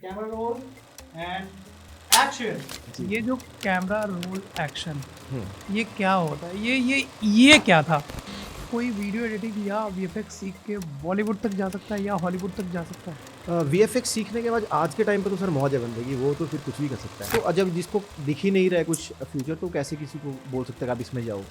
Camera roll and action. ये जो camera roll action ये क्या होता है? ये क्या था? कोई वीडियो एडिटिंग या वीएफएक्स सीख के बॉलीवुड तक जा सकता है या हॉलीवुड तक जा सकता है? वीएफएक्स सीखने के बाद आज के टाइम पे तो सर मौज है बंदे की, वो तो फिर कुछ भी कर सकता है। तो जब जिसको दिख ही नहीं रहा है कुछ फ्यूचर, तो कैसे किसी को बोल सकता है कि आप इसमें जाओ।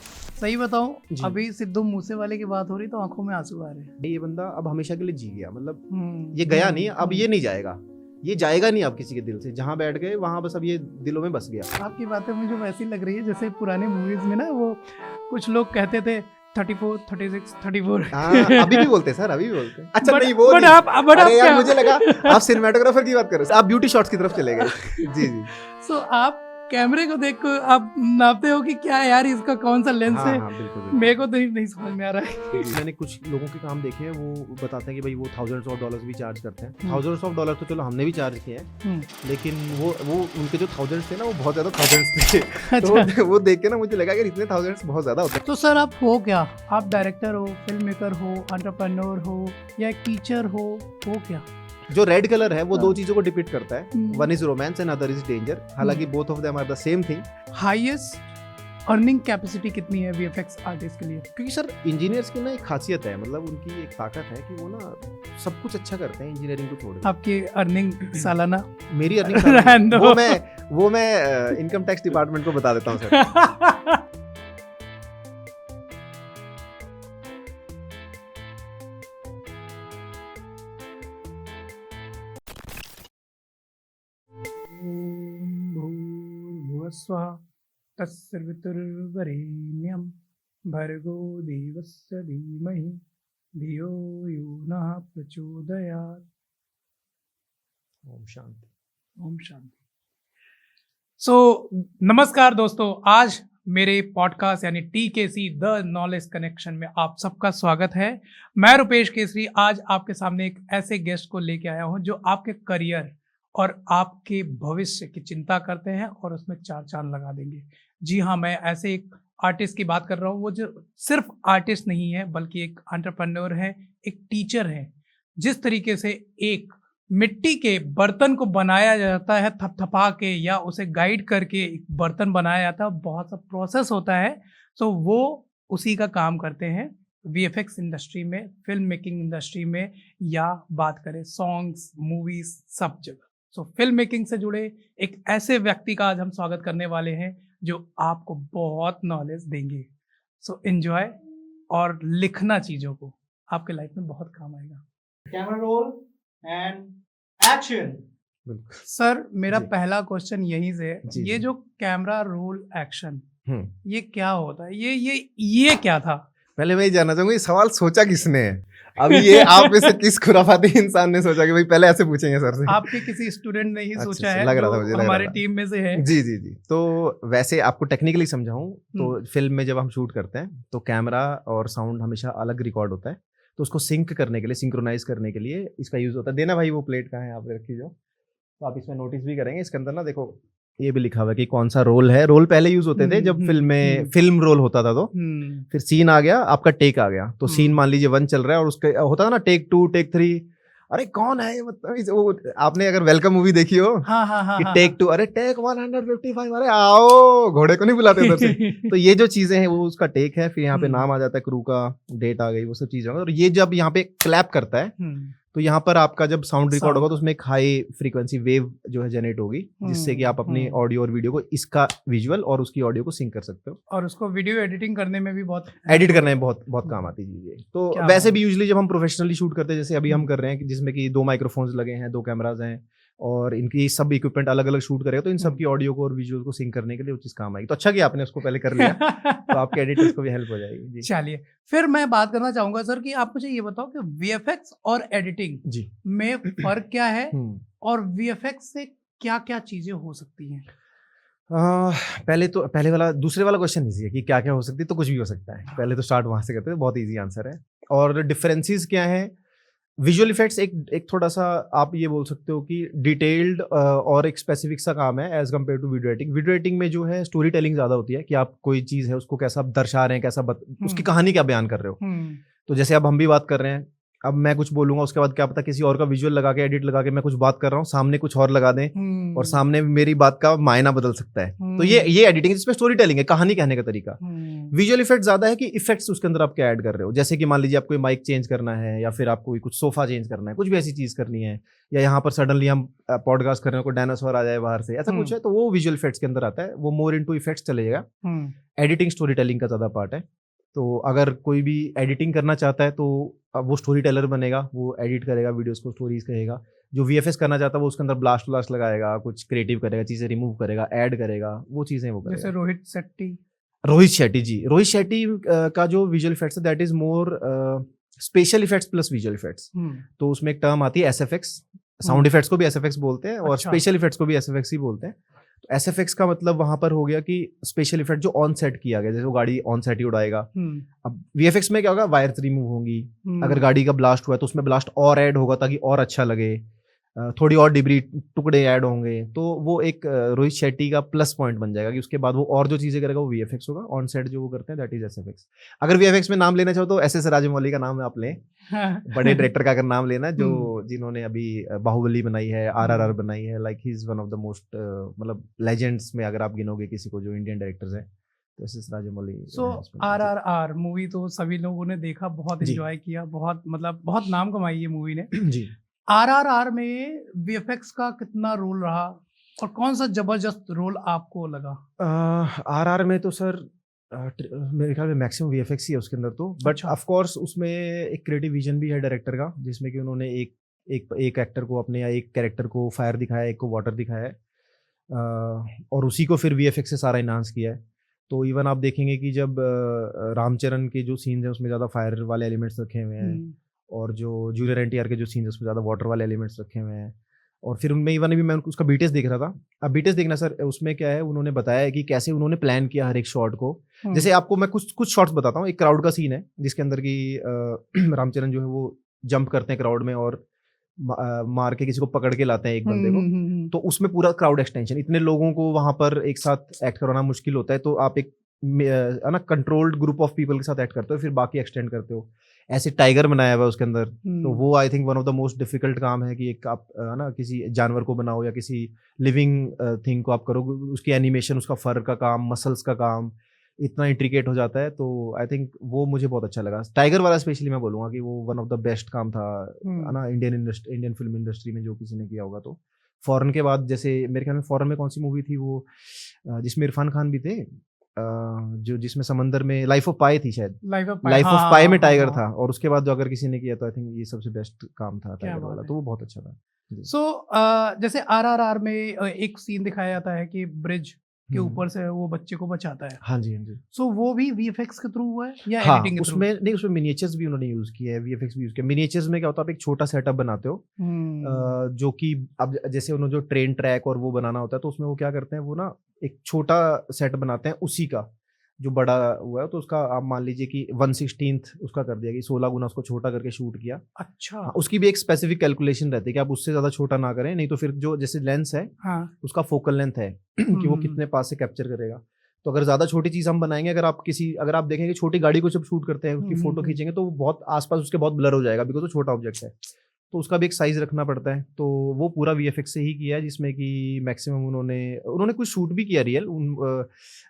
सही बताऊं, जी। अभी सिद्धू मूसेवाले की बात हो रही तो आंखों में आंसू आ रहे हैं। ये बंदा अब हमेशा के लिए जी गया, मतलब हम्म, ये गया नहीं, अब ये नहीं जाएगा, ये जाएगा नहीं अब किसी के दिल से। जहाँ बैठ गए वहाँ बस अब ये दिलों में बस गया। आपकी बातें मुझे वैसी लग रही है जैसे पुराने मूवीज में ना वो कुछ लोग कहते थे 34, 36, 34। हाँ, अभी भी बोलते हैं सर, अभी भी बोलते हैं। अच्छा But- नहीं वो but नहीं। आप अरे यार क्या- मुझे लगा आप सिनेमेटोग्राफर की बात कर रहे हो, आप ब्यूटी शॉट्स की तरफ चले गए। जी जी। सो आप कैमरे को देख कर आप नापते हो कि क्या यार इसका कौन सा लेंस हाँ है? हाँ बिल्कुल बिल्कुल। मेरे को तो नहीं समझ में आ रहा है। मैंने कुछ लोगों के काम देखे हैं, वो बताते हैं कि भाई वो थाउजेंड्स ऑफ डॉलर्स भी चार्ज करते हैं। हम्म। थाउजेंड्स ऑफ डॉलर तो चलो हमने भी चार्ज किए हैं, हम्म, लेकिन वो उनके जो थाउजेंड्स थे ना, वो बहुत ज्यादा थाउजेंड्स थे। अच्छा। तो वो देख के ना मुझे लगा कि इतने थाउजेंड्स बहुत ज्यादा होते हैं। तो सर आप हो क्या? आप डायरेक्टर हो, फिल्म मेकर हो, एंटरप्रेन्योर हो या एक टीचर हो क्या? जो रेड कलर है वो हाँ। दो चीजों को डिपिक्ट करता है, hmm. One is romance and other is danger. हालांकि both of them are the same thing. Highest earning capacity कितनी है वीएफएक्स आर्टिस्ट के लिए? क्योंकि सर इंजीनियर्स की ना एक खासियत है, मतलब उनकी एक ताकत है कि वो ना सब कुछ अच्छा करते हैं इंजीनियरिंग को छोड़ के। आपकी अर्निंग सालाना? मेरी रहने अर्निंग दो। वो मैं इनकम टैक्स डिपार्टमेंट को बता देता हूँ सर। भूर्भुवस्वः तत्सवितुर्वरेण्यं भर्गो देवस्य धीमहि धियो यो नः प्रचोदयात्। ओम शांति। ओम शांति। नमस्कार दोस्तों, आज मेरे पॉडकास्ट यानी TKC द नॉलेज कनेक्शन में आप सबका स्वागत है। मैं रुपेश केसरी आज आपके सामने एक ऐसे गेस्ट को लेके आया हूं जो आपके करियर और आपके भविष्य की चिंता करते हैं और उसमें चार चांद लगा देंगे। जी हाँ, मैं ऐसे एक आर्टिस्ट की बात कर रहा हूँ, वो जो सिर्फ आर्टिस्ट नहीं है बल्कि एक एंटरप्रेन्योर है, एक टीचर है। जिस तरीके से एक मिट्टी के बर्तन को बनाया जाता है थपथपा के या उसे गाइड करके एक बर्तन बनाया जाता है, बहुत सा प्रोसेस होता है, तो वो उसी का काम करते हैं वीएफएक्स इंडस्ट्री में, फिल्म मेकिंग इंडस्ट्री में, या बात करें सॉन्ग्स, मूवीज, सब जगह। फिल्म मेकिंग से जुड़े एक ऐसे व्यक्ति का आज हम स्वागत करने वाले हैं जो आपको बहुत नॉलेज देंगे। एंजॉय और लिखना चीज़ों को, आपके लाइफ में बहुत काम आएगा। Camera roll and action. Sir मेरा जी। पहला क्वेश्चन यहीं से है, जी, ये जी। जो कैमरा रोल एक्शन ये क्या होता है? ये क्या था? पहले मैं ये जानना चाहूंगा, ये सवाल सोचा किसने है? अभी ये आप में से किस खुराफाती इंसान ने सोचा कि भाई पहले ऐसे पूछेंगे सर से? आपके किसी स्टूडेंट ने ही अच्छा, सोचा अच्छा, है, लग रहा था जो मुझे, लग रहा हमारे था। टीम में से है। जी जी जी। तो वैसे आपको टेक्निकली समझाऊं तो फिल्म में जब हम शूट करते हैं तो कैमरा और साउंड हमेशा अलग रिकॉर्ड होता है, तो उसको सिंक करने के लिए, सिंक्रोनाइज करने के लिए इसका यूज होता है। देना भाई वो प्लेट कहाँ है, आप रखी जो, तो आप इसमें नोटिस भी करेंगे इसके अंदर ना, देखो ये भी लिखा हुआ है कि कौन सा रोल है। रोल पहले यूज होते थे जब फिल्म में फिल्म रोल होता था, तो फिर सीन आ गया, आपका टेक आ गया। तो सीन मान लीजिए 1 चल रहा है और उसके होता था ना टेक 2, टेक 3। अरे कौन है ये, मतलब वो आपने अगर वेलकम मूवी देखी हो हाँ हाँ हाँ कि हाँ, टेक 2, अरे टेक 155, अरे आओ, घोड़े को नहीं बुलाते उधर से। तो ये जो चीजें हैं वो उसका टेक है। फिर यहाँ पे नाम आ जाता है, क्रू का डेट आ गई, वो सब चीजें। और ये जब यहाँ पे क्लैप करता है तो यहाँ पर आपका जब साउंड रिकॉर्ड होगा तो उसमें एक हाई फ्रीक्वेंसी वेव जो है जनरेट होगी, जिससे कि आप अपनी ऑडियो और वीडियो को, इसका विजुअल और उसकी ऑडियो को सिंक कर सकते हो। और उसको वीडियो एडिटिंग करने में भी बहुत एडिट करने में बहुत बहुत काम आती है ये। तो क्या वैसे बात भी यूजुअली जब हम प्रोफेशनली शूट करते हैं, जैसे अभी हम कर रहे हैं, जिसमें कि 2 माइक्रोफोन्स लगे हैं, 2 कैमराज हैं और इनकी सब इक्विपमेंट अलग अलग शूट करेगा, तो इन सब की ऑडियो को और विजुअल को सिंक करने के लिए वो चीज काम आएगी। तो अच्छा कि आपने उसको पहले कर लिया, तो आपके एडिटर्स को भी हेल्प हो जाएगी। जी चलिए, फिर मैं बात करना चाहूंगा सर कि आप मुझे ये बताओ कि वीएफएक्स और एडिटिंग जी। में फर्क क्या है और वीएफएक्स से क्या क्या चीजें हो सकती हैं? पहले वाला, दूसरे वाला क्वेश्चन इजी है कि क्या क्या हो सकती है, तो कुछ भी हो सकता है। पहले तो स्टार्ट वहां से करते हैं, बहुत इजी आंसर है। और डिफरेंसेस क्या है? विजुअल इफेक्ट्स एक थोड़ा सा आप ये बोल सकते हो कि डिटेल्ड और एक स्पेसिफिक सा काम है as compare to video editing. Video editing में जो है स्टोरी टेलिंग ज्यादा होती है कि आप कोई चीज है उसको कैसा दर्शा रहे हैं, कैसा उसकी कहानी क्या बयान कर रहे हो। तो जैसे अब हम भी बात कर रहे हैं अब मैं कुछ बोलूंगा, उसके बाद क्या पता किसी और का विजुअल लगा के, एडिट लगा के मैं कुछ बात कर रहा हूँ, सामने कुछ और लगा दें और सामने मेरी बात का मायना बदल सकता है। तो ये एडिटिंग, इसमें स्टोरी टेलिंग है, कहानी कहने का तरीका। विजुअल इफेक्ट ज्यादा है कि इफेक्ट्स उसके अंदर आप क्या ऐड कर रहे हो। जैसे कि मान लीजिए आपको माइक चेंज करना है, या फिर आपको कुछ सोफा चेंज करना है, कुछ भी ऐसी चीज करनी है, या यहाँ पर सडनली हम पॉडकास्ट कर रहे हैं, कोई डायनासोर आ जाए बाहर से, ऐसा कुछ है, तो वो विजुअल इफेक्ट्स के अंदर आता है, वो मोर इनटू इफेक्ट्स चलेगा। एडिटिंग स्टोरी टेलिंग का ज्यादा पार्ट है। तो अगर कोई भी एडिटिंग करना चाहता है तो अब वो स्टोरी टेलर बनेगा, वो एडिट करेगा वीडियोस को, स्टोरीज कहेगा। जो वीएफएक्स करना चाहता है वो उसके अंदर ब्लास्ट लगाएगा, कुछ क्रिएटिव करेगा, चीजें रिमूव करेगा, ऐड करेगा, वो चीजें वो करेगा। जैसे रोहित शेट्टी जी, रोहित शेट्टी का जो विजुअल इफेक्ट्स है that is more special effects plus visual effects. तो उसमें एक टर्म आती है एसएफएक्स, साउंड इफेक्ट्स को भी एसएफएक्स बोलते हैं और स्पेशल इफेक्ट्स को भी एसएफएक्स ही बोलते हैं। तो एसएफएक्स का मतलब वहां पर हो गया कि स्पेशल इफेक्ट जो ऑन सेट किया गया, जैसे वो गाड़ी ऑन सेट ही उड़ाएगा। अब वीएफएक्स में क्या होगा, वायर्स रिमूव होंगी, अगर गाड़ी का ब्लास्ट हुआ है तो उसमें ब्लास्ट और ऐड होगा ताकि और अच्छा लगे, थोड़ी और डिब्री टुकड़े ऐड होंगे। तो वो एक रोहित शेट्टी का प्लस पॉइंट बन जाएगा कि उसके बाद वो और जो चीजें करेगा वो वीएफएक्स होगा, ऑन सेट जो वो करते हैं दैट इज एसएफएक्स। अगर वीएफएक्स में नाम लेना चाहो तो एसएस राजमौली का नाम आप लें, बड़े डायरेक्टर का अगर नाम लेना, जो जिन्होंने अभी बाहुबली बनाई है, आरआरआर बनाई है, like he is one of the most मतलब लेजेंड्स में अगर आप गिनोगे किसी को जो इंडियन डायरेक्टर्स हैं तो एसएस राजमौली। सो आरआरआर मूवी तो सभी लोगों ने देखा, बहुत एंजॉय किया, बहुत मतलब बहुत नाम कमाई है मूवी ने जी। आरआरआर में वीएफएक्स का कितना रोल रहा और कौन सा जबरदस्त रोल आपको लगा? आरआर में तो सर मेरे ख्याल में मैक्सिमम वीएफएक्स ही है उसके अंदर तो, बट ऑफ कोर्स उसमें एक क्रिएटिव विजन भी है डायरेक्टर का, जिसमें कि उन्होंने एक एक्टर को अपने या एक कैरेक्टर को फायर दिखाया, एक को वाटर दिखाया है, और उसी को फिर वीएफएक्स से सारा इन्हांस किया है। तो इवन आप देखेंगे कि जब रामचरण के जो सीन्स हैं उसमें ज़्यादा फायर वाले एलिमेंट्स रखे हुए हैं, और जो जूनियर एनटीआर के जो सीन्स हैं उसमें ज़्यादा वाटर वाले एलिमेंट्स रखे हुए हैं। और फिर उनमें इवन अभी मैं उसका बीटीएस देख रहा था। अब बीटीएस देखना सर, उसमें क्या है, उन्होंने बताया है कि कैसे उन्होंने प्लान किया हर एक शॉट को। जैसे आपको मैं कुछ शॉट्स बताता हूँ। एक क्राउड का सीन है जिसके अंदर की रामचरण जो है वो जंप करते हैं क्राउड में और मार के किसी को पकड़ के लाते हैं एक बंदे को। तो उसमें पूरा क्राउड एक्सटेंशन, इतने लोगों को वहां पर एक साथ एक्ट करवाना मुश्किल होता है, तो आप एक ना कंट्रोल्ड ग्रुप ऑफ पीपल के साथ एक्ट करते हो, फिर बाकी एक्सटेंड करते हो। ऐसे टाइगर बनाया हुआ है उसके अंदर, तो वो I think one of the most difficult काम है कि एक आप ना किसी जानवर को बनाओ या किसी लिविंग थिंग को आप करो, उसकी एनिमेशन, उसका फर का काम, मसल्स का काम इतना इंट्रिकेट हो जाता है। तो आई थिंक वो मुझे बहुत अच्छा लगा। टाइगर वाला स्पेशली मैं बोलूँगा कि वो वन ऑफ द बेस्ट काम था ना इंडियन फिल्म इंडस्ट्री में जो किसी ने किया होगा। तो फॉरेन के बाद, जैसे मेरे ख्याल में फॉरेन में कौन सी मूवी थी वो जिसमें इरफान खान भी थे, जो जिसमें समंदर में लाइफ ऑफ पाई थी शायद, लाइफ ऑफ पाई में टाइगर था, और उसके बाद जो अगर किसी ने किया तो आई थिंक ये सबसे बेस्ट काम था टाइगर वाला, तो वो बहुत अच्छा था। सो जैसे आरआरआर में एक सीन दिखाया जाता है कि ब्रिज के ऊपर से वो बच्चे को बचाता है। हाँ जी, हाँ जी। सो वो भी वीएफएक्स के थ्रू हुआ है या हाँ, एडिटिंग के थ्रू? उसमें नहीं, उसमें मिनिएचर्स भी उन्होंने यूज किया है, वीएफएक्स भी यूज किया। मिनिएचर्स में क्या होता है, आप एक छोटा सेटअप बनाते हो, जो कि अब जैसे उन्होंने जो ट्रेन ट्रैक और वो बनाना होता है, तो उसमें वो क्या करते हैं, वो ना एक छोटा सेट बनाते हैं उसी का जो बड़ा हुआ है, तो उसका आप मान लीजिए कि 1/16 उसका कर दिया कि 16 गुना उसको छोटा करके शूट किया। अच्छा। उसकी भी एक स्पेसिफिक कैलकुलेशन रहती है कि आप उससे ज्यादा छोटा ना करें, नहीं तो फिर जो जैसे लेंस है उसका फोकल लेंथ है कि वो कितने पास से कैप्चर करेगा। तो अगर ज्यादा छोटी चीज हम बनाएंगे, अगर आप देखेंगे छोटी गाड़ी को जब शूट करते हैं उसकी फोटो खींचेंगे तो बहुत आसपास उसके बहुत ब्लर हो जाएगा, बिकॉज वो छोटा ऑब्जेक्ट है, तो उसका भी एक साइज रखना पड़ता है। तो वो पूरा वीएफएक्स से ही किया है, जिसमें कि मैक्सिमम उन्होंने कुछ शूट भी किया रियल।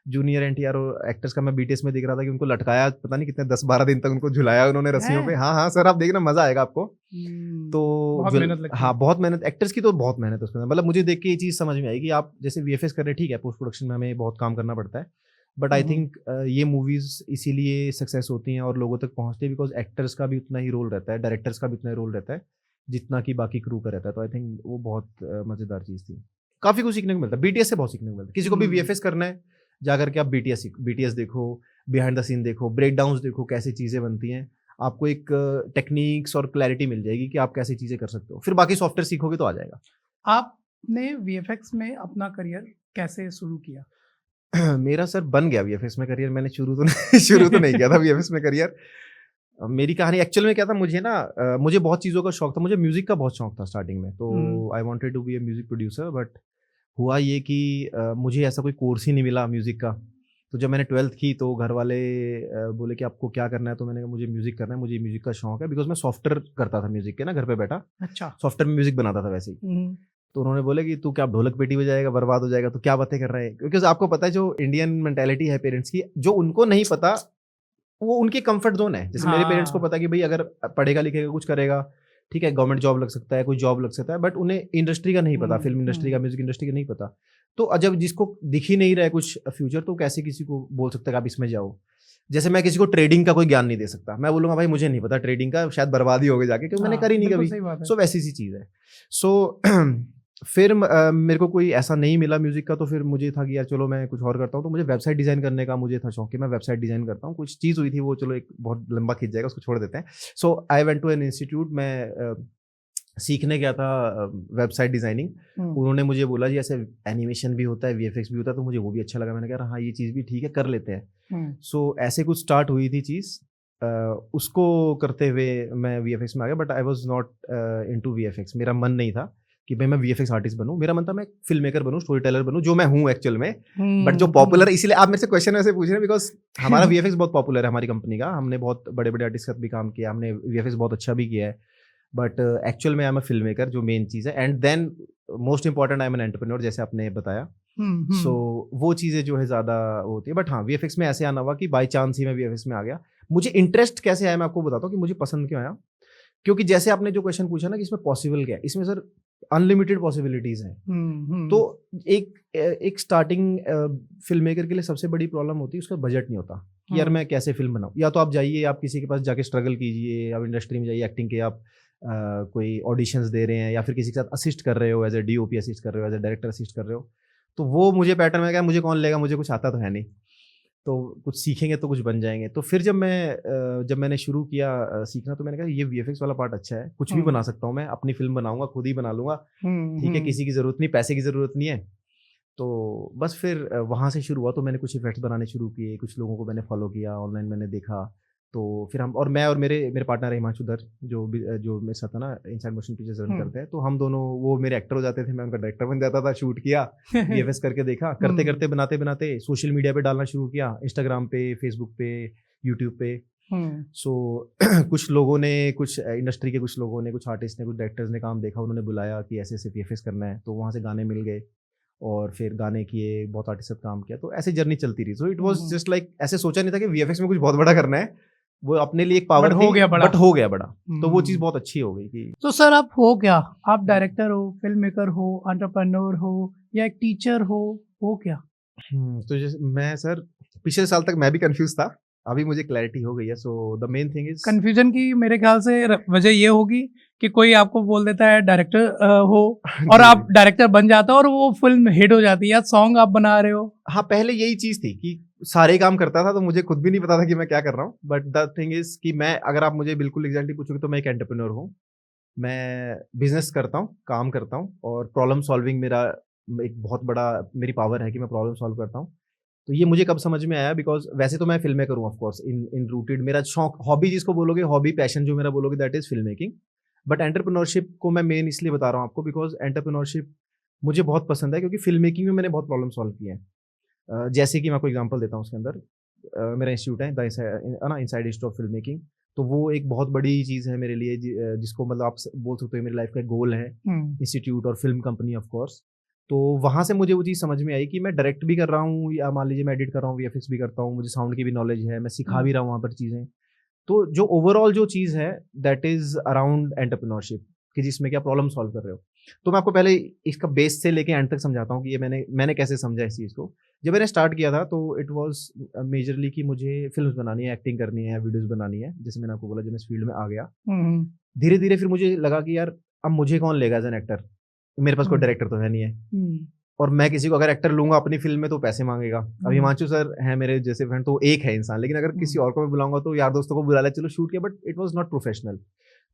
जूनियर एनटीआर और एक्टर्स का मैं बीटीएस में देख रहा था कि उनको लटकाया, पता नहीं कितने 10-12 दिन तक उनको झुलाया उन्होंने रस्सियों पे। हाँ सर, आप देखना, मजा आएगा आपको। तो बहुत मेहनत एक्टर्स की, तो बहुत मेहनत उसमें। मतलब मुझे देख के ये चीज समझ में आई कि आप जैसे वीएफएक्स कर रहे हैं, ठीक है, पोस्ट प्रोडक्शन में हमें बहुत काम करना पड़ता है, बट आई थिंक ये मूवीज इसीलिए सक्सेस होती हैं और लोगों तक पहुंचती है बिकॉज एक्टर्स का भी उतना ही रोल रहता है, डायरेक्टर्स का भी उतना ही रोल रहता है जितना कि बाकी क्रू का रहता है। तो आई थिंक वो बहुत मजेदार चीज थी, काफी कुछ सीखने को मिलता है, बीटीएस से बहुत सीखने को मिलता है। किसी को भी वीएफएक्स करना है, जाकर के आप बीटीएस देखो, बिहाइंड द सीन देखो, ब्रेक डाउन्स देखो, कैसे चीजें बनती हैं, आपको एक टेक्निक्स और क्लैरिटी मिल जाएगी कि आप कैसे चीजें कर सकते हो। फिर बाकी सॉफ्टवेयर सीखोगे तो आ जाएगा। आपने वीएफएक्स में अपना करियर कैसे शुरू किया? मेरा सर बन गया वीएफएक्स में करियर, मैंने शुरू तो नहीं किया था वीएफएक्स में करियर। मेरी कहानी एक्चुअल में क्या था, मुझे बहुत चीज़ों का शौक था, मुझे म्यूजिक का बहुत शौक था स्टार्टिंग में, तो I wanted to be a music producer. But हुआ ये कि मुझे ऐसा कोई कोर्स ही नहीं मिला म्यूजिक का तो जब मैंने 12th की तो घर वाले बोले कि आपको क्या करना है, तो मैंने कहा मुझे म्यूज़िक करना है, मुझे म्यूज़िक का शौक है, बिकॉज़ मैं सॉफ्टवेयर करता था म्यूज़िक के ना, घर पे बैठा अच्छा। सॉफ्टवेयर में म्यूज़िक बनाता था वैसे ही। तो उन्होंने बोला कि तू क्या अब ढोलक पेटी बजाएगा, बर्बाद हो जाएगा, तो क्या बातें कर रहा है? बिकॉज़ आपको पता है जो इंडियन मेंटालिटी है पेरेंट्स की, जो उनको नहीं पता वो उनकी कंफर्ट ज़ोन है। जैसे मेरे पेरेंट्स को हाँ। पता है कि भई अगर पढ़ेगा लिखेगा कुछ करेगा, ठीक है, गवर्नमेंट जॉब लग सकता है, कोई जॉब लग सकता है, बट उन्हें इंडस्ट्री का नहीं पता, फ़िल्म इंडस्ट्री का, म्यूज़िक इंडस्ट्री का नहीं पता। तो जब जिसको दिख ही नहीं रहा है कुछ फ्यूचर, तो कैसे किसी को बोल सकता है कि आप इसमें जाओ? जैसे मैं किसी को ट्रेडिंग का कोई ज्ञान नहीं दे सकता। मैं बोलूँगा भाई मुझे नहीं पता ट्रेडिंग का, शायद बर्बाद ही होगे जाके, क्योंकि मैंने हाँ, करी नहीं बिल्कुल कभी। सही बात है। सो वैसी सी चीज़ है। सो फिर मेरे को कोई ऐसा नहीं मिला म्यूज़िक का, तो फिर मुझे था कि यार चलो मैं कुछ और करता हूँ। तो मुझे वेबसाइट डिज़ाइन करने का मुझे था शौक कि मैं वेबसाइट डिज़ाइन करता हूँ। कुछ चीज़ हुई थी वो, चलो एक बहुत लंबा खींच जाएगा, उसको छोड़ देते हैं। So I went to an institute, मैं सीखने गया था वेबसाइट डिज़ाइनिंग। उन्होंने मुझे बोला जी ऐसे एनिमेशन भी होता है, वीएफएक्स भी होता है, तो मुझे वो भी अच्छा लगा। मैंने कहा हाँ ये चीज़ भी ठीक है, कर लेते हैं। सो ऐसे कुछ स्टार्ट हुई थी चीज़। उसको करते हुए मैं वीएफएक्स में आ गया, but I was not into VFX. मेरा मन नहीं था कि भाई मैं वीएफएक्स आर्टिस्ट बनूँ। मेरा मन था मैं फ़िल्म मेकर बनूँ, स्टोरी टेलर बनूँ, जो मैं हूँ एक्चुअल में। बट जो पॉपुलर, इसीलिए आप मेरे से क्वेश्चन ऐसे पूछ रहे हैं बिकॉज़ हमारा वीएफएक्स बहुत पॉपुलर है हमारी कंपनी का। हमने बहुत बड़े-बड़े आर्टिस्ट के साथ भी काम किया, हमने वीएफएक्स बहुत अच्छा भी किया है। बट एक्चुअल में I am a film maker, जो मेन चीज़ है। And then most important I am an entrepreneur, जैसे आपने बताया। सो वो चीज़ें जो है ज़्यादा होती है। बट हाँ, वीएफएक्स में ऐसे आना हुआ कि बाय चांस ही मैं वीएफएक्स में आ गया। मुझे इंटरेस्ट कैसे आया मैं आपको बताता हूँ कि मुझे पसंद क्यों आया। क्योंकि जैसे आपने जो क्वेश्चन पूछा ना कि इसमें पॉसिबल क्या है, इसमें सर अनलिमिटेड पॉसिबिलिटीज़ हैं। तो एक स्टार्टिंग फ़िल्म मेकर के लिए सबसे बड़ी प्रॉब्लम होती है उसका बजट नहीं होता कि यार मैं कैसे फ़िल्म बनाऊँ। या तो आप जाइए, आप किसी के पास जाके स्ट्रगल कीजिए, आप इंडस्ट्री में जाइए, एक्टिंग के आप कोई ऑडिशंस दे रहे हैं या फिर किसी के साथ असिस्ट कर रहे हो, एज़ अ डीओपी असिस्ट कर रहे हो, एज़ अ डायरेक्टर असिस्ट कर रहे हो। तो वो मुझे पैटर्न में क्या, मुझे कौन लेगा, मुझे कुछ आता तो है नहीं। तो कुछ सीखेंगे तो कुछ बन जाएँगे। तो फिर जब मैंने शुरू किया सीखना, तो मैंने कहा ये वीएफएक्स वाला पार्ट अच्छा है, कुछ भी बना सकता हूँ मैं, अपनी फ़िल्म बनाऊँगा, खुद ही बना लूँगा, ठीक है, किसी की ज़रूरत नहीं, पैसे की ज़रूरत नहीं है। तो बस फिर वहाँ से शुरू हुआ। तो मैंने कुछ इफ़ेक्ट्स बनाने शुरू किए, कुछ लोगों को मैंने फ़ॉलो किया, ऑनलाइन मैंने देखा। तो फिर हम और मैं और मेरे पार्टनर है हिमांशु धर, जो मेरे साथ है ना, इनसाइड मोशन पिक्चर्स रन करते हैं। तो हम दोनों, वो मेरे एक्टर हो जाते थे, मैं उनका डायरेक्टर बन जाता था। शूट किया, वीएफएक्स करके देखा, करते-करते, बनाते-बनाते सोशल मीडिया पे डालना शुरू किया, इंस्टाग्राम पे, फेसबुक पे, यूट्यूब पे। सो कुछ लोगों ने, कुछ इंडस्ट्री के कुछ लोगों ने, कुछ आर्टिस्ट ने, कुछ डायरेक्टर्स ने काम देखा, उन्होंने बुलाया कि ऐसे-ऐसे वीएफएक्स करना है, तो वहाँ से गाने मिल गए और फिर गाने किए, बहुत आर्टिस्ट के साथ काम किया, तो ऐसे जर्नी चलती रही। So it was just like, ऐसे सोचा नहीं था कि वीएफएक्स में कुछ बहुत बड़ा करना है, वो अपने लिए एक पावर बट थी, हो गया बड़ा। बट हो गया बड़ा। तो वो चीज़ बहुत अच्छी हो गई कि तो सर आप हो क्या? आप डायरेक्टर हो, फ़िल्म मेकर हो, एंटरप्रेन्योर हो या एक टीचर हो क्या? तो जैसे मैं सर पिछले साल तक मैं भी कन्फ्यूज़ था, अभी मुझे क्लैरिटी हो गई है। So the main thing is confusion की मेरे ख्याल से वजह ये होगी कि कोई आपको बोल देता है डायरेक्टर हो और जी, आप जी। डायरेक्टर बन जाते हो और वो फिल्म हिट हो जाती है या सॉन्ग आप बना रहे हो। हाँ, पहले यही चीज़ थी कि सारे काम करता था, तो मुझे खुद भी नहीं पता था कि मैं क्या कर रहा हूँ। बट द थिंग इज़ कि मैं, अगर आप मुझे बिल्कुल एग्ज़ैक्टली पूछोगे, तो मैं एक एंटरप्रेन्योर हूँ। मैं बिज़नेस करता हूँ, काम करता हूँ, और प्रॉब्लम सॉल्विंग मेरा एक बहुत बड़ा, मेरी पावर है कि मैं प्रॉब्लम सॉल्व करता हूँ। तो ये मुझे कब समझ में आया, बिकॉज़ वैसे तो मैं फ़िल्म मेकर हूँ ऑफ़ कोर्स, इन रूटेड मेरा शौक, हॉबी जिसको बोलोगे, हॉबी, पैशन जो मेरा बोलोगे, that is film making. But entrepreneurship को मैं मेन इसलिए बता रहा हूँ आपको, बिकॉज़ एंटरप्रेन्योरशिप मुझे बहुत पसंद है, क्योंकि फ़िल्म मेकिंग में मैंने बहुत प्रॉब्लम सॉल्व किए हैं। जैसे कि मैं आपको एग्ज़ाम्पल देता हूँ उसके अंदर। मेरा इंस्टीट्यूट है inside institute of film making. तो वो एक बहुत बड़ी चीज़ है मेरे लिए, जिसको मतलब आप बोल सकते हो मेरी लाइफ़ का एक गोल है, इंस्टीट्यूट और फ़िल्म कंपनी ऑफ़ कोर्स। तो वहाँ से मुझे वो चीज़ समझ में आई कि मैं डायरेक्ट भी कर रहा हूँ, या मान लीजिए मैं एडिट कर रहा हूँ, वीएफएक्स भी करता हूँ, मुझे साउंड की भी नॉलेज है, मैं सिखा भी रहा हूँ वहाँ पर चीज़ें। तो जो ओवरऑल जो चीज़ है, दैट इज़ अराउंड एंटरप्रेन्योरशिप, कि जिसमें कि आप प्रॉब्लम सॉल्व कर रहे हो। तो मैं आपको पहले इसका बेस से लेके एंड तक समझाता हूँ कि ये मैंने कैसे समझा इस चीज़ को। जब मैंने स्टार्ट किया था, तो इट वाज़ मेजरली कि मुझे फ़िल्म्स बनानी है, एक्टिंग करनी है, वीडियोज़ बनानी है। जैसे मैंने आपको बोला, जब मैं इस फ़ील्ड में आ गया, धीरे-धीरे फिर मुझे लगा कि यार अब मुझे कौन लेगा एज़ एन एक्टर? मेरे पास कोई डायरेक्टर तो है नहीं है। और मैं किसी को अगर एक्टर लूँगा अपनी फ़िल्म में, तो पैसे माँगेगा। अब हिमांशु सर हैं मेरे जैसे फ्रेंड, तो एक है इंसान, लेकिन अगर किसी और को मैं बुलाऊँगा, तो यार दोस्तों को बुला लिया, चलो शूट किया, but it was not professional.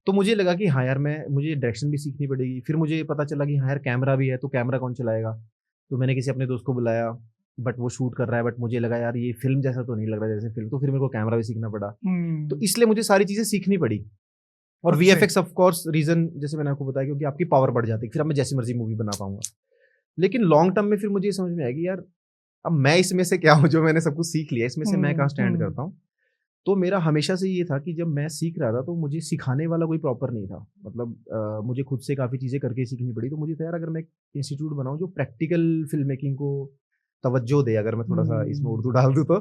तो मुझे लगा कि हाँ यार, मुझे डायरेक्शन भी सीखनी पड़ेगी। फिर मुझे पता चला कि हाँ यार, कैमरा भी है, तो कैमरा कौन चलाएगा? तो मैंने किसी अपने दोस्त को बुलाया, बट वो शूट कर रहा है, बट मुझे लगा यार ये फ़िल्म जैसा तो नहीं लग रहा जैसे फ़िल्म, तो फिर मेरे को कैमरा भी सीखना पड़ा। तो इसलिए मुझे सारी चीज़ें सीखनी पड़ी। और वीएफएक्स ऑफ कोर्स रीज़न, जैसे मैंने आपको बताया, क्योंकि आपकी पावर बढ़ जाती है, फिर अब मैं जैसी मर्ज़ी मूवी बना पाऊँगा। लेकिन लॉन्ग टर्म में फिर मुझे ये समझ में आया कि यार अब मैं इसमें से क्या हूँ जो मैंने सब कुछ सीख लिया, इसमें से मैं कहाँ स्टैंड करता हूँ। तो मेरा हमेशा से ये था कि जब मैं सीख रहा था तो मुझे सिखाने वाला कोई प्रॉपर नहीं था, मतलब मुझे खुद से काफ़ी चीज़ें करके सीखनी पड़ी। तो मुझे था यार अगर मैं एक इंस्टीट्यूट बनाऊँ जो प्रैक्टिकल फिल्म मेकिंग को तवज्जो दे, अगर मैं थोड़ा सा इसमें उर्दू डाल दूँ तो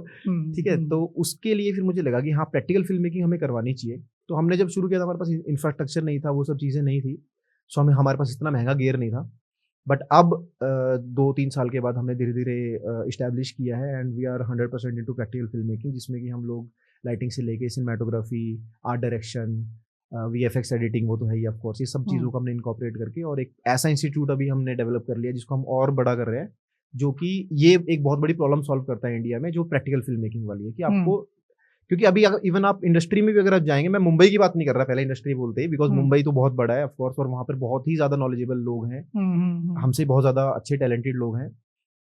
ठीक है। तो उसके लिए फिर मुझे लगा कि हाँ प्रैक्टिकल फिल्म मेकिंग हमें करवानी चाहिए। तो हमने जब शुरू किया था हमारे पास इंफ्रास्ट्रक्चर नहीं था, वो सब चीज़ें नहीं थी, सो हमारे पास इतना महंगा गियर नहीं था। बट अब 2-3 साल के बाद हमने धीरे-धीरे इस्टैब्लिश किया है and we are 100% into practical film making, जिसमें कि हम लोग लाइटिंग से लेके cinematography, art direction, VFX editing, वो तो है ही ऑफ कोर्स, ये सब चीज़ों को हमने इनकॉर्पोरेट करके और एक ऐसा इंस्टीट्यूट अभी हमने डेवलप कर लिया जिसको हम और बड़ा कर रहे हैं, जो कि ये एक बहुत बड़ी प्रॉब्लम सॉल्व करता है इंडिया में, जो प्रैक्टिकल फिल्म मेकिंग वाली है कि आपको, क्योंकि अभी अगर इवन आप इंडस्ट्री में भी अगर आप जाएंगे, मैं मुंबई की बात नहीं कर रहा पहले इंडस्ट्री बोलते ही, बिकॉज मुंबई तो बहुत बड़ा है ऑफ कोर्स और वहाँ पर बहुत ही ज़्यादा नॉलेजेबल लोग हैं, हमसे बहुत ज़्यादा अच्छे टैलेंटेड लोग हैं।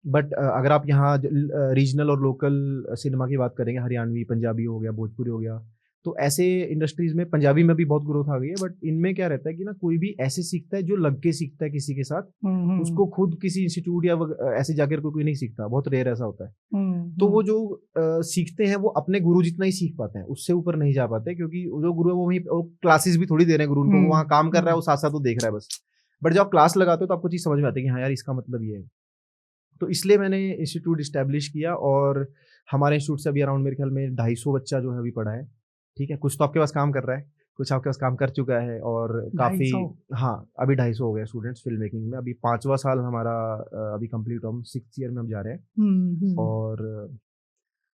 बट अगर आप यहाँ रीजनल और लोकल सिनेमा की बात करेंगे, हरियाणवी, पंजाबी हो गया, भोजपुरी हो गया, तो ऐसे इंडस्ट्रीज में पंजाबी में भी बहुत ग्रोथ आ गई है। बट इनमें क्या रहता है कि ना कोई भी ऐसे सीखता है जो लग के सीखता है किसी के साथ, उसको खुद किसी इंस्टीट्यूट या ऐसे जाकर कोई नहीं सीखता, बहुत रेयर ऐसा होता है। तो वो जो सीखते हैं वो अपने गुरु जितना ही सीख पाते हैं, उससे ऊपर नहीं जा पाते, क्योंकि जो गुरु है वो वहीं क्लासेस भी थोड़ी दे रहे हैं, गुरु उनको वहाँ काम कर रहा है, वो साथ साथ वो देख रहा है बस। बट जब आप क्लास लगाते हो तो आपको चीज़ समझ में आती है कि हाँ यार इसका मतलब ये है। तो इसलिए मैंने इंस्टीट्यूट इस्टेब्लिश किया और हमारे इंस्टीट्यूट से अभी अराउंड मेरे ख्याल में 250 बच्चा जो है अभी पढ़ा है। ठीक है, कुछ तो आपके पास काम कर रहा है, कुछ आपके पास काम कर चुका है और काफ़ी, हाँ अभी 250 हो गए स्टूडेंट्स फिल्म मेकिंग में। अभी 5वां साल हमारा अभी कंप्लीट हम 6th ईयर में हम जा रहे हैं। और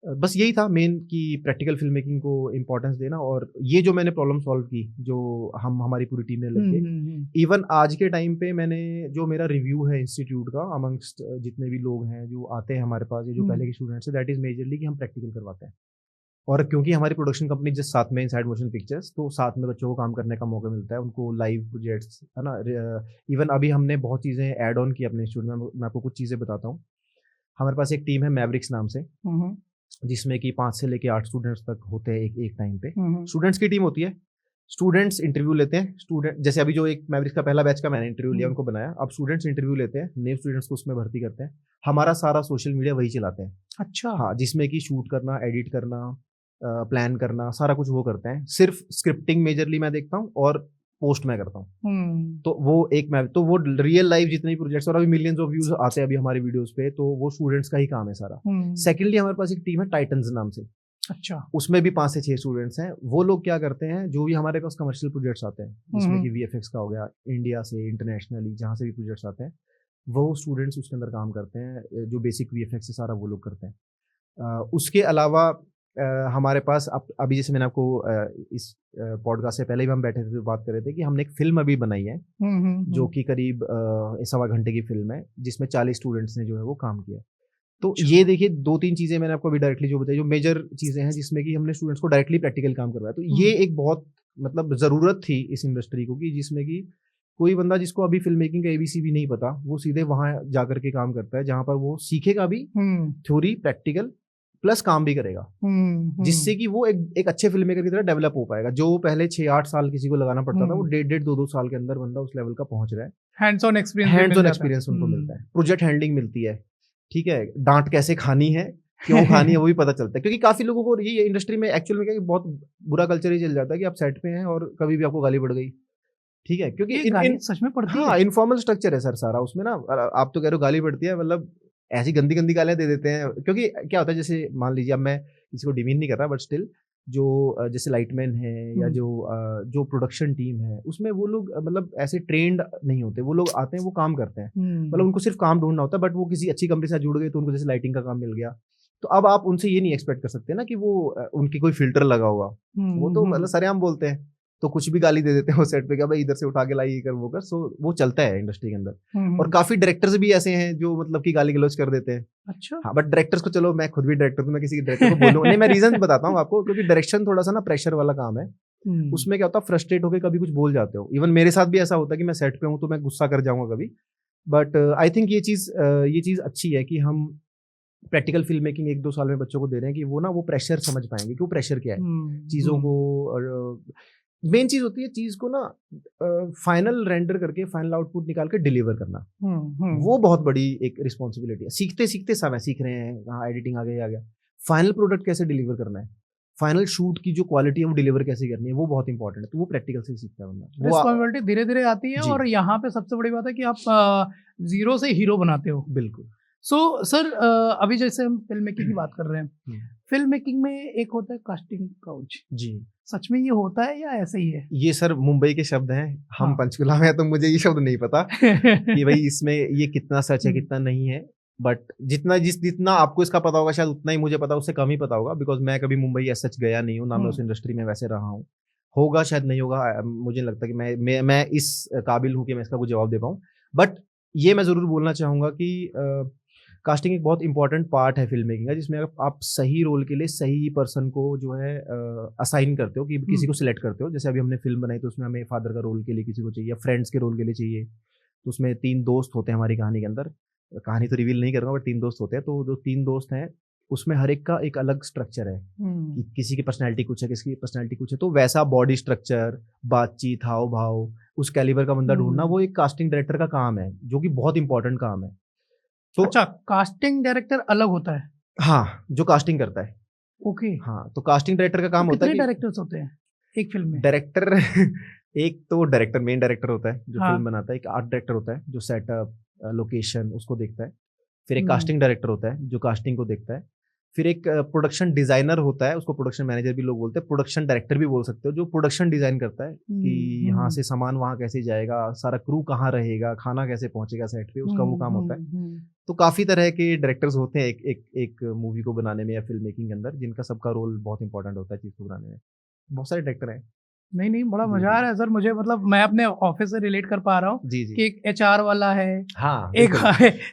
बस यही था मेन कि प्रैक्टिकल फिल्म मेकिंग को इम्पोर्टेंस देना, और ये जो मैंने प्रॉब्लम सॉल्व की, जो हम हमारी पूरी टीम ने लग के, इवन आज के टाइम पे मैंने जो मेरा रिव्यू है इंस्टीट्यूट का अमंगस्ट जितने भी लोग हैं जो आते हैं हमारे पास, ये जो पहले के स्टूडेंट्स हैं, दैट इज मेजरली कि हम प्रैक्टिकल करवाते हैं। और क्योंकि हमारी प्रोडक्शन कंपनी जिस साथ में इनसाइड मोशन पिक्चर्स, तो साथ में बच्चों को काम करने का मौका मिलता है, उनको लाइव प्रोजेक्ट्स है ना। इवन अभी हमने बहुत चीज़ें ऐड ऑन की अपने इंस्टीट्यूट में, मैं आपको कुछ चीज़ें बताता हूँ। हमारे पास एक टीम है मैवरिक्स नाम से, जिसमें कि 5 से लेके 8 स्टूडेंट्स तक होते हैं एक टाइम पे। स्टूडेंट्स की टीम होती है, स्टूडेंट्स इंटरव्यू लेते हैं। स्टूडेंट जैसे अभी जो एक मैवरिक्स का पहला बैच का मैंने इंटरव्यू लिया, उनको बनाया, अब स्टूडेंट्स इंटरव्यू लेते हैं, नए स्टूडेंट्स को उसमें भर्ती करते हैं। हमारा सारा सोशल मीडिया वही चलाते हैं। अच्छा। हाँ, जिसमें कि शूट करना, एडिट करना, प्लान करना, सारा कुछ वो करते हैं। सिर्फ स्क्रिप्टिंग मेजरली मैं देखता हूँ और पोस्ट मैं करता हूँ। तो वो तो वो रियल लाइफ जितने भी प्रोजेक्ट्स, और अभी मिलियंस ऑफ व्यूज आते हैं अभी हमारी वीडियोस पे, तो वो स्टूडेंट्स का ही काम है सारा। सेकेंडली हमारे पास एक टीम है टाइटन्स नाम से। अच्छा। उसमें भी 5 से 6 स्टूडेंट्स हैं। वो लोग क्या करते हैं, जो भी हमारे पास कमर्शियल प्रोजेक्ट्स आते हैं, जिसमें कि वीएफएक्स का हो गया, इंडिया से इंटरनेशनली जहाँ से भी प्रोजेक्ट्स आते हैं, वो स्टूडेंट्स उसके अंदर काम करते हैं। जो बेसिक वीएफएक्स है सारा वो लोग करते हैं। उसके अलावा हमारे पास अभी जैसे मैंने आपको इस पॉडकास्ट से पहले भी हम बैठे थे तो बात कर रहे थे कि हमने एक फिल्म अभी बनाई है, जो कि करीब 1.25 घंटे की फिल्म है, जिसमें 40 स्टूडेंट्स ने जो है वो काम किया। तो ये देखिए 2-3 चीजें मैंने आपको अभी डायरेक्टली जो बताई, जो मेजर चीजें हैं जिसमें कि हमने स्टूडेंट्स को डायरेक्टली प्रैक्टिकल काम करवाया। तो ये एक बहुत मतलब जरूरत थी इस इंडस्ट्री को, कि जिसमें कि कोई बंदा जिसको अभी फिल्म मेकिंग का एबीसी भी नहीं पता, वो सीधे वहां जाकर के काम करता है, जहां पर वो सीखेगा भी थ्योरी, प्रैक्टिकल प्लस काम भी करेगा, जिससे कि वो एक अच्छे फिल्म मेकर की तरह डेवलप हो पाएगा। जो पहले 6-8 साल किसी को लगाना पड़ता था, वो 1.5, 2 साल के अंदर बंदा उस लेवल का पहुंच रहा है। हैंड्स ऑन एक्सपीरियंस उनको मिलता है, प्रोजेक्ट हैंडलिंग मिलती है, ठीक है, डांट कैसे खानी है, क्यों खानी है, वो भी पता चलता है। क्योंकि काफी लोगों को ये इंडस्ट्री में एक्चुअल में क्या बहुत बुरा कल्चर ही चल जाता है कि आप सेट पे हैं और कभी भी आपको गाली पड़ गई, ठीक है, क्योंकि सच में पड़ती है। हाँ, इनफॉर्मल स्ट्रक्चर है सर सारा उसमें ना। आप तो कह रहे हो गाली पड़ती है, मतलब ऐसी गंदी गंदी गालियां दे देते हैं। क्योंकि क्या होता है, जैसे मान लीजिए, अब मैं किसी को डिमीन नहीं कर रहा, बट स्टिल जो जैसे लाइटमैन है या जो प्रोडक्शन टीम है, उसमें वो लोग मतलब ऐसे ट्रेंड नहीं होते। वो लोग आते हैं, वो काम करते हैं, मतलब उनको सिर्फ काम ढूंढना होता है। बट वो किसी अच्छी कंपनी से जुड़ गए तो उनको जैसे लाइटिंग का काम मिल गया, तो अब आप उनसे ये नहीं एक्सपेक्ट कर सकते ना कि वो उनकी कोई फिल्टर लगा होगा। वो तो मतलब सरेआम बोलते हैं, तो कुछ भी गाली दे देते हैं वो सेट पे, क्या भाई इधर से उठा के लाई, ये कर वो कर। सो वो चलता है इंडस्ट्री के अंदर। और काफी डायरेक्टर्स भी ऐसे हैं जो मतलब कि गाली गलौज कर देते हैं। अच्छा। हाँ, बट डायरेक्टर्स को, चलो मैं खुद भी डायरेक्टर हूं, मैं किसी डायरेक्टर को बोलूँ नहीं, मैं रीजन बताता हूँ आपको, क्योंकि डायरेक्शन थोड़ा सा ना प्रेशर वाला काम है। उसमें क्या होता है, फ्रस्ट्रेट होकर कभी कुछ बोल जाते हो। इवन मेरे साथ भी ऐसा होता है कि मैं सेट पे हूँ तो मैं गुस्सा कर जाऊंगा कभी। बट आई थिंक ये चीज अच्छी है कि हम प्रैक्टिकल फिल्म मेकिंग 1-2 साल में बच्चों को दे रहे हैं, कि वो ना वो प्रेशर समझ पाएंगे कि वो प्रेशर क्या है, चीज़ों को मेन चीज होती है चीज को ना फाइनल रेंडर करके फाइनल आउटपुट निकाल के डिलीवर करना, वो बहुत बड़ी एक रिस्पॉन्सिबिलिटी है। सीखते सीखते समय सीख रहे हैं, हाँ एडिटिंग आ गया, फाइनल प्रोडक्ट कैसे डिलीवर करना है, फाइनल शूट की जो क्वालिटी है वो डिलीवर कैसे करनी है, वो बहुत इंपॉर्टेंट है। तो वो प्रैक्टिकल से सीखता है बंदा, वो रिस्पॉन्सिबिलिटी धीरे धीरे आती है। जी। और यहाँ पे सबसे बड़ी बात है कि आप जीरो से हीरो बनाते हो। बिल्कुल। सो सर अभी जैसे हम फिल्म मेकिंग की बात कर रहे हैं, फिल्म मेकिंग में एक होता है कास्टिंग काउच, जी सच में ये होता है या ऐसे ही है? ये सर मुंबई के शब्द हैं, हम हाँ। पंचकुला में हैं, तो मुझे ये शब्द नहीं पता कि भाई इसमें ये कितना सच है कितना नहीं है। बट जितना आपको इसका पता होगा शायद उतना ही मुझे पता, उससे कम ही पता होगा, बिकॉज मैं कभी मुंबई ऐसा सच गया नहीं हूँ, ना मैं उस इंडस्ट्री में वैसे रहा हूँ। होगा शायद नहीं होगा, मुझे नहीं लगता कि मैं इस काबिल हूँ कि मैं इसका कुछ जवाब दे पाऊँ। बट ये मैं जरूर बोलना चाहूंगा कि कास्टिंग एक बहुत इंपॉर्टेंट पार्ट है फिल्म मेकिंग का, जिसमें आप सही रोल के लिए सही पर्सन को जो है असाइन करते हो, कि किसी को सिलेक्ट करते हो। जैसे अभी हमने फिल्म बनाई तो उसमें हमें फादर का रोल के लिए किसी को चाहिए, या फ्रेंड्स के रोल के लिए चाहिए, तो उसमें 3 दोस्त होते हैं हमारी कहानी के अंदर। कहानी तो रिवील नहीं करूँगा, बट 3 दोस्त होते हैं। तो जो 3 दोस्त हैं उसमें हर एक का एक अलग स्ट्रक्चर है, कि किसी की पर्सनैलिटी कुछ है, किसी की पर्सनैलिटी कुछ है। तो वैसा बॉडी स्ट्रक्चर, बातचीत, हाव भाव, उस कैलिबर का बंदा ढूंढना वो एक कास्टिंग डायरेक्टर का काम है, जो कि बहुत इंपॉर्टेंट काम है। तो अच्छा, कास्टिंग डायरेक्टर अलग होता है? हाँ, जो कास्टिंग करता है। ओके। हाँ, तो कास्टिंग डायरेक्टर का काम होता है कितने कि डायरेक्टर्स होते हैं एक फिल्म में? डायरेक्टर एक तो डायरेक्टर, मेन डायरेक्टर होता है जो हाँ। फिल्म बनाता है। एक आर्ट डायरेक्टर होता है जो सेटअप, लोकेशन उसको देखता है। फिर एक कास्टिंग डायरेक्टर होता है जो कास्टिंग को देखता है। फिर एक प्रोडक्शन डिजाइनर होता है, उसको प्रोडक्शन मैनेजर भी लोग बोलते हैं, प्रोडक्शन डायरेक्टर भी बोल सकते हो, जो प्रोडक्शन डिजाइन करता है कि यहाँ से सामान वहाँ कैसे जाएगा, सारा क्रू कहाँ रहेगा, खाना कैसे पहुंचेगा सेट पे, उसका वो काम होता है। तो काफी तरह के डायरेक्टर्स होते हैं एक मूवी को बनाने में या फिल्म मेकिंग के अंदर, जिनका सबका रोल बहुत इंपॉर्टेंट होता है चीज को बनाने में। बहुत सारे डायरेक्टर हैं। नहीं बड़ा जी, मजा आ रहा है सर मुझे, मतलब मैं अपने ऑफिस से रिलेट कर पा रहा हूँ जी कि एक एचआर वाला है, हाँ, एक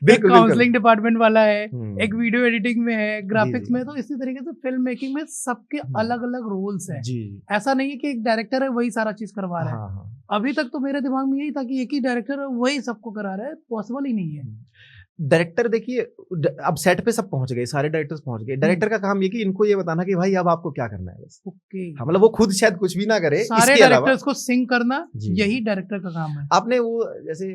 बिल्कुल काउंसलिंग डिपार्टमेंट वाला है, हम्म। एक वीडियो एडिटिंग में है, ग्राफिक्स जी। में। तो इसी तरीके से फिल्म मेकिंग में सबके अलग अलग रोल्स हैं। जी। ऐसा नहीं है कि एक डायरेक्टर है वही सारा चीज करवा रहा है। हाँ। अभी तक तो मेरे दिमाग में यही था कि एक ही डायरेक्टर है वही सबको करा रहा है, पॉसिबल ही नहीं है। डायरेक्टर देखिए, अब सेट पे सब पहुंच गए, सारे डायरेक्टर्स पहुंच गए। डायरेक्टर का काम ये कि इनको ये बताना कि भाई अब आपको क्या करना है बस। ओके। हाँ, मतलब वो खुद शायद कुछ भी ना करे, सारे इसके अलावा डायरेक्टर्स को सिंक करना जी। यही डायरेक्टर का काम है। आपने वो जैसे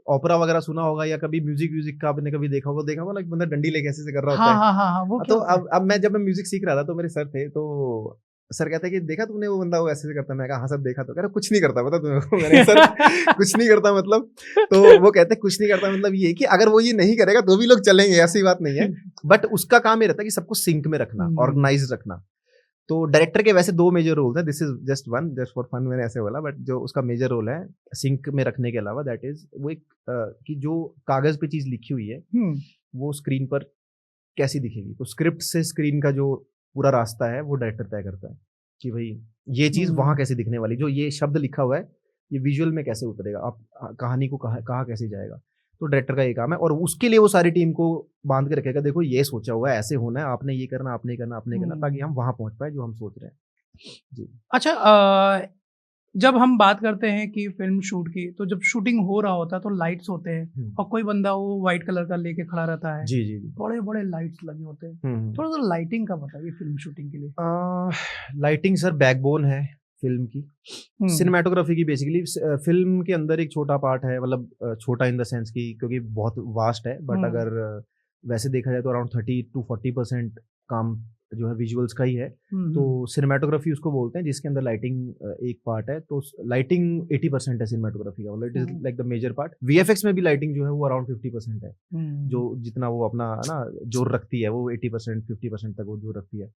ओपेरा वगैरह सुना होगा, या कभी म्यूजिक का आपने कभी देखा होगा ना, एक बंदा डंडी लेके ऐसे कर रहा होता है। हाँ वो तो अब मैं जब मैं म्यूजिक सीख रहा था तो मेरे सर थे, तो सर कहते हैं कि देखा तुमने वो बंदा वो ऐसे करता है। मैं कहा हाँ सर देखा। तो कह रहा कुछ नहीं करता पता तुम्हें। मैंने सर कुछ नहीं करता मतलब। तो वो कहते हैं कुछ नहीं करता मतलब ये कि अगर वो ये नहीं करेगा तो भी लोग चलेंगे, ऐसी बात नहीं है। बट उसका काम ये रहता है कि सबको सिंक में रखना, ऑर्गेनाइज रखना। तो डायरेक्टर के वैसे 2 मेजर रोल है, this is just one, just for fun मैंने ऐसे बोला, बट जो उसका मेजर रोल है सिंक में रखने के अलावा, दैट इज वो एक कि जो कागज पे चीज लिखी हुई है वो स्क्रीन पर कैसी दिखेगी। तो स्क्रिप्ट से स्क्रीन का जो पूरा रास्ता है वो डायरेक्टर तय करता है कि भाई ये चीज वहां कैसे दिखने वाली, जो ये शब्द लिखा हुआ है ये विजुअल में कैसे उतरेगा, आप कहानी को कहाँ कैसे जाएगा। तो डायरेक्टर का ये काम है, और उसके लिए वो सारी टीम को बांध के रखेगा, देखो ये सोचा हुआ है, ऐसे होना है, आपने ये करना, आपने करना, आपने करना, ताकि हम वहां पहुंच पाए जो हम सोच रहे हैं। जी। अच्छा, जब हम बात करते हैं कि फिल्म शूट की, तो जब शूटिंग हो रहा होता है तो लाइट्स होते हैं, और कोई बंदा वो व्हाइट कलर का लेके खड़ा रहता है। जी। बड़े बड़े लाइट्स लगे होते हैं। थोड़ा सा लाइटिंग का बताइए फिल्म शूटिंग के लिए। लाइटिंग सर बैकबोन है फिल्म की, सिनेमेटोग्राफी की। बेसिकली फिल्म के अंदर एक छोटा पार्ट है, मतलब छोटा इन द सेंस की क्योंकि बहुत वास्ट है, बट अगर वैसे देखा जाए तो अराउंड 30 to 40% काम जो है विजुअल्स का ही है। तो सिनेमेटोग्राफी उसको बोलते हैं, जिसके अंदर लाइटिंग एक पार्ट है। तो लाइटिंग 80% है सिनेमेटोग्राफी का, मतलब it is like the major part. VFX में भी लाइटिंग जो है वो अराउंड 50% है, जो जितना वो अपना ना जोर रखती है वो 80% 50% तक वो जोर रखती है।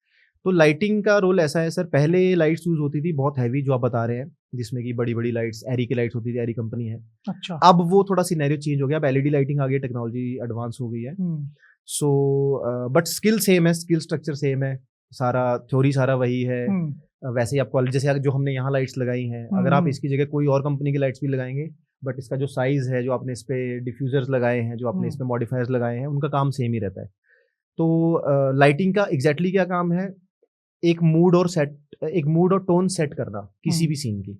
तो लाइटिंग का रोल ऐसा है सर, पहले लाइट्स यूज होती थी बहुत हैवी, जो आप बता रहे हैं, जिसमें कि बड़ी बड़ी लाइट्स, एरी की लाइट्स होती थी, एरी कंपनी है। अच्छा। अब वो थोड़ा सिनेरियो चेंज हो गया, अब एलईडी लाइटिंग आ गई, टेक्नोलॉजी एडवांस हो गई है। सो बट स्किल सेम है, स्किल स्ट्रक्चर सेम है, सारा थ्योरी सारा वही है। वैसे ही आप क्वालिटी, जैसे जो हमने यहाँ लाइट्स लगाई हैं, अगर आप इसकी जगह कोई और कंपनी की लाइट्स भी लगाएंगे, बट इसका जो साइज है, जो आपने इस पे डिफ्यूजर्स लगाए हैं, जो आपने इस पे मॉडिफायर्स लगाए हैं, उनका काम सेम ही रहता है। तो लाइटिंग का एग्जैक्टली क्या काम है, एक मूड और टोन सेट करना किसी भी सीन की।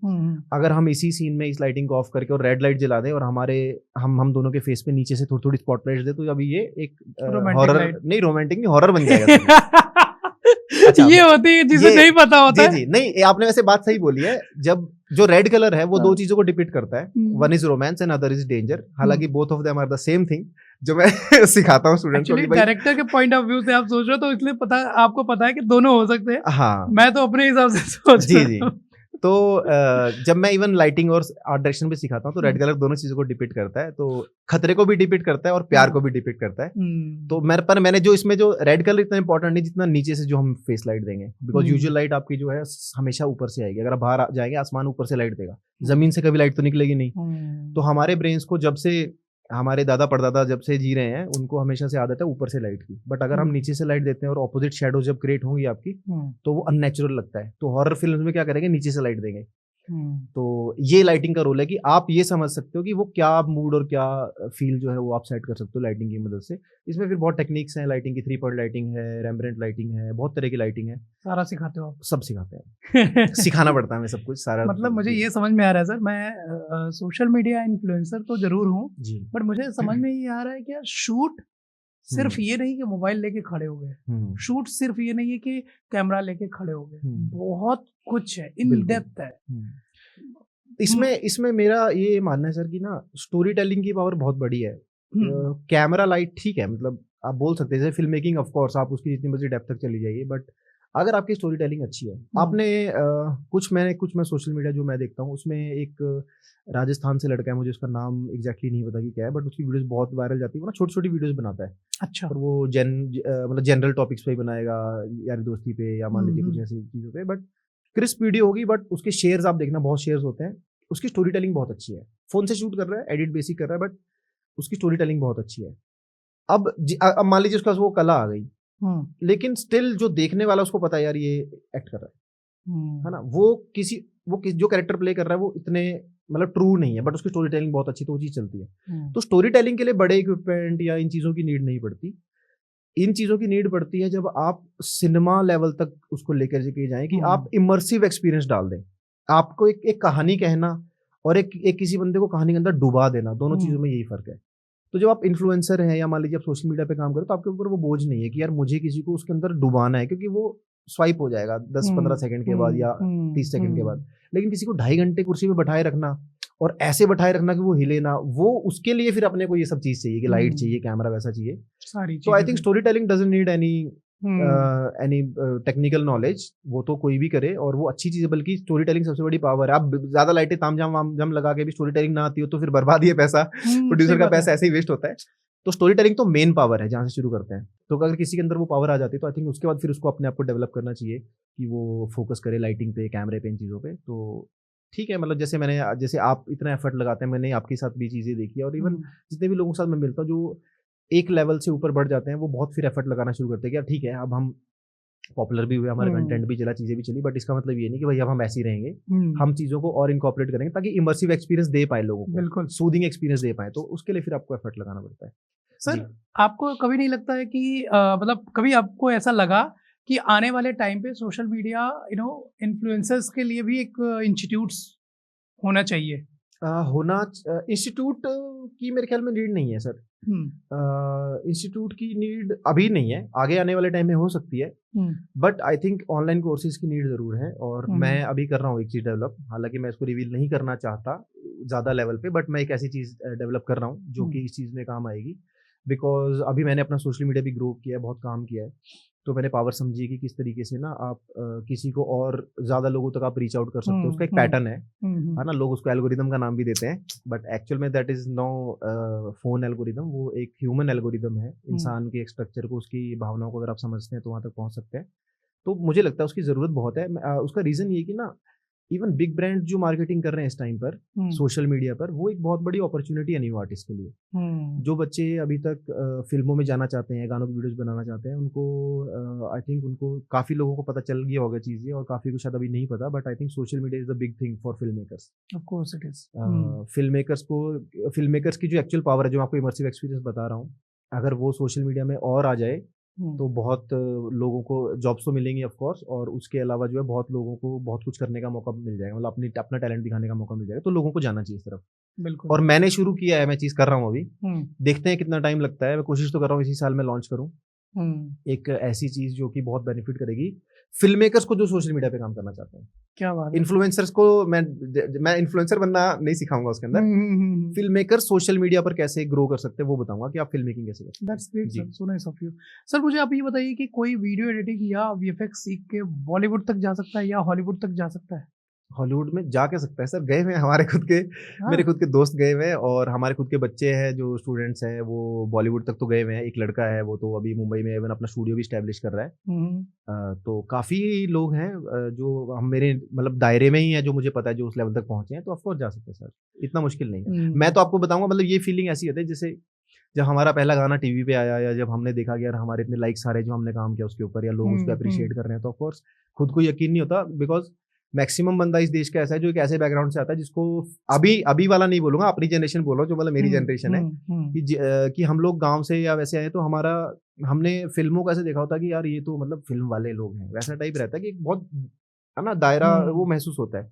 अगर हम इसी सीन में इस लाइटिंग को ऑफ करके और रेड लाइट जला दें और हम दोनों के फेस पे नीचे से थोड़ी थोड़ी स्पॉटलाइट दे, तो अभी ये एक हॉरर नहीं, रोमांटिक नहीं, हॉरर बन जाएगा। अच्छा, ये होती है जिसे ये- नहीं पता होता है। जी नहीं, ये आपने वैसे बात सही बोली है। जब जो रेड कलर है वो दो हाँ। चीजों को डिपिक्ट करता है, one is romance and other is danger. हालांकि both of them are the same thing, जो मैं सिखाता हूँ स्टूडेंट्स को एक्चुअली कि भाई डायरेक्टर के पॉइंट ऑफ व्यू से आप सोच रहे हो तो इसलिए पता, आपको पता है कि दोनों हो सकते हैं। हाँ मैं तो अपने हिसाब से सोच जी रहा जी। हूँ। तो जब मैं इवन लाइटिंग और आर्ट डायरेक्शन भी सिखाता हूँ तो रेड हम्म। कलर दोनों चीजों को डिपिक्ट करता है। तो खतरे को भी डिपिक्ट करता है और प्यार को भी डिपिक्ट करता है। तो मैंने जो इसमें जो रेड कलर इतना इंपॉर्टेंट नहीं जितना नीचे से जो हम फेस लाइट देंगे, बिकॉज हम्म। यूजुअल लाइट आपकी जो है हमेशा ऊपर से आएगी। अगर आप बाहर जाएंगे आसमान ऊपर से लाइट देगा, जमीन से कभी लाइट तो निकलेगी नहीं। तो हमारे ब्रेन्स को जब से हमारे दादा परदादा जब से जी रहे हैं उनको हमेशा से आदत है ऊपर से लाइट की। बट अगर हम नीचे से लाइट देते हैं और ऑपोजिट शेडो जब क्रिएट होंगी आपकी तो वो अननेचुरल लगता है। तो हॉरर फिल्म में क्या करेंगे, नीचे से लाइट देंगे। तो ये लाइटिंग का रोल है कि आप ये समझ सकते हो कि वो क्या मूड और क्या फील जो है वो आप सेट कर सकते हो लाइटिंग की मदद से। इसमें फिर बहुत टेक्निक्स हैं लाइटिंग की, 3 पॉइंट लाइटिंग है, रेम्ब्रेंट लाइटिंग है, बहुत तरह की लाइटिंग है। सारा सिखाते हो आप? सब सिखाते हैं, सिखाना पड़ता है हमें सब कुछ सारा। मतलब मुझे ये समझ में आ रहा है सर, मैं सोशल मीडिया इन्फ्लुएंसर तो जरूर हूँ, जी। बट मुझे समझ में ये आ रहा है कि यार शूट सिर्फ ये नहीं कि मोबाइल लेके खड़े हो गए, शूट सिर्फ ये नहीं है कि कैमरा लेके खड़े हो गए, बहुत कुछ है, इन बिल्कुल। डेप्थ है। इसमें मेरा ये मानना है सर कि ना स्टोरी टेलिंग की पावर बहुत बड़ी है। कैमरा लाइट ठीक है, मतलब आप बोल सकते हैं जैसे फिल्म मेकिंग, ऑफ कोर्स आप उसकी जितनी मर्जी डेप्थ तक चली जाइए, बट अगर आपकी स्टोरी टेलिंग अच्छी है, आपने कुछ मैं सोशल मीडिया जो मैं देखता हूँ उसमें एक राजस्थान से लड़का है, मुझे उसका नाम एग्जैक्टली नहीं पता कि क्या है, बट उसकी वीडियोस बहुत वायरल जाती है। वो ना छोटी छोटी वीडियोस बनाता है। अच्छा। और वो मतलब जनरल टॉपिक्स पे ही बनाएगा, यारी दोस्ती पे या मान लीजिए कुछ ऐसी चीज़ों पे, बट क्रिस्प वीडियो होगी। बट उसके शेयर्स आप देखना, बहुत शेयर्स होते हैं। उसकी स्टोरी टेलिंग बहुत अच्छी है। फोन से शूट कर रहा है, एडिट बेसिक कर रहा है, बट उसकी स्टोरी टेलिंग बहुत अच्छी है। अब मान लीजिए उसके पास वो कला आ गई, लेकिन स्टिल जो देखने वाला उसको पता है यार ये एक्ट कर रहा है ना, वो जो कैरेक्टर प्ले कर रहा है वो इतने मतलब ट्रू नहीं है, बट उसकी स्टोरी टेलिंग बहुत अच्छी, तो वो चीज़ चलती है। तो स्टोरी टेलिंग के लिए बड़े इक्विपमेंट या इन चीज़ों की नीड नहीं पड़ती। इन चीज़ों की नीड पड़ती है जब आप सिनेमा लेवल तक उसको लेकर के जाएं कि आप इमर्सिव एक्सपीरियंस डाल दें। आपको एक कहानी कहना और एक किसी बंदे को कहानी के अंदर डुबा देना, दोनों चीज़ों में यही फ़र्क है। तो जब आप इन्फ्लुएंसर हैं या मान लीजिए आप सोशल मीडिया पे काम करो, तो आपके ऊपर वो बोझ नहीं है कि यार मुझे किसी को उसके अंदर डुबाना है, क्योंकि वो स्वाइप हो जाएगा 10-15 सेकंड के बाद या 30 सेकंड के बाद। लेकिन किसी को 2.5 घंटे कुर्सी में बैठाए रखना और ऐसे बैठाए रखना कि वो हिले ना, वो उसके लिए फिर अपने को ये सब चीज़ चाहिए कि लाइट चाहिए, कैमरा वैसा चाहिए। तो I think story telling doesn't need any technical knowledge, वो तो कोई भी करे और वो अच्छी चीज़ है। बल्कि स्टोरी टेलिंग सबसे बड़ी पावर है। आप ज़्यादा लाइटें तामझाम वामझाम लगा के भी स्टोरी टेलिंग ना आती हो तो फिर बर्बाद ही है पैसा, प्रोड्यूसर का पैसा ऐसे ही वेस्ट होता है। तो स्टोरी टेलिंग तो मेन पावर है जहाँ से शुरू करते हैं। तो अगर किसी के अंदर वो पावर आ जाती है तो आई थिंक उसके बाद फिर उसको अपने आप को डेवलप करना चाहिए कि वो फोकस करे लाइटिंग पे, कैमरे पे, इन चीज़ों पे। तो ठीक है, मतलब जैसे आप इतना एफर्ट लगाते हैं, मैंने आपके साथ भी चीज़ें देखी है, और इवन जितने भी लोगों के साथ मैं मिलता हूँ जो एक लेवल से ऊपर बढ़ जाते हैं, वो बहुत फिर एफर्ट लगाना शुरू करते हैं कि यार ठीक है अब हम पॉपुलर भी हुए, हमारा कंटेंट भी चला, चीज़ें भी चली, बट इसका मतलब ये नहीं कि भाई अब हम ऐसे ही रहेंगे। हम चीज़ों को और इनकॉर्पोरेट करेंगे ताकि इमर्सिव एक्सपीरियंस दे पाए लोगों को, बिल्कुल सूदिंग एक्सपीरियंस दे पाए। तो उसके लिए फिर आपको एफर्ट लगाना पड़ता है। सर। आपको कभी नहीं लगता है कि मतलब कभी आपको ऐसा लगा कि आने वाले टाइम पे सोशल मीडिया इन्फ्लुएंसर्स के लिए भी एक इंस्टीट्यूट्स होना चाहिए? इंस्टीट्यूट की मेरे ख्याल में नीड नहीं है सर। इंस्टीट्यूट की नीड अभी नहीं है, आगे आने वाले टाइम में हो सकती है, but I think online courses की नीड ज़रूर है। और मैं अभी कर रहा हूँ एक चीज़ डेवलप, हालांकि मैं इसको रिवील नहीं करना चाहता ज़्यादा लेवल पे, बट मैं एक ऐसी चीज़ डेवलप कर रहा हूँ जो कि इस चीज़ में काम आएगी। बिकॉज अभी मैंने अपना सोशल मीडिया भी ग्रो किया है, बहुत काम किया है, तो मैंने पावर समझी कि किस तरीके से ना आप किसी को और ज़्यादा लोगों तक आप रीच आउट कर सकते हो। उसका एक पैटर्न है ना, लोग उसको एल्गोरिदम का नाम भी देते हैं, बट एक्चुअल में that is no phone algorithm, वो एक ह्यूमन एल्गोरिदम है। इंसान के एक स्ट्रक्चर को, उसकी भावनाओं को अगर आप समझते हैं तो वहाँ तक पहुँच सकते हैं। तो मुझे लगता है उसकी ज़रूरत बहुत है। उसका रीज़न ये कि ना इवन बिग ब्रांड जो मार्केटिंग कर रहे हैं इस टाइम पर सोशल मीडिया पर, वो एक बहुत बड़ी अपॉर्चुनिटी है न्यू आर्टिस्ट के लिए। जो बच्चे अभी तक फिल्मों में जाना चाहते हैं, गानों की वीडियोस बनाना चाहते हैं, उनको आई थिंक उनको काफ़ी लोगों को पता चल गया होगा चीज़ें, और काफ़ी को शायद अभी नहीं पता, but I think social media is the big thing for film makers. Of course it is. Film makers की जो एक्चुअल पावर है, जो मैं आपको इमर्सिव एक्सपीरियंस बता रहा हूँ, अगर वो सोशल मीडिया में और आ जाए तो बहुत लोगों को जॉब्स तो मिलेंगी ऑफ कोर्स, और उसके अलावा जो है बहुत लोगों को बहुत कुछ करने का मौका मिल जाएगा, मतलब अपना टैलेंट दिखाने का मौका मिल जाएगा। तो लोगों को जाना चाहिए इस तरफ। बिल्कुल। और मैंने शुरू किया है, मैं चीज़ कर रहा हूँ अभी, देखते हैं कितना टाइम लगता है। मैं कोशिश तो कर रहा हूँ इसी साल में लॉन्च करूँ, एक ऐसी चीज जो कि बहुत बेनिफिट करेगी फिल्म मेकर्स को जो सोशल मीडिया पे काम करना चाहते हैं। क्या बात है। इन्फ्लुएंसर्स को मैं इन्फ्लुएंसर बनना नहीं सिखाऊंगा उसके अंदर। फिल्म मेकर सोशल मीडिया पर कैसे ग्रो कर सकते हैं वो बताऊंगा कि आप फिल्म मेकिंग कैसे कर सकते हैं। That's great sir, so nice of you. Sir मुझे आप ये बताइए कि कोई वीडियो एडिटिंग या वीएफएक्स सीख के बॉलीवुड तक जा सकता है या हॉलीवुड तक जा सकता है? हॉलीवुड में जा के सकता है सर, गए हुए हैं हमारे खुद के, मेरे खुद के दोस्त गए हुए हैं और हमारे खुद के बच्चे हैं जो स्टूडेंट्स हैं वो बॉलीवुड तक तो गए हुए हैं। एक लड़का है वो तो अभी मुंबई में इवन अपना स्टूडियो भी स्टैब्लिश कर रहा है। तो काफ़ी लोग हैं जो हम मेरे मतलब दायरे में ही है जो मुझे पता है जो उस लेवल तक पहुंचे हैं, तो ऑफकोर्स जा सकते हैं सर, इतना मुश्किल नहीं है। मैं तो आपको बताऊंगा मतलब ये फीलिंग ऐसी होती है जैसे जब हमारा पहला गाना टीवी पे आया या जब हमने देखा कि यार हमारे इतने लाइक्स आ रहे जो हमने काम किया उसके ऊपर या लोग उसको अप्रिशिएट कर रहे हैं, तो ऑफकोर्स खुद को यकीन नहीं होता। बिकॉज मैक्सिमम बंदा इस देश का ऐसा है जो एक ऐसे बैकग्राउंड से आता है जिसको अभी वाला नहीं बोलूंगा, अपनी जनरेशन बोल रहा हूँ जो मतलब मेरी जनरेशन है कि हम लोग गांव से या वैसे आए तो हमने फिल्मों को ऐसे देखा होता कि यार ये तो मतलब फिल्म वाले लोग हैं, वैसा टाइप रहता है कि एक बहुत है ना दायरा वो महसूस होता है।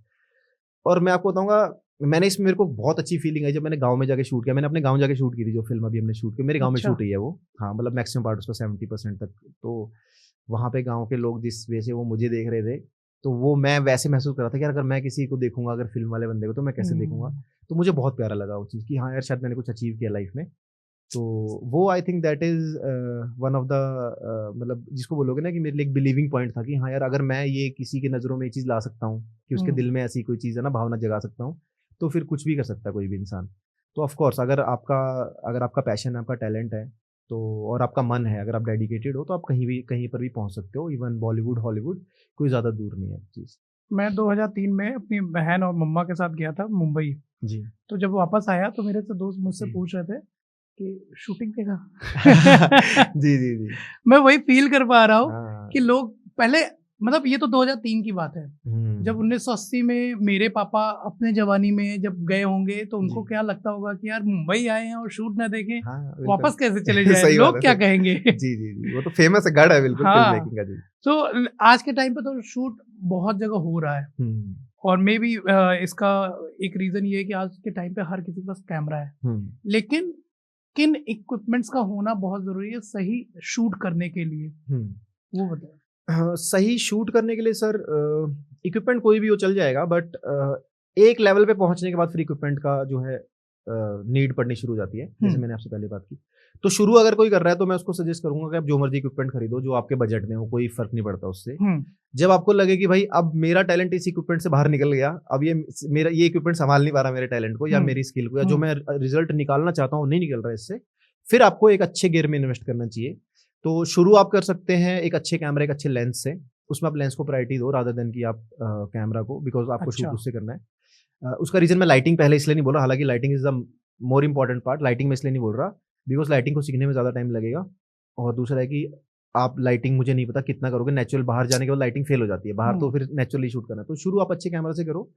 और मैं आपको बताऊंगा मेरे को बहुत अच्छी फीलिंग आई जब मैंने गांव में जाके शूट किया। मैंने अपने गांव जाके शूट की थी जो फिल्म अभी हमने शूट की, मेरे गांव में शूट हुई है वो। हाँ मतलब मैक्सिमम पार्ट उसका 70% तक। तो वहाँ पे गांव के लोग जिस वजह से वो मुझे देख रहे थे तो वो मैं वैसे महसूस कर रहा था कि यार अगर मैं किसी को देखूंगा अगर फिल्म वाले बंदे को तो मैं कैसे देखूंगा। तो मुझे बहुत प्यारा लगा वो चीज़ कि हाँ यार शायद मैंने कुछ अचीव किया लाइफ में। तो वो I think that is one of the मतलब जिसको बोलोगे ना कि मेरे लिए एक बिलीविंग पॉइंट था कि हाँ यार अगर मैं ये किसी की नज़रों में ये चीज़ ला सकता हूँ कि उसके दिल में ऐसी कोई चीज़ है ना भावना जगा सकता हूँ, तो फिर कुछ भी कर सकता है कोई भी इंसान। तो ऑफकोर्स अगर आपका पैशन है, आपका टैलेंट है तो और आपका मन है, अगर आप डेडिकेटेड हो तो आप कहीं पर भी पहुंच सकते हो। इवन बॉलीवुड हॉलीवुड कोई ज़्यादा दूर नहीं है चीज़। मैं 2003 में अपनी बहन और मम्मा के साथ गया था मुंबई जी। तो जब वापस आया तो मेरे से दोस्त मुझसे पूछ रहे थे कि शूटिंग पे था। जी जी जी। मैं वही फील कर पा रहा हूँ कि लोग पहले मतलब ये तो 2003 की बात है, जब 1980 में मेरे पापा अपने जवानी में जब गए होंगे तो उनको क्या लगता होगा कि यार मुंबई आए हैं और शूट ना देखें, वापस कैसे चले जाए, लोग क्या कहेंगे। जी जी जी, वो तो फेमस है, गढ़ है बिल्कुल फिल्म मेकिंग का। जी। तो आज के टाइम पे तो शूट बहुत जगह हो रहा है और मे बी इसका एक रीजन ये है कि आज के टाइम पे हर किसी के पास कैमरा है, लेकिन किन इक्विपमेंट्स का होना बहुत जरूरी है सही शूट करने के लिए, वो बताओ। सही शूट करने के लिए सर इक्विपमेंट कोई भी हो चल जाएगा, बट एक लेवल पे पहुंचने के बाद फिर इक्विपमेंट का जो है नीड पड़नी शुरू हो जाती है। जैसे मैंने आपसे पहले बात की, तो शुरू अगर कोई कर रहा है तो मैं उसको सजेस्ट करूंगा कि आप जो मर्जी इक्विपमेंट खरीदो जो आपके बजट में हो, कोई फर्क नहीं पड़ता उससे। जब आपको लगे कि भाई अब मेरा टैलेंट इस इक्विपमेंट से बाहर निकल गया, अब ये इक्विपमेंट संभाल नहीं पा रहा मेरे टैलेंट को या मेरी स्किल को, या जो मैं रिजल्ट निकालना चाहता हूँ नहीं निकल रहा इससे, फिर आपको एक अच्छे गियर में इन्वेस्ट करना चाहिए। तो शुरू आप कर सकते हैं एक अच्छे कैमरे, एक अच्छे लेंस से। उसमें आप लेंस को प्रायोरिटी दो रादर देन कि आप कैमरा को, बिकॉज आपको शूट उससे करना है। उसका रीजन मैं लाइटिंग पहले इसलिए नहीं बोला, हालांकि lighting is the more important part. Lighting में इसलिए नहीं बोल रहा बिकॉज लाइटिंग को सीखने में ज़्यादा टाइम लगेगा, और दूसरा है कि आप लाइटिंग मुझे नहीं पता कितना करोगे, नेचुरल बाहर जाने के बाद लाइटिंग फेल हो जाती है बाहर, तो फिर नेचुरली शूट करना है। तो शुरू आप अच्छे कैमरा से करो,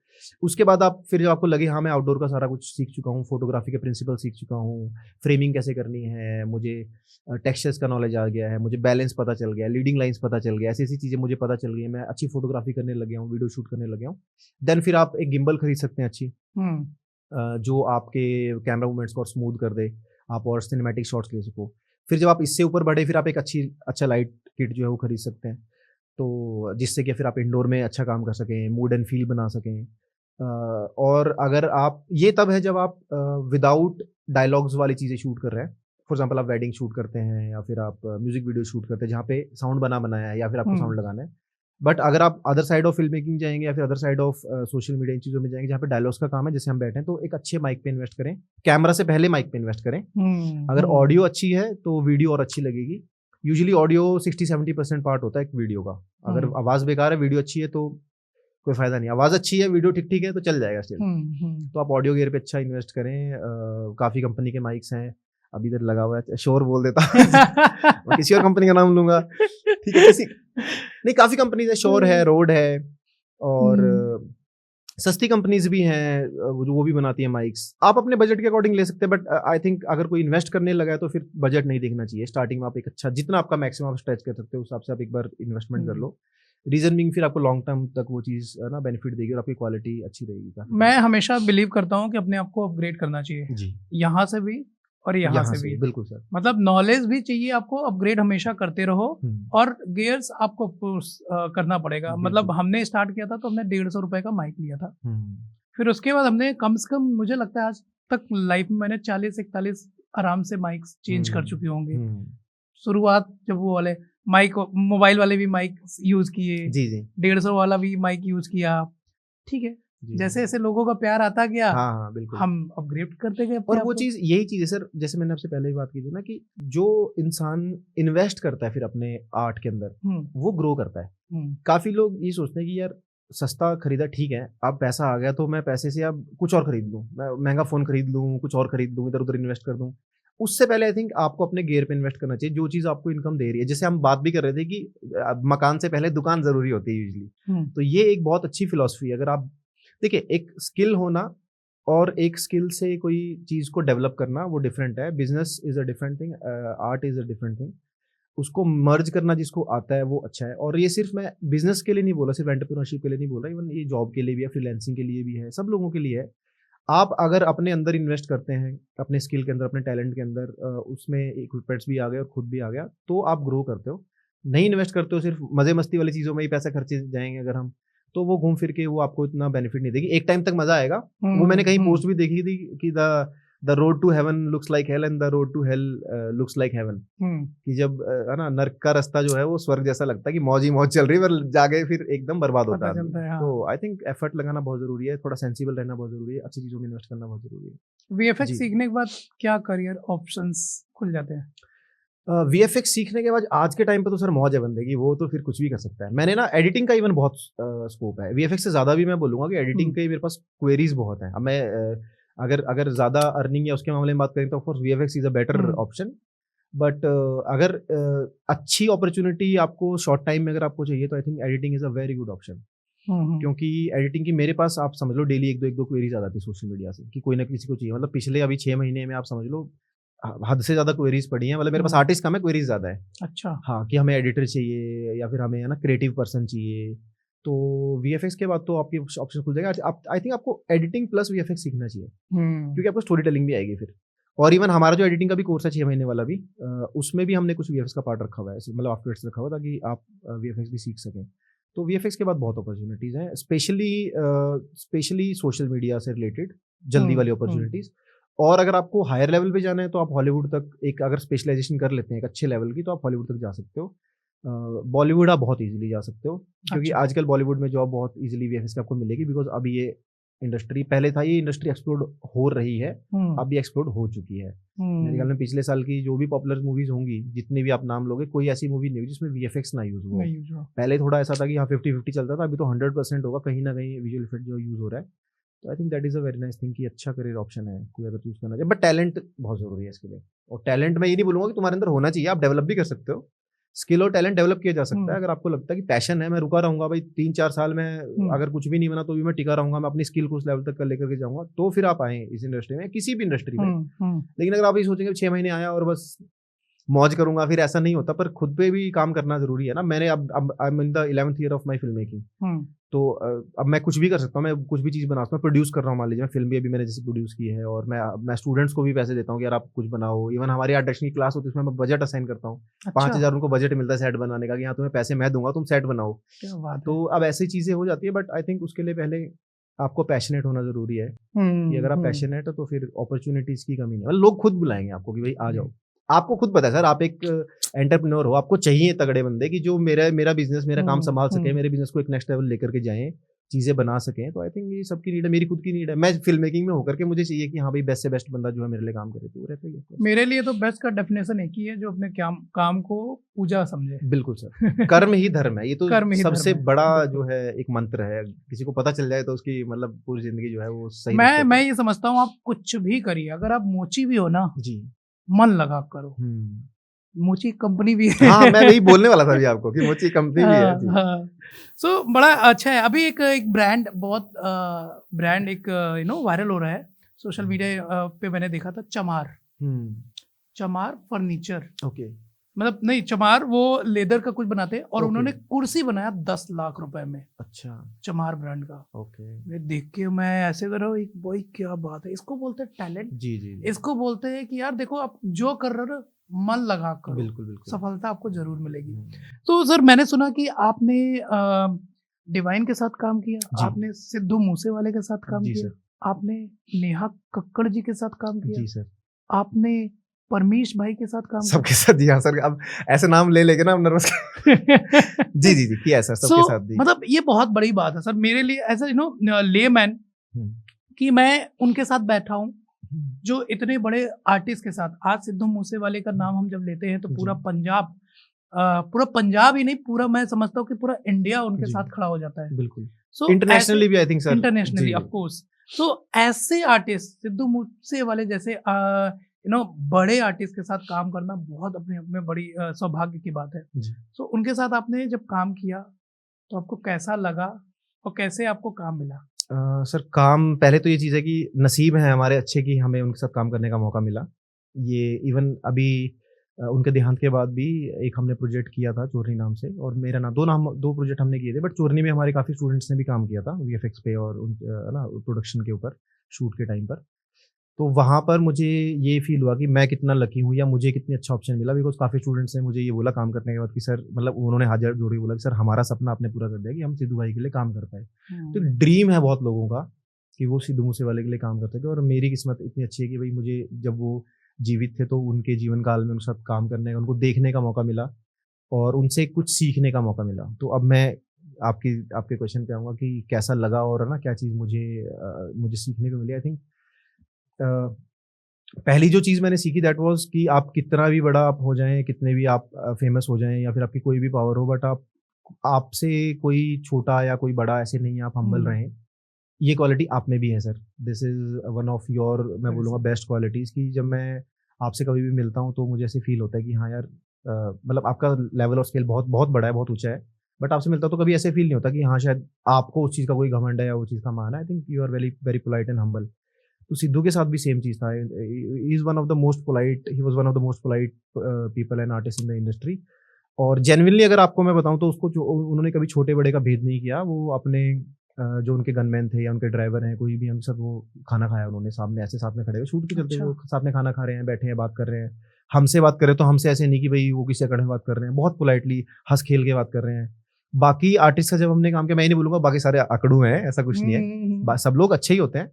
उसके बाद आप फिर जब आपको लगे हाँ मैं आउटडोर का सारा कुछ सीख चुका हूँ, फोटोग्राफी के प्रिंसिपल सीख चुका हूँ, फ्रेमिंग कैसे करनी है, मुझे टेक्सचर्स का नॉलेज आ गया है, मुझे बैलेंस पता चल गया, लीडिंग लाइन्स पता चल गया, ऐसी ऐसी चीज़ें मुझे पता चल गई है, मैं अच्छी फोटोग्राफी करने लग गया हूँ, वीडियो शूट करने लग गया हूँ, देन फिर आप एक गिम्बल खरीद सकते हैं अच्छी, जो आपके कैमरा मूवमेंट्स को और स्मूथ कर दे, आप और सिनेमैटिक शॉट्स ले सको। फिर जब आप इससे ऊपर बढ़े फिर आप एक अच्छा लाइट किट जो है वो खरीद सकते हैं, तो जिससे कि फिर आप इंडोर में अच्छा काम कर सकें, मूड एंड फील बना सकें। और अगर आप ये तब है जब आप विदाउट डायलॉग्स वाली चीज़ें शूट कर रहे हैं, फॉर एग्जांपल आप वेडिंग शूट करते हैं या फिर आप म्यूजिक वीडियो शूट करते हैं जहाँ पे साउंड बनाया है या फिर आपको साउंड लगाना है। बट अगर आप other side of film making जाएंगे या फिर other side of social media इन चीज़ों में जाएंगे जहाँ पे डायलॉग्स का काम है, जैसे हम बैठे हैं, तो एक अच्छे माइक पे इन्वेस्ट करें, कैमरा से पहले माइक पे इन्वेस्ट करें। अगर ऑडियो अच्छी है तो वीडियो और अच्छी लगेगी। यूजुअली ऑडियो 60-70% पार्ट होता है एक वीडियो का। अगर आवाज़ बेकार है वीडियो अच्छी है तो कोई फायदा नहीं, आवाज़ अच्छी है वीडियो ठीक ठीक है तो चल जाएगा स्टिल। तो आप ऑडियो गियर पे अच्छा इन्वेस्ट करें। काफ़ी कंपनी के माइक्स हैं, अभी इधर लगा हुआ है, शोर बोल देता मैं किसी और कंपनी का नाम लूंगा, ठीक है, किसी नहीं, काफ़ी कंपनीज है, शोर है, रोड है, और सस्ती कंपनीज भी हैं वो भी बनाती हैं माइक्स। आप अपने बजट के अकॉर्डिंग ले सकते हैं, बट आई थिंक अगर कोई इन्वेस्ट करने लगा है तो फिर बजट नहीं देखना चाहिए। स्टार्टिंग में आप एक अच्छा, जितना आपका मैक्सिमम आप स्ट्रेच कर सकते हो उस हिसाब से आप एक बार इन्वेस्टमेंट कर लो। रीजन बिंग फिर आपको लॉन्ग टर्म तक वो चीज़ ना बेनिफिट देगी और आपकी क्वालिटी अच्छी रहेगी। मैं हमेशा बिलीव करता हूँ कि अपने आप को अपग्रेड करना चाहिए, जी, यहाँ से भी और यहाँ यहाँ से भी। बिल्कुल सर। मतलब नॉलेज भी चाहिए आपको, अपग्रेड हमेशा करते रहो और गियर्स आपको करना पड़ेगा। मतलब हमने स्टार्ट किया था तो हमने 150 रुपए का माइक लिया था, फिर उसके बाद हमने कम से कम मुझे लगता है आज तक लाइफ में मैंने 40-41 आराम से माइक्स चेंज कर चुके होंगे। शुरुआत जब वो वाले माइक, मोबाइल वाले भी माइक यूज किए, जी जी 150 वाला भी माइक यूज किया, ठीक है। जैसे जैसे लोगों का प्यार आता गया, हाँ बिल्कुल, हम अपग्रेड करते गए। और वो चीज यही चीज है सर, जैसे मैंने आपसे पहले ही बात की थी ना, कि जो इंसान इन्वेस्ट करता है फिर अपने आर्ट के अंदर वो ग्रो करता है। काफी लोग ये सोचते हैं कि यार सस्ता खरीदा ठीक है, अब पैसा आ गया तो मैं पैसे से अब कुछ और खरीद लूँ, मैं महंगा फोन खरीद लूँ, कुछ और खरीद लूँ, इधर उधर इन्वेस्ट कर दूँ। उससे पहले आई थिंक आपको अपने गियर पे इन्वेस्ट करना चाहिए, जो चीज आपको इनकम दे रही है। जैसे हम बात भी कर रहे थे कि मकान से पहले दुकान जरूरी होती है यूजली, तो ये एक बहुत अच्छी फिलॉसफी है। अगर आप देखिए, एक स्किल होना और एक स्किल से कोई चीज को डेवलप करना वो डिफरेंट है। Business is a different thing, art is a different thing. उसको मर्ज करना जिसको आता है वो अच्छा है। और ये सिर्फ मैं बिजनेस के लिए नहीं बोला, सिर्फ एंटरप्रेन्योरशिप के लिए नहीं बोल रहा, इवन ये जॉब के लिए भी है, फ्रीलांसिंग के लिए भी है, सब लोगों के लिए है। आप अगर अपने अंदर इन्वेस्ट करते हैं, अपने स्किल के अंदर, अपने टैलेंट के अंदर, उसमें इक्विपमेंट्स भी आ गए और खुद भी आ गया, तो आप ग्रो करते हो। नहीं इन्वेस्ट करते हो, सिर्फ मजे मस्ती वाली चीज़ों में ही पैसा खर्चे जाएंगे अगर हम, तो वो घूम फिर के वो आपको इतना बेनिफिट नहीं देगी। एक टाइम तक मजा आएगा। वो मैंने कहीं पोस्ट भी देखी थी कि the road to heaven looks like hell and the road to hell looks like heaven, कि जब है ना, नर्क का रास्ता जो है वो स्वर्ग जैसा लगता है कि मौज ही मौज चल रही है, पर जाके फिर एकदम बर्बाद होता है। तो आई थिंक एफर्ट लगाना बहुत जरूरी है, थोड़ा सेंसिबल रहना बहुत जरूरी है, अच्छी चीजों में इन्वेस्ट करना बहुत जरूरी है। वीएफएक्स सीखने के बाद क्या करियर ऑप्शंस खुल जाते हैं? वीएफएक्स सीखने के बाद आज के टाइम पे तो सर मौज है बंदे की, वो तो फिर कुछ भी कर सकता है। मैंने ना एडिटिंग का इवन बहुत स्कोप है, वीएफएक्स से ज्यादा भी मैं बोलूंगा कि एडिटिंग के मेरे पास क्वेरीज बहुत है। अब मैं अगर ज्यादा अर्निंग या उसके मामले में बात करें तो of course VFX is a better option. But अगर अच्छी अपॉर्चुनिटी आपको शॉर्ट टाइम में अगर आपको चाहिए तो I think editing is a very good option. क्योंकि एडिटिंग की मेरे पास आप समझ लो डेली एक दो क्वेरीज आ जाती है सोशल मीडिया से कि कोई ना किसी को चाहिए। मतलब पिछले अभी 6 महीने में आप समझ लो हद से ज्यादा क्वेरीज पड़ी हैं। मतलब मेरे पास आर्टिस्ट कम है, क्वेरीज ज्यादा है। अच्छा, हाँ, कि हमें एडिटर चाहिए या फिर हमें है ना क्रिएटिव पर्सन चाहिए। तो वीएफएक्स के बाद तो आपकी ऑप्शन खुल जाएगा। आई थिंक आपको एडिटिंग प्लस वीएफएक्स सीखना चाहिए, क्योंकि आपको स्टोरी टेलिंग भी आएगी फिर। और इवन हमारा जो एडिटिंग का भी कोर्स है 6 महीने वाला भी, उसमें भी हमने कुछ वीएफएक्स का पार्ट रखा हुआ है, मतलब आफ्टरवर्ड्स रखा हुआ ताकि आप वीएफएक्स भी सीख सकें। तो वीएफएक्स के बाद बहुत अपॉर्चुनिटीज हैं, स्पेशली सोशल मीडिया से रिलेटेड जल्दी वाली अपॉर्चुनिटीज। और अगर आपको हायर लेवल पे जाना है तो आप हॉलीवुड तक एक अगर स्पेशलाइजेशन कर लेते हैं एक अच्छे लेवल की, तो आप हॉलीवुड तक जा सकते हो। बॉलीवुड आप बहुत इजीली जा सकते हो, क्योंकि आजकल बॉलीवुड में जॉब बहुत इजीली वीएफएक्स आपको मिलेगी। बिकॉज अभी ये इंडस्ट्री, पहले था ये इंडस्ट्री एक्सप्लोर हो रही है, अभी एक्सप्लोर हो चुकी है। मेरे ख्याल में पिछले साल की जो भी पॉपुलर मूवीज होंगी, जितनी भी आप नाम लोगे, कोई ऐसी मूवी नहीं हुई जिसमें वीएफएक्स ना यूज हुआ। पहले थोड़ा ऐसा था कि हाँ 50-50 चलता था, अभी तो 100% होगा कहीं ना कहीं विजुअल इफेक्ट जो यूज हो रहा है। तो I think that is a very nice thing कि अच्छा करियर ऑप्शन है कोई अगर चूज करना चाहिए। बट टैलेंट बहुत जरूरी है इसके लिए। और टैलेंट मैं ये नहीं बोलूंगा कि तुम्हारे अंदर होना चाहिए, आप डेवलप भी कर सकते हो। स्किल और टैलेंट डेवलप किया जा सकता है। अगर आपको लगता है कि पैशन है, मैं रुका रहूंगा भाई 3-4 साल में, अगर कुछ भी नहीं बना तो भी मैं टिका रहूंगा, मैं अपनी स्किल को उस लेवल तक कर लेकर के जाऊंगा, तो फिर आप आए इस इंडस्ट्री में, किसी भी इंडस्ट्री में। लेकिन अगर आप ये सोचेंगे 6 महीने आया और बस मौज करूंगा, फिर ऐसा नहीं होता। पर खुद पे भी काम करना जरूरी है ना। मैंने अब I am in the 11th year of my film making, तो अब मैं कुछ भी कर सकता हूँ, मैं कुछ भी चीज़ बना सकता हूँ। प्रोड्यूस कर रहा हूँ, मान लीजिए मैं फिल्म भी अभी मैंने जैसे प्रोड्यूस की है, और मैं स्टूडेंट्स को भी पैसे देता हूँ कि यार आप कुछ बनाओ। इवन हमारी आर्ट डायरेक्शन की क्लास होती है, उसमें मैं बजट असाइन करता हूँ। 5,000 उनको बजट मिलता है सेट बनाने का, कि यहाँ तुम्हें पैसे मैं दूंगा, तुम सेट बनाओ। तो अब ऐसी चीज़ें हो जाती है। बट आई थिंक उसके लिए पहले आपको पैशनेट होना जरूरी है, कि अगर आप पैशनेट है तो फिर अपॉर्चुनिटीज की कमी नहीं है। लोग खुद बुलाएंगे आपको कि भाई आ जाओ। आपको खुद पता है सर, आप एक एंटरप्रेन्योर हो, आपको चाहिए तगड़े बंदे कि जो मेरा बिजनेस, मेरा काम संभाल सके, मेरे बिजनेस को एक नेक्स्ट लेवल लेकर के जाएं, चीजें बना सकें। तो आई थिंक ये सबकी नीड है, मेरी खुद की नीड है। मैं फिल्म मेकिंग में होकर के मुझे चाहिए कि हाँ भाई बेस्ट से बेस्ट बंदा जो है मेरे लिए काम करे, तो रहता ही है। मेरे लिए तो बेस्ट का डेफिनेशन एक ही है, जो अपने काम को पूजा समझे। बिल्कुल सर, कर्म ही धर्म है, ये तो सबसे बड़ा जो है एक मंत्र है। किसी को पता चल जाए तो उसकी मतलब पूरी जिंदगी जो है वो सही। मैं ये समझता हूँ, आप कुछ भी करिए, अगर आप मोची भी हो ना जी, मन लगा करो। मोची कंपनी भी है। हाँ, मैं वही बोलने वाला था अभी आपको कि मोची कंपनी भी है जी। सो बड़ा अच्छा है। अभी एक ब्रांड बहुत ब्रांड एक वायरल हो रहा है सोशल मीडिया पे, मैंने देखा था चमार फर्नीचर। ओके। मतलब नहीं, चमार वो लेदर का कुछ बनाते हैं और Okay. उन्होंने कुर्सी बनाया 10 लाख रुपए में, अच्छा, चमार ब्रांड का। ओके, मैं देख के मैं ऐसे कर रहा हूँ, एक भाई क्या बात है, इसको बोलते हैं टैलेंट। जी जी जी, इसको बोलते हैं कि यार देखो, आप जो कर रहे हो ना, मन लगा करो, बिल्कुल बिल्कुल। सफलता आपको जरूर मिलेगी। हम्म, तो सर, मैंने सुना कि आपने डिवाइन के साथ काम किया, जी। आपने सिद्धू मूसेवाले के साथ काम जी किया, सर, आपने नेहा कक्कड़ जी के साथ काम किया, जी सर, आपने परमीश भाई के साथ काम सबके साथ जी, हाँ सर, अब ऐसे नाम ले लेके ना नर्वस किया। जी जी जी, किया है सर, सो सबके साथ जी। मतलब ये बहुत बड़ी बात है सर मेरे लिए, एज लेमैन, हम्म, कि मैं उनके साथ बैठा हूँ, हम्म, जो इतने बड़े आर्टिस्ट के साथ। आज सिद्धू मूसेवाले का नाम हम जब लेते हैं तो पूरा जी। पंजाब, पूरा पंजाब ही नहीं, पूरा मैं समझता हूँ कि पूरा इंडिया उनके जी, साथ खड़ा हो जाता है। बिल्कुल। सो इंटरनेशनली भी आई थिंक सर। इंटरनेशनली जी, ऑफ कोर्स। सो ऐसे आर्टिस्ट, सिद्धू मूसेवाले जैसे बड़े आर्टिस्ट के साथ काम करना बहुत अपने आप में बड़ी सौभाग्य की बात है। जी। सो उनके साथ आपने जब काम किया तो आपको कैसा लगा और कैसे आपको काम मिला? सर, काम पहले तो ये चीज़ है कि नसीब है हमारे अच्छे कि हमें उनके साथ काम करने का मौका मिला। ये इवन अभी उनके देहांत के बाद भी एक हमने प्रोजेक्ट किया था चोरनी नाम से, और मेरा नाम 2 प्रोजेक्ट हमने किए थे, बट चोरनी में हमारे काफ़ी स्टूडेंट्स ने भी काम किया था वीएफएक्स पे और ना प्रोडक्शन के ऊपर, शूट के टाइम पर। तो वहाँ पर मुझे ये फ़ील हुआ कि मैं कितना लकी हूँ या मुझे कितनी अच्छा ऑप्शन मिला, बिकॉज़ काफ़ी स्टूडेंट्स ने मुझे ये बोला काम करने के बाद कि सर, मतलब उन्होंने हाथ जोड़ के बोला कि सर, हमारा सपना आपने पूरा कर दिया कि हम सिद्धू भाई के लिए काम कर पाए। तो ड्रीम है बहुत लोगों का कि वो सिद्धू मूसेवाले के लिए काम करते थे, और मेरी किस्मत इतनी अच्छी है कि भाई मुझे जब वो जीवित थे तो उनके जीवन काल में उनके साथ काम करने का, उनको देखने का मौका मिला और उनसे कुछ सीखने का मौका मिला। तो अब मैं आपके क्वेश्चन पे आऊँगा कि कैसा लगा और है ना क्या चीज़ मुझे सीखने को मिली। आई थिंक पहली जो चीज़ मैंने सीखी दैट वाज़ कि आप कितना भी बड़ा आप हो जाएँ, कितने भी आप फ़ेमस हो जाएँ या फिर आपकी कोई भी पावर हो, बट आपसे कोई छोटा या कोई बड़ा ऐसे नहीं है, आप हम्बल रहें। ये क्वालिटी आप में भी है sir. This is one of your, मैं बोलूँगा, बेस्ट क्वालिटीज़, कि जब मैं आपसे कभी भी मिलता हूँ तो मुझे ऐसे फ़ील होता है कि हाँ यार, मतलब आपका लेवल और स्केल बहुत बहुत बड़ा है, बहुत ऊँचा है। बट आपसे मिलता हूँ तो कभी ऐसे फ़ील नहीं होता कि हाँ, शायद आपको उस चीज़ का कोई घमंड है या वो चीज़ का मान है। I think you are very very polite and humble. तो सिद्धू के साथ भी सेम चीज़ था। He is one of the most polite, he was one of the most polite people and artist in the industry. और जेनुइनली अगर आपको मैं बताऊँ तो उसको जो उन्होंने कभी छोटे-बड़े का भेद नहीं किया। वो अपने जो उनके गनमैन थे या उनके ड्राइवर हैं, कोई भी, उनके साथ वो खाना खाया उन्होंने सामने, ऐसे साथ में खड़े हुए, शूट के चलते अच्छा। वो साथ में खाना खा रहे हैं, बैठे हैं, बात कर रहे हैं। हमसे बात कर रहे हैं तो हमसे ऐसे नहीं कि भई वो किसी अकड़ में बात कर रहे हैं, बहुत पोलाइटली हँस-खेल के बात कर रहे हैं। बाकी आर्टिस्ट का जब हमने काम किया, मैं ये नहीं बोलूँगा बाकी सारे अकड़ू हैं, ऐसा कुछ नहीं है। सब लोग अच्छे ही होते हैं,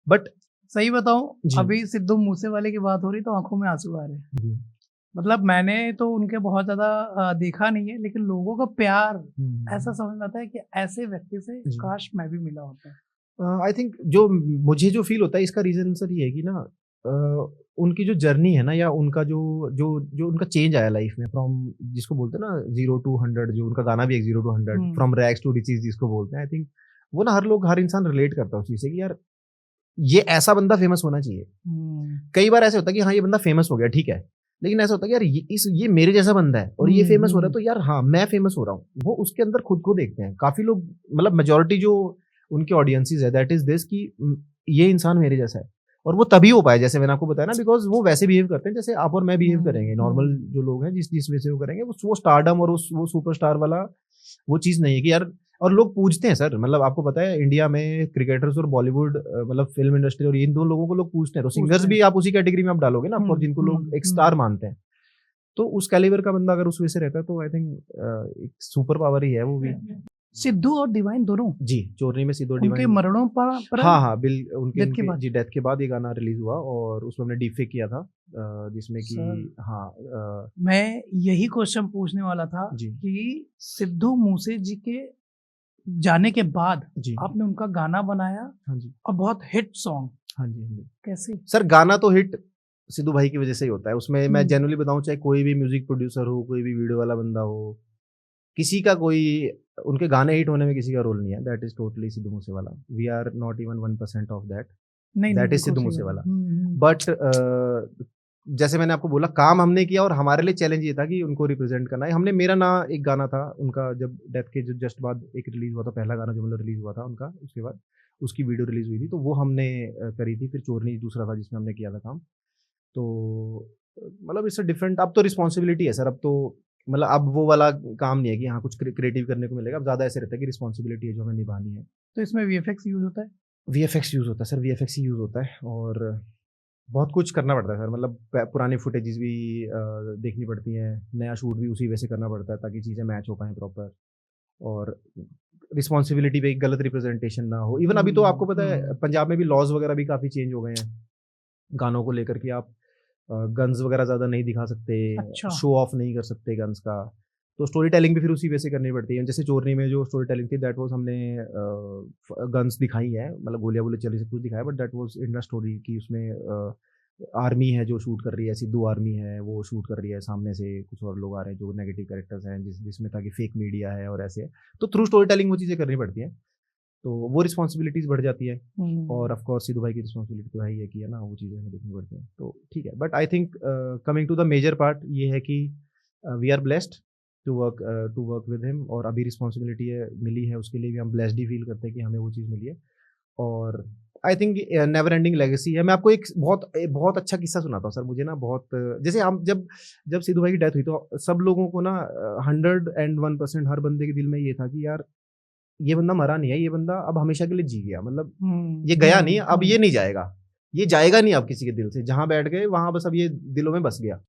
बट सही बताऊं, जी। अभी सिद्धू मूसेवाले की बात हो रही तो आंखों में आंसू आ रहे हैं। जी। मतलब मैंने तो उनके बहुत ज्यादा देखा नहीं है, लेकिन लोगों का प्यार ऐसा हुँ। समझ में आता है कि ऐसे व्यक्ति से जी। काश मैं भी मिला होता। आई थिंक जो मुझे जो फ़ील होता है इसका रीज़न सर ये है कि ना, उनकी जो जर्नी है ना, या उनका जो जो जो उनका चेंज आया लाइफ़ में, फ्रॉम, जिसको बोलते हैं ना 0 टू 100, जो उनका गाना भी है 0 टू 100, फ्रॉम रैग्स टू रिचेज़ जिसको बोलते हैं। आई थिंक वो ना हर इंसान रिलेट करता है उस चीज़ से कि यार, ये ऐसा बंदा फ़ेमस होना चाहिए। कई बार ऐसे होता है कि हाँ, ये बंदा फ़ेमस हो गया, ठीक है। लेकिन ऐसा होता है कि यार, ये मेरे जैसा बंदा है और ये फ़ेमस हो रहा है, तो यार हाँ, मैं फ़ेमस हो रहा हूँ। वो उसके अंदर खुद को देखते हैं। काफ़ी लोग, मतलब मेजॉरिटी जो उनके ऑडियंसेस है, दैट इज़ दिस कि ये इंसान मेरे जैसा है। और वो तभी हो पाया, जैसे मैंने आपको बताया ना, बिकॉज़ वो वैसे बिहेव करते हैं जैसे आप और मैं बिहेव करेंगे। नॉर्मल जो लोग हैं, जिस वे से वो करेंगे, वो स्टारडम और वो सुपरस्टार वाला वो चीज़ नहीं है कि यार। और लोग पूछते हैं सर, मतलब आपको पता है इंडिया में क्रिकेटर्स और बॉलीवुड, मतलब फ़िल्म इंडस्ट्री, और इन 2 लोगों को लोग पूछते हैं। तो सिंगर्स भी आप उसी कैटेगरी में आप डालोगे ना, और जिनको लोग एक स्टार मानते हैं। तो उस कैलिबर का बंदा अगर उस वे से रहता है तो आई थिंक एक सुपर पावर ही है वो भी। सिद्धू और डिवाइन दोनों जी, चोरनी में सिद्धू और उनके डिवाइन। मरणों पर हाँ, हाँ, उनके डेथ के बाद। जी, डेथ के बाद ये गाना रिलीज़ हुआ और उसमें हमने डीपफेक किया था, जिसमें कि सर, हाँ, मैं यही क्वेश्चन पूछने वाला था जी, कि सिद्धू मूसे जी के जाने के बाद जी। आपने उनका गाना बनाया हाँ जी। और बहुत हिट सॉन्ग, हाँ जी, हाँ जी। कैसे? सर, गाना तो हिट सिद्धू भाई की वज़ह से ही होता है। उसमें मैं हुँ। जेन्युइनली बताऊँ, चाहे कोई भी म्यूज़िक प्रोड्यूसर हो, कोई भी वीडियो वाला बंदा हो, किसी का कोई, उनके गाने हिट होने में किसी का रोल नहीं है। That is totally Sidhu Moosewala. We are not even 1% of that. नहीं, नहीं, दैट इज़ बिल्कुल सिद्धू सही बात है। मूसेवाला। हुँ। बट जैसे मैंने आपको बोला, काम हमने किया और हमारे लिए चैलेंज ये था कि उनको रिप्रेज़ेंट करना है। हमने मेरा ना एक गाना था उनका, जब डेथ के जो जस्ट बाद एक रिलीज़ हुआ था, पहला गाना जो मतलब रिलीज़ हुआ था उनका, उसके बाद उसकी वीडियो रिलीज़ हुई थी, तो वो हमने करी थी। फिर चोरनी दूसरा था जिसमें हमने किया था काम। तो मतलब इससे डिफरेंट, अब तो रिस्पॉन्सिबिलिटी है सर, अब तो मतलब अब वो वाला काम नहीं है कि हाँ कुछ क्रिएटिव करने को मिलेगा, अब ज़्यादा ऐसे रहता है कि रिस्पॉन्सिबिलिटी है जो हमें निभानी है। तो इसमें वीएफएक्स यूज होता है? वीएफएक्स यूज़ होता है सर, वीएफएक्स ही यूज़ होता है, और बहुत कुछ करना पड़ता है सर, मतलब पुरानी फुटेजेस भी देखनी पड़ती हैं, नया शूट भी उसी वैसे करना पड़ता है ताकि चीज़ें मैच हो पाएँ प्रॉपर, और रिस्पॉन्सिबिलिटी पे एक गलत रिप्रेजेंटेशन ना हो। इवन अभी तो आपको पता है पंजाब में भी लॉज वगैरह भी काफ़ी चेंज हो गए हैं गानों को लेकर, कि आप गन्स वगैरह ज़्यादा नहीं दिखा सकते, अच्छा। शो ऑफ नहीं कर सकते गन्स का, तो स्टोरी टेलिंग भी फिर उसी वैसे करनी पड़ती है। जैसे चोरनी में जो स्टोरी टेलिंग थी, दैट वाज हमने गन्स दिखाई है, मतलब गोलियां वोलियां चली, सब कुछ दिखाया, but that was in the story की उसमें आर्मी है जो शूट कर रही है, सिद्धू आर्मी है वो शूट कर रही है, सामने से कुछ और लोग आ रहे हैं जो नेगेटिव कैरेक्टर्स हैं, जिसमें था कि फेक मीडिया है और ऐसे है, तो थ्रू स्टोरी टेलिंग वो चीज़ें करनी पड़ती हैं, तो वो रिस्पॉन्सिबिलिटीज़ बढ़ जाती है। और ऑफ कोर्स सिद्धू भाई की रिस्पॉन्सिबिलिटी तो है ही है कि है ना, वो चीज़ें हमें देखनी पड़ती हैं, तो ठीक है। But I think coming to the major part ये है कि we are blessed to work with him, और अभी रिस्पॉन्सिबिलिटी है मिली है उसके लिए भी हम ब्लेस्ड ही फील करते हैं कि हमें वो चीज़ मिली है, और I think never ending legacy है। मैं आपको एक बहुत अच्छा किस्सा सुनाता हूँ सर, मुझे ना बहुत जैसे हम जब सिद्धू भाई की डेथ हुई तो सब लोगों को ना 101% हर बंदे के दिल में ये था कि यार ये बंदा मरा नहीं है, ये बंदा अब हमेशा के लिए जी गया, मतलब ये गया नहीं, अब ये नहीं जाएगा, ये जाएगा नहीं अब किसी के दिल से, जहाँ बैठ गए वहां बस अब ये दिलों में बस गया।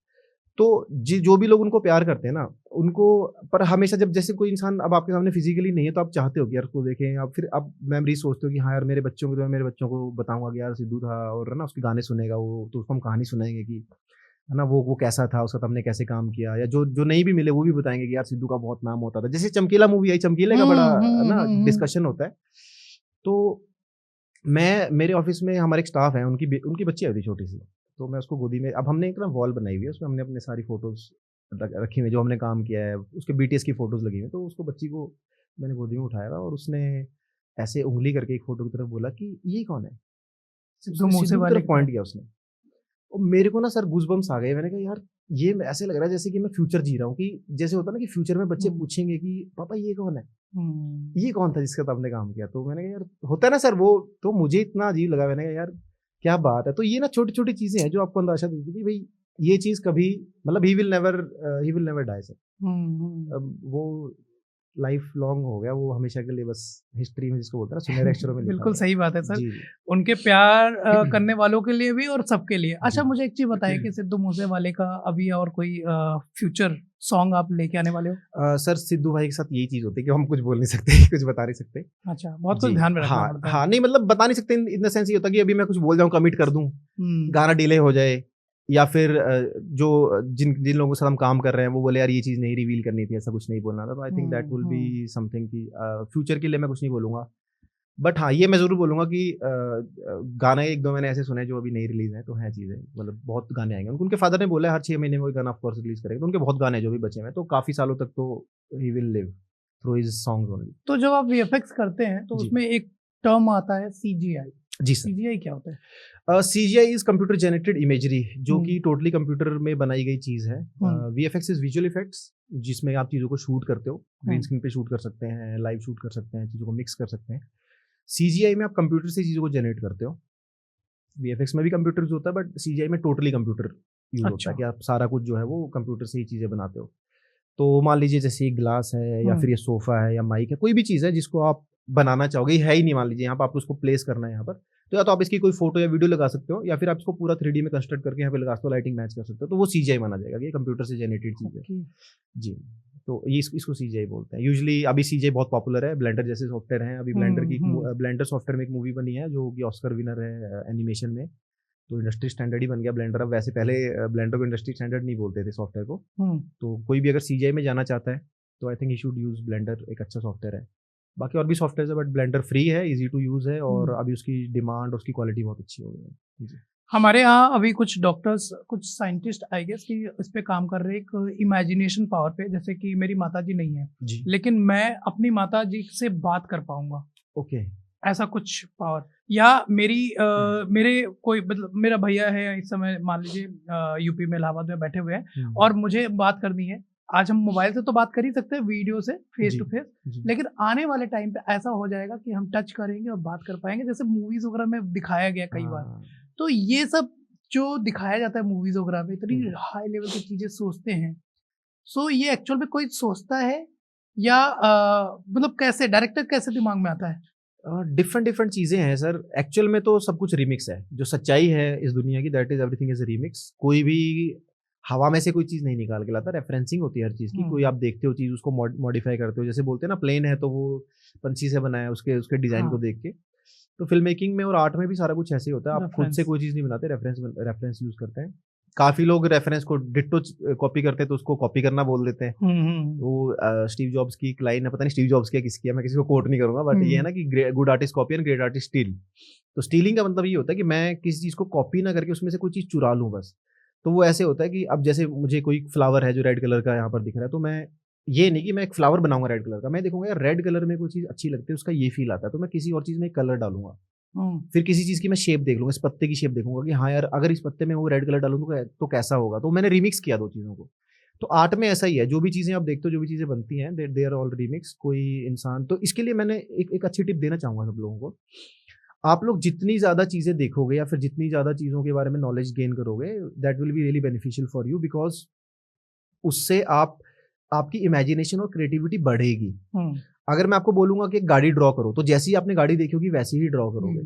तो जो भी लोग उनको प्यार करते हैं ना उनको, पर हमेशा जब जैसे कोई इंसान अब आपके सामने फिजिकली नहीं है तो आप चाहते हो कि यार उसको देखें, आप फिर आप मेमोरी सोचते हो कि हाँ यार मेरे बच्चों को, तो मैं मेरे बच्चों को बताऊंगा कि यार सिद्धू था, और है ना उसके गाने सुनेगा वो, तो उसको हम कहानी सुनाएंगे कि है ना वो कैसा था, उसका हमने कैसे काम किया, या जो नहीं भी मिले वो भी बताएंगे कि यार सिद्धू का बहुत नाम होता था। जैसे चमकीला मूवी आई, चमकीले का बड़ा है ना डिस्कशन होता है, तो मैं मेरे ऑफिस में हमारे एक स्टाफ है, उनकी बच्ची आई थी छोटी सी, तो मैं उसको गोदी में, अब हमने एक ना वॉल बनाई हुई है, उसमें हमने अपने सारी फोटोज रखी हुई जो हमने काम किया है, उसके बीटीएस की फोटोज लगी हुई, तो उसको बच्ची को मैंने गोदी में उठाया और उसने ऐसे उंगली करके एक फोटो की तरफ बोला कि ये कौन है, सिद्धू मूसे सिद्धू की वाले तरफ पॉइंट किया उसने, और मेरे को ना सर गूज़बम्प्स आ गए। मैंने कहा यार ये ऐसे लग रहा है जैसे कि मैं फ्यूचर जी रहा हूँ, कि जैसे होता है ना कि फ्यूचर में बच्चे पूछेंगे कि पापा ये कौन है, ये कौन था जिसका आपने काम किया, तो मैंने कहा यार होता है ना सर वो, तो मुझे इतना अजीब लगा, मैंने कहा यार क्या बात है। तो ये ना छोटी छोटी चीजें हैं जो आपको अंदाजा देती है कि भाई ये चीज कभी, मतलब he will never die sir, अब वो लाइफ लॉन्ग हो गया, वो हमेशा के लिए बस हिस्ट्री में जिसको बोलते हैं ना सुनहरे अक्षरों में लिखा बिल्कुल है। सही बात है सर, जी उनके प्यार करने वालों के लिए भी और सबके लिए। अच्छा जी। मुझे एक चीज बताइए कि सिद्धू मूसे वाले का अभी और कोई फ्यूचर सॉन्ग आप लेके आने वाले हो? सर सिद्धू भाई के साथ यही चीज होती है कि हम कुछ बोल नहीं सकते कुछ बता नहीं सकते। अच्छा, बहुत कुछ जी ध्यान में रखना हाँ पड़ता है। हाँ, नहीं मतलब बता नहीं सकते इन द सेंस ये होता है कि अभी मैं कुछ बोल जाऊँ, कमिट कर दूं, गाना डिले हो जाए, या फिर जो जिन जिन लोगों के साथ हम काम कर रहे हैं वो बोले यार ये चीज़ नहीं रिवील करनी थी, ऐसा कुछ नहीं बोलना था, तो I think that will be something कि फ्यूचर के लिए मैं कुछ नहीं बोलूँगा। बट हाँ ये मैं ज़रूर बोलूँगा कि गाने एक दो मैंने ऐसे सुने जो अभी नहीं रिलीज हैं, तो हैं चीज़ें, मतलब बहुत गाने आएंगे उनके फादर ने बोला है हर 6 महीने में कोई गाना ऑफकोर्स रिलीज करेंगे, तो उनके बहुत गाने हैं जो भी बचे हैं, तो काफ़ी सालों तक तो he will live through his songs only. तो जब आप वीएफएक्स करते हैं तो जी। उसमें एक टर्म आता है सीजीआई। जी सर। सीजीआई क्या होता है? CGI is computer generated imagery, जो कि टोटली कंप्यूटर में बनाई गई चीज़ है। VFX इज विजुअल इफेक्ट्स, जिसमें आप चीज़ों को शूट करते हो, ग्रीन स्क्रीन पे शूट कर सकते हैं, लाइव शूट कर सकते हैं, चीज़ों को मिक्स कर सकते हैं। CGI में आप कंप्यूटर से चीज़ों को जनरेट करते हो, VFX में भी कंप्यूटर यूज होता है, बट CGI में टोटली कंप्यूटर यूज होता है कि आप सारा कुछ जो है वो कंप्यूटर से ही चीज़ें बनाते हो। तो मान लीजिए जैसे ये ग्लास है, या फिर ये सोफा है, या माइक है, कोई भी चीज़ है जिसको आप बनाना चाहोगे, है ही नहीं मान लीजिए यहाँ पर, आपको उसको प्लेस करना है यहाँ पर, तो या तो आप इसकी कोई फोटो या वीडियो लगा सकते हो, या फिर आप इसको पूरा 3D में कंस्ट्रक्ट करके यहाँ पे लगा सकते हो, लाइटिंग मैच कर सकते हो, तो वो CGI माना जाएगा, ये कंप्यूटर से जनरेटेड चीज़ है। जी, तो ये इसको CGI बोलते हैं यूजुअली। अभी CGI बहुत पॉपुलर है, ब्लेंडर जैसे सॉफ्टवेयर हैं, अभी ब्लेंडर सॉफ्टवेयर में एक मूवी बनी है जो कि ऑस्कर विनर है एनिमेशन में, तो इंडस्ट्री स्टैंडर्ड ही बन गया ब्लेंडर अब। वैसे पहले ब्लेंडर को इंडस्ट्री स्टैंडर्ड नहीं बोलते थे सॉफ्टवेयर को, तो कोई भी अगर CGI में जाना चाहता है तो आई think you should use blender, एक अच्छा सॉफ्टवेयर है। बाकी और भी सॉफ्टवेयर है, बट ब्लेंडर फ्री है, इजी टू यूज है, और अभी उसकी डिमांड, उसकी क्वालिटी बहुत अच्छी हो गई है। जी। हमारे यहाँ अभी कुछ डॉक्टर्स, कुछ साइंटिस्ट आई गेस कि इस पे काम कर रहे हैं एक इमेजिनेशन पावर पे, जैसे कि मेरी माताजी नहीं है जी लेकिन मैं अपनी माताजी से बात कर पाऊंगा, ओके। ऐसा कुछ पावर, या मेरे कोई मतलब मेरा भैया है इस समय मान लीजिए यूपी में इलाहाबाद में बैठे हुए हैं और मुझे बात करनी है। आज हम मोबाइल से तो बात कर ही सकते हैं, वीडियो से फेस टू फेस, लेकिन आने वाले टाइम पे ऐसा हो जाएगा कि हम टच करेंगे और बात कर पाएंगे, जैसे मूवीज वगैरह में दिखाया गया कई बार। तो ये सब जो दिखाया जाता है मूवीज वगैरह में इतनी हाई लेवल की चीजें सोचते हैं, सो ये एक्चुअल में कोई सोचता है या मतलब कैसे डायरेक्टर कैसे दिमाग में आता है? डिफरेंट डिफरेंट चीज़ें हैं सर। एक्चुअल में तो सब कुछ रिमिक्स है। जो सच्चाई है इस दुनिया की, that is everything is remix. कोई भी हवा में से कोई चीज़ नहीं निकाल के लाता, रेफरेंसिंग होती है हर चीज़ की। कोई आप देखते हो चीज़, उसको मॉडिफाई करते हो। जैसे बोलते हैं ना, प्लेन है तो वो पंछी से बनाया, उसके डिज़ाइन को देख के। तो फिल्म मेकिंग में और आर्ट में भी सारा कुछ ऐसे ही होता है। आप खुद से कोई चीज़ नहीं बनाते, रेफरेंस यूज़ करते हैं। काफ़ी लोग रेफरेंस को डिट्टो कॉपी करते हैं, तो उसको कॉपी करना बोल देते हैं। वो स्टीव जॉब्स की एक लाइन है, पता नहीं स्टीव जॉब्स की है किसकी है, मैं किसी को कोट नहीं करूंगा, बट ये है ना कि good artist copy and great artist steel. तो स्टीलिंग का मतलब ये होता है कि मैं किसी चीज़ को कॉपी ना करके उसमें से कोई चीज़ चुरा लूँ बस। तो वो ऐसे होता है कि अब जैसे मुझे कोई फ्लावर है जो रेड कलर का यहाँ पर दिख रहा है, तो मैं ये नहीं कि मैं एक फ्लावर बनाऊंगा रेड कलर का, मैं देखूंगा यार रेड कलर में कोई चीज़ अच्छी लगती है, उसका ये फील आता है, तो मैं किसी और चीज़ में एक कलर डालूंगा। फिर किसी चीज़ की मैं शेप देख लूंगा, इस पत्ते की शेप देखूंगा कि हाँ यार अगर इस पत्ते में वो रेड कलर डालूंगा तो कैसा होगा। तो मैंने रिमिक्स किया दो चीज़ों को। तो आर्ट में ऐसा ही है, जो भी चीज़ें आप देखते हो, जो भी चीज़ें बनती हैं, दे आर ऑल रिमिक्स। कोई इंसान, तो इसके लिए मैंने एक अच्छी टिप देना चाहूँगा सब लोगों को। आप लोग जितनी ज़्यादा चीज़ें देखोगे या फिर जितनी ज़्यादा चीज़ों के बारे में नॉलेज गेन करोगे, that will be really beneficial for you, because उससे आपकी इमेजिनेशन और क्रिएटिविटी बढ़ेगी। अगर मैं आपको बोलूंगा कि एक गाड़ी ड्रॉ करो, तो जैसी आपने गाड़ी देखी होगी वैसी ही ड्रॉ करोगे।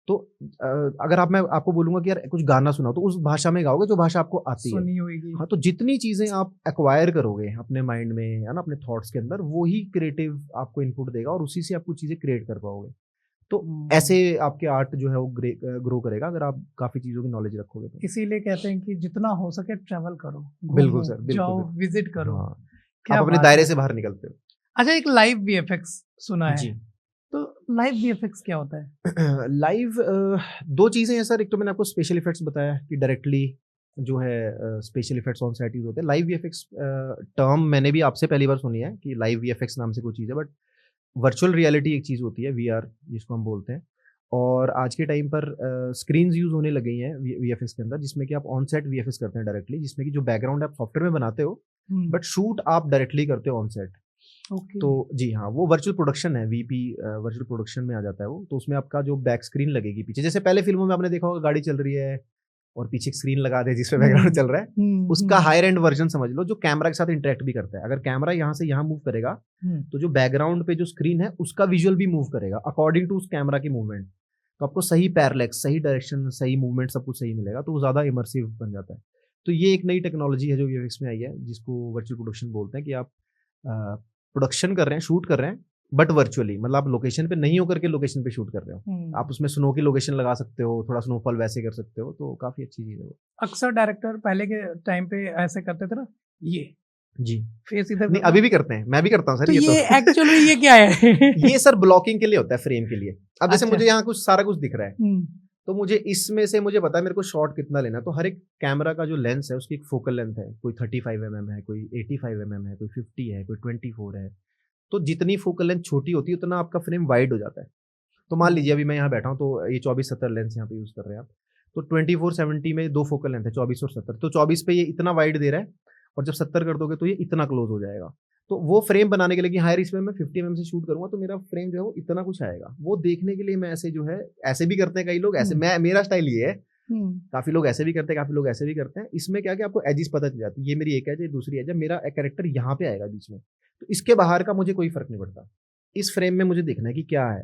तो अगर मैं आपको बोलूंगा कि यार कुछ गाना सुनाओ, तो उस भाषा में गाओगे जो भाषा आपको आती है। हाँ, तो जितनी चीजें आप एक्वायर करोगे अपने माइंड में या ना अपने थॉट्स के अंदर, वो ही क्रिएटिव आपको इनपुट देगा और उसी से आप कुछ चीजें क्रिएट कर पाओगे। तो ऐसे आपके आर्ट जो है वो ग्रो करेगा अगर आप काफी चीजों की नॉलेज रखोगे तो। इसीलिए कहते हैं कि जितना हो सके ट्रैवल करो, बिल्कुल सर, जाओ, विजिट करो। हाँ, आप अपने दायरे से बाहर निकलते हो। अच्छा, एक लाइव वीएफएक्स सुना है जी। तो लाइव वीएफएक्स क्या होता है? लाइव दो चीज़ें हैं सर। एक तो मैंने आपको स्पेशल इफेक्ट्स बताया कि डायरेक्टली जो है special effects on set use होते हैं। लाइव वीएफएक्स टर्म मैंने भी आपसे पहली बार सुनी है कि लाइव वीएफएक्स नाम से कोई चीज़ है, बट वर्चुअल रियलिटी एक चीज़ होती है, वीआर जिसको हम बोलते हैं। और आज के टाइम पर स्क्रीन्स यूज होने लगी हैं वीएफएक्स के अंदर, जिसमें कि आप ऑन सेट वीएफएक्स करते हैं डायरेक्टली, जिसमें कि जो बैकग्राउंड आप सॉफ्टवेयर में बनाते हो बट शूट आप डायरेक्टली करते हो ऑन सेट। तो जी हाँ, वो वर्चुअल प्रोडक्शन है, वीपी वर्चुअल प्रोडक्शन में आ जाता है वो। तो उसमें आपका जो बैक स्क्रीन लगेगी पीछे, जैसे पहले फिल्मों में आपने देखा होगा गाड़ी चल रही है और पीछे एक स्क्रीन लगा दे जिसमें बैकग्राउंड चल रहा है, उसका हायर एंड वर्जन समझ लो, जो कैमरा के साथ इंटरेक्ट भी करता है। अगर कैमरा यहाँ से यहाँ मूव करेगा तो जो बैकग्राउंड पे जो स्क्रीन है उसका विजुअल भी मूव करेगा अकॉर्डिंग टू उस कैमरा की मूवमेंट। तो आपको सही पैरेलैक्स, सही डायरेक्शन, सही मूवमेंट सब कुछ सही मिलेगा, तो वो ज़्यादा इमर्सिव बन जाता है। तो ये एक नई टेक्नोलॉजी है जो वीएफएक्स में आई है, जिसको वर्चुअल प्रोडक्शन बोलते हैं। कि आप प्रोडक्शन कर रहे हैं, शूट कर रहे हैं, बट वर्चुअली, मतलब आप लोकेशन पे नहीं होकर के लोकेशन पे शूट कर रहे हो। आप उसमें स्नो की लोकेशन लगा सकते हो, थोड़ा स्नोफॉल वैसे कर सकते हो, तो काफी अच्छी चीज है वो। अक्सर डायरेक्टर पहले के टाइम पे ऐसे करते थे ना, ये जी फेस इधर, नहीं अभी भी करते हैं, मैं भी करता हूँ सर। तो ये एक्चुअली ये क्या है? ये सर ब्लॉकिंग के लिए होता है, फ्रेम के लिए। अब जैसे मुझे यहाँ कुछ सारा कुछ दिख रहा है, तो मुझे इसमें से मुझे पता है मेरे को शॉट कितना लेना है। तो हर एक कैमरा का जो लेंस है उसकी एक फोकल लेंथ है, कोई 35 mm है, कोई 85 mm है, कोई 50 है, कोई 24 है। तो जितनी फोकल लेंथ छोटी होती है उतना आपका फ्रेम वाइड हो जाता है। तो मान लीजिए अभी मैं यहाँ बैठा हूँ, तो ये 24-70 लेंस यहाँ पे यूज कर रहे हैं आप, तो 24-70 में दो फोकल लेंथ है, 24 और 70। तो 24 पे ये इतना वाइड दे रहा है, और जब 70 कर दोगे तो ये इतना क्लोज हो जाएगा। तो वो फ्रेम बनाने के लिए कि हायर इसमें मैं 50 mm से शूट करूंगा तो मेरा फ्रेम जो है वो इतना कुछ आएगा, वो देखने के लिए मैं ऐसे जो है, ऐसे भी करते हैं कई लोग, ऐसे मेरा स्टाइल ये है। काफी लोग ऐसे भी करते हैं, काफी लोग ऐसे भी करते हैं। इसमें क्या कि आपको एजिस पता चल जाती है, ये मेरी एक एज है, दूसरी एज है, मेरा कैरेक्टर यहाँ पे आएगा बीच में, तो इसके बाहर का मुझे कोई फर्क नहीं पड़ता। इस फ्रेम में मुझे देखना है कि क्या है।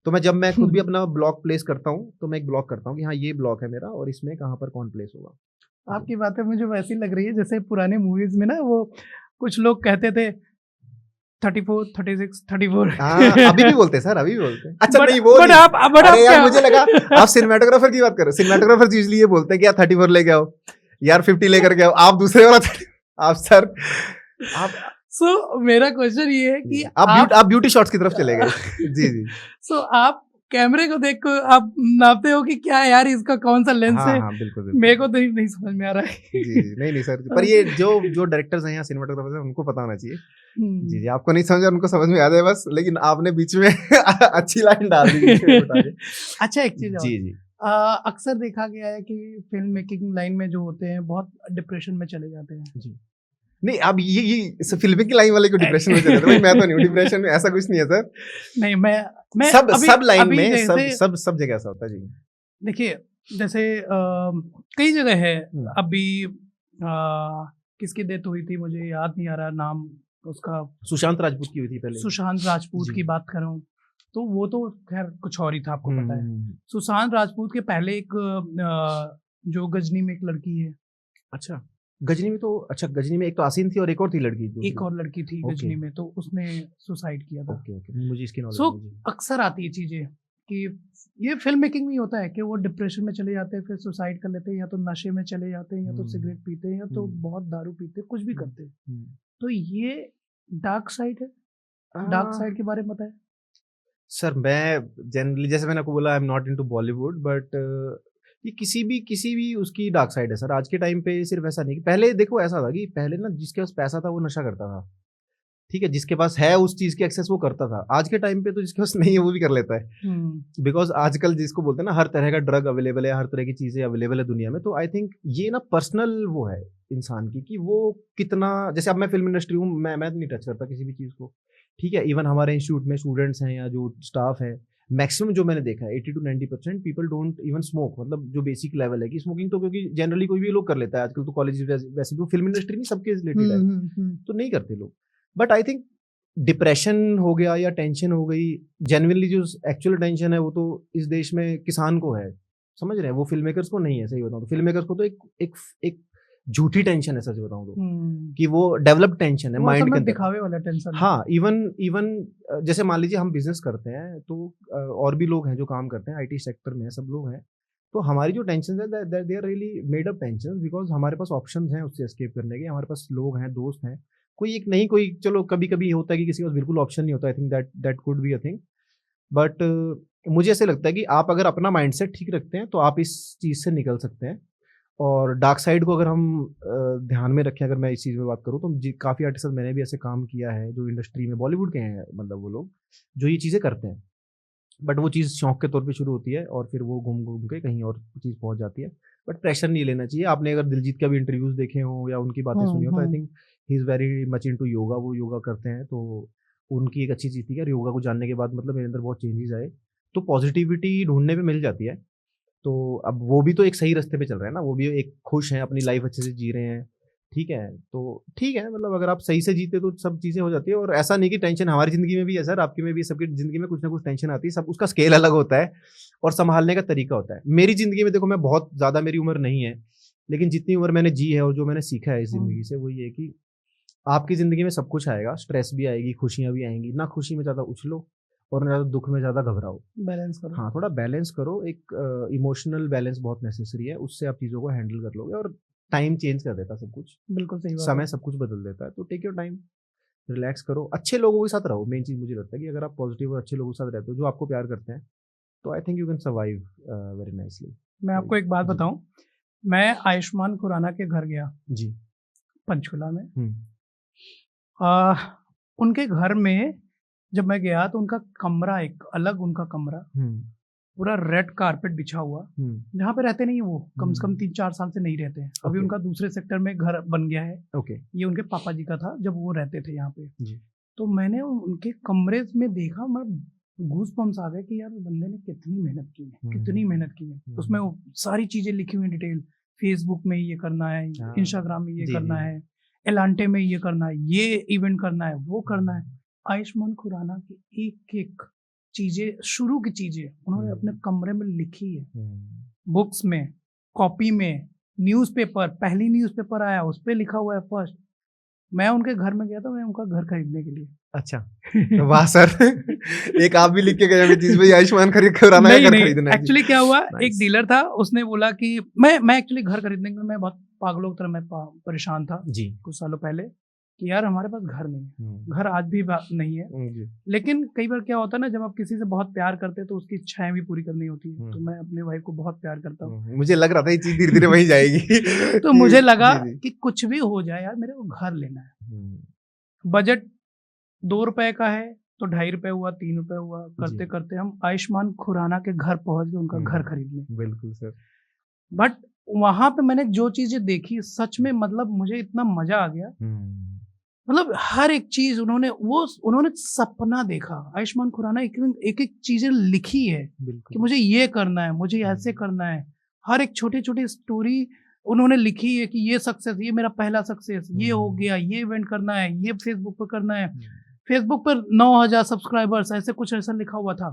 तो मैं जब मैं खुद भी अपना ब्लॉक प्लेस करता हूँ, तो मैं एक ब्लॉक करता हूँ कि हाँ ये ब्लॉक है मेरा और इसमें कहाँ पर कौन प्लेस होगा। आपकी बातें मुझे वैसी लग रही है जैसे पुराने मूवीज में ना, वो कुछ लोग कहते थे 34, 36, 34। अभी भी बोलते हैं सर, अभी भी बोलते हैं। अच्छा नहीं वो बट आप यार मुझे लगा आप सिनेमेटोग्राफर की बात कर रहे हो। सिनेमेटोग्राफर यूजुअली ये बोलते हैं कि यार 34 लेके आओ, यार 50 लेकर के आओ, आप दूसरे वाला आप सर आप सो मेरा क्वेश्चन ये है कि आप ब्यूटी शॉट्स की तरफ चले गए। जी जी। सो आप कैमरे को देख कर आप नापते हो कि क्या यार इसका कौन सा लेंस है? हाँ, बिल्कुल। मेरे को तो नहीं समझ में आ रहा है। जी नहीं सर, पर ये जो डायरेक्टर्स हैं या सिनेमेटोग्राफर्स हैं उनको पता होना चाहिए। जी आपको नहीं समझ, उनको समझ में आ जाए बस, लेकिन आपने बीच में अच्छी लाइन डाल दी। अच्छा, एक चीज जी जी, अक्सर देखा गया है कि फिल्म मेकिंग लाइन में जो होते हैं बहुत डिप्रेशन में चले जाते हैं। जी नहीं, अब ये फिल्मिंग की लाइन वाले को डिप्रेशन में चले जाते हैं, मैं तो नहीं हूँ डिप्रेशन में, ऐसा कुछ नहीं है सर। नहीं, मैं सब लाइन में सब जगह ऐसा होता है। जी देखिए, जैसे कई जगह है हम्म। अभी किसकी डेथ हुई थी मुझे याद नहीं आ रहा नाम उसका, सुशांत राजपूत की हुई थी पहले। सुशांत राजपूत जी। की बात करूं तो वो तो खैर कुछ और ही था, आपको पता है। हम्म। सुशांत राजपूत के पहले एक जो गजनी में एक लड़की है, अच्छा, गजनी में तो, अच्छा गजनी में एक तो आसिन थी और एक और थी लड़की दूसरी। एक और लड़की थी ओके। गजनी में, तो उसने सुसाइड किया था। ओके ओके, मुझे इसकी नॉलेज सो नहीं है। अक्सर आती है चीजें कि ये फिल्म मेकिंग में ही होता है कि वो डिप्रेशन में चले जाते हैं, फिर सुसाइड कर लेते हैं, या तो नशे में चले जाते हैं, या तो सिगरेट पीते हैं, या तो बहुत दारू पीते हैं, कुछ भी करते हैं। हम्म। तो ये डार्क साइड है, डार्क साइड के बारे में बताएं। सर मैं जनरली, जैसे मैंने आपको बोला, I am not into Bollywood, but ये किसी भी उसकी डार्क साइड है सर। आज के टाइम पे सिर्फ ऐसा नहीं कि पहले देखो, ऐसा था कि पहले ना जिसके पास पैसा था वो नशा करता था, ठीक है, जिसके पास है उस चीज की एक्सेस वो करता था। आज के टाइम पे तो जिसके पास नहीं है वो भी कर लेता है, बिकॉज आजकल जिसको बोलते हैं ना, हर तरह का ड्रग अवेलेबल है, हर तरह की चीजें अवेलेबल है दुनिया में। तो आई थिंक ये ना पर्सनल वो है इंसान की कि वो कितना, जैसे अब मैं फिल्म इंडस्ट्री हूँ, मैं नहीं टच करता किसी भी चीज को, ठीक है। इवन हमारे इंस्टीट्यूट में स्टूडेंट्स हैं या जो स्टाफ है, मैक्सिमम जो मैंने देखा है 80 to 90% people don't even smoke. मतलब जो बेसिक लेवल है कि स्मोकिंग तो क्योंकि जनरली कोई भी लोग कर लेता है आजकल, तो कॉलेज वैसे भी फिल्म इंडस्ट्री नहीं सबके रिलेटेड है, तो नहीं करते लोग। बट आई थिंक डिप्रेशन हो गया या टेंशन हो गई, जेन्युइनली जो एक्चुअल टेंशन है वो तो इस देश में किसान को है, समझ रहे हैं, वो फिल्म मेकर्स को नहीं है। सही बताऊं तो फिल्म मेकर्स को तो एक झूठी टेंशन है, सच बताऊं तो, कि वो डेवलप टेंशन है माइंड के अंदर, दिखावे वाला टेंशन। हाँ, इवन जैसे मान लीजिए हम बिजनेस करते हैं तो और भी लोग हैं जो काम करते हैं, आईटी सेक्टर में सब लोग हैं, तो हमारी जो टेंशन है they are really made up tension, because हमारे पास ऑप्शंस हैं उससे एस्केप करने के, हमारे पास लोग हैं, दोस्त हैं, कोई एक नहीं, कोई चलो कभी कभी होता है कि किसी के पास बिल्कुल ऑप्शन नहीं होता। I think that could be a thing, but मुझे ऐसे लगता है कि आप अगर अपना माइंडसेट ठीक रखते हैं तो आप इस चीज़ से निकल सकते हैं। और डार्क साइड को अगर हम ध्यान में रखें, अगर मैं इस चीज़ में बात करूँ तो काफ़ी आर्टिस्ट मैंने भी ऐसे काम किया है जो इंडस्ट्री में बॉलीवुड के हैं, मतलब वो लोग जो ये चीज़ें करते हैं, बट वो चीज़ शौक के तौर पे शुरू होती है और फिर वो घूम घूम के कहीं और चीज़ पहुंच जाती है। बट प्रेशर नहीं लेना चाहिए। आपने अगर दिलजीत का भी इंटरव्यूज देखे हो या उनकी बातें सुनी हो तो I think he is very much into yoga, वो योगा करते हैं, तो उनकी एक अच्छी चीज़ थी यार, योगा को जानने के बाद मतलब मेरे अंदर बहुत चेंजेस आए, तो पॉजिटिविटी ढूंढने में मिल जाती है। तो अब वो भी तो एक सही रास्ते पे चल रहे हैं ना, वो भी एक खुश हैं, अपनी लाइफ अच्छे से जी रहे हैं, ठीक है, तो ठीक है, मतलब अगर आप सही से जीते तो सब चीज़ें हो जाती है। और ऐसा नहीं कि टेंशन हमारी ज़िंदगी में भी है सर, आपकी में भी, सबकी ज़िंदगी में कुछ ना कुछ टेंशन आती है, सब उसका स्केल अलग होता है और संभालने का तरीका होता है। मेरी ज़िंदगी में देखो, मैं बहुत ज़्यादा, मेरी उम्र नहीं है, लेकिन जितनी उम्र मैंने जी है और जो मैंने सीखा है इस ज़िंदगी से, वो ये है कि आपकी ज़िंदगी में सब कुछ आएगा, स्ट्रेस भी आएगी, खुशियाँ भी आएंगी, ना खुशी में ज़्यादा उछलो और ना ज़्यादा दुख में ज़्यादा घबराओ, बैलेंस करो। हाँ, थोड़ा बैलेंस करो, एक इमोशनल बैलेंस बहुत नेसेसरी है, उससे आप चीज़ों को हैंडल कर लोगे। और टाइम चेंज कर देता है सब कुछ, बिल्कुल सही बात समय है। सब कुछ बदल देता है, तो टेक योर टाइम, रिलैक्स करो, अच्छे लोगों के साथ रहो। मेन चीज़ मुझे लगता है कि अगर आप पॉजिटिव और अच्छे लोगों के साथ रहते हो जो आपको प्यार करते हैं, तो आई think you can survive very nicely. मैं आपको एक बात जी। बताऊं, मैं आयुष्मान खुराना के घर गया जी। पंचकुला में। हम्म। उनके घर में जब मैं गया तो उनका कमरा, एक अलग उनका कमरा, पूरा रेड कारपेट बिछा हुआ, जहाँ पे रहते नहीं वो, कम से कम 3-4 साल से नहीं रहते हैं। अभी Okay. उनका दूसरे सेक्टर में घर बन गया है। ओके। ये उनके पापा जी का था जब वो रहते थे यहाँ पे। जी। तो मैंने उनके कमरे में देखा, मतलब घूस बम्स आ गए कि यार बंदे ने कितनी मेहनत की है, कितनी मेहनत की है। उसमें वो सारी चीजें लिखी हुई डिटेल, फेसबुक में ये करना है, इंस्टाग्राम में ये जी, करना जी। है, एलांटे में ये करना है, ये इवेंट करना है, वो करना है। आयुष्मान खुराना की एक एक चीजें, शुरू की चीजें उन्होंने अपने कमरे में लिखी है, बुक्स में, कॉपी में, न्यूज़पेपर, पहली न्यूज़पेपर आया उस पे लिखा हुआ है फर्स्ट। मैं उनके घर में गया था, मैं उनका घर खरीदने के लिए। अच्छा, वाह सर, एक आप भी लिख के गए हैं चीज भाई, आयुष्मान खुराना का घर खरीदना है। एक्चुअली क्या हुआ, Nice. एक डीलर था, उसने बोला कि मैं एक्चुअली घर खरीदने के लिए मैं बहुत पागलों की तरह मैं परेशान था जी। कुछ सालों पहले कि यार हमारे पास घर नहीं है, घर आज भी नहीं है। जी। लेकिन कई बार क्या होता है ना, जब आप किसी से बहुत प्यार करते हैं तो उसकी इच्छाएं भी पूरी करनी होती है। तो मैं अपने वाइफ को बहुत प्यार करता हूँ। मुझे लग रहा था ये चीज धीरे धीरे वहीं जाएगी। तो मुझे लगा जी, जी। कि कुछ भी हो जाए यार, मेरे को घर लेना है। बजट 2 रुपए का है तो 2.5 रुपए हुआ, 3 रुपए हुआ, करते करते हम आयुष्मान खुराना के घर पहुंच गए, उनका घर खरीदने। बिल्कुल सर। बट वहां पे मैंने जो चीजें देखी, सच में मतलब मुझे इतना मजा आ गया। मतलब हर एक चीज उन्होंने सपना देखा। आयुष्मान खुराना एक एक चीजें लिखी है कि मुझे ये करना है, मुझे ऐसे करना है, हर एक छोटी छोटी स्टोरी उन्होंने लिखी है कि ये सक्सेस, ये मेरा पहला सक्सेस, ये हो गया, ये इवेंट करना है, ये फेसबुक पर करना है, फेसबुक पर 9,000 सब्सक्राइबर्स, ऐसे कुछ ऐसा लिखा हुआ था,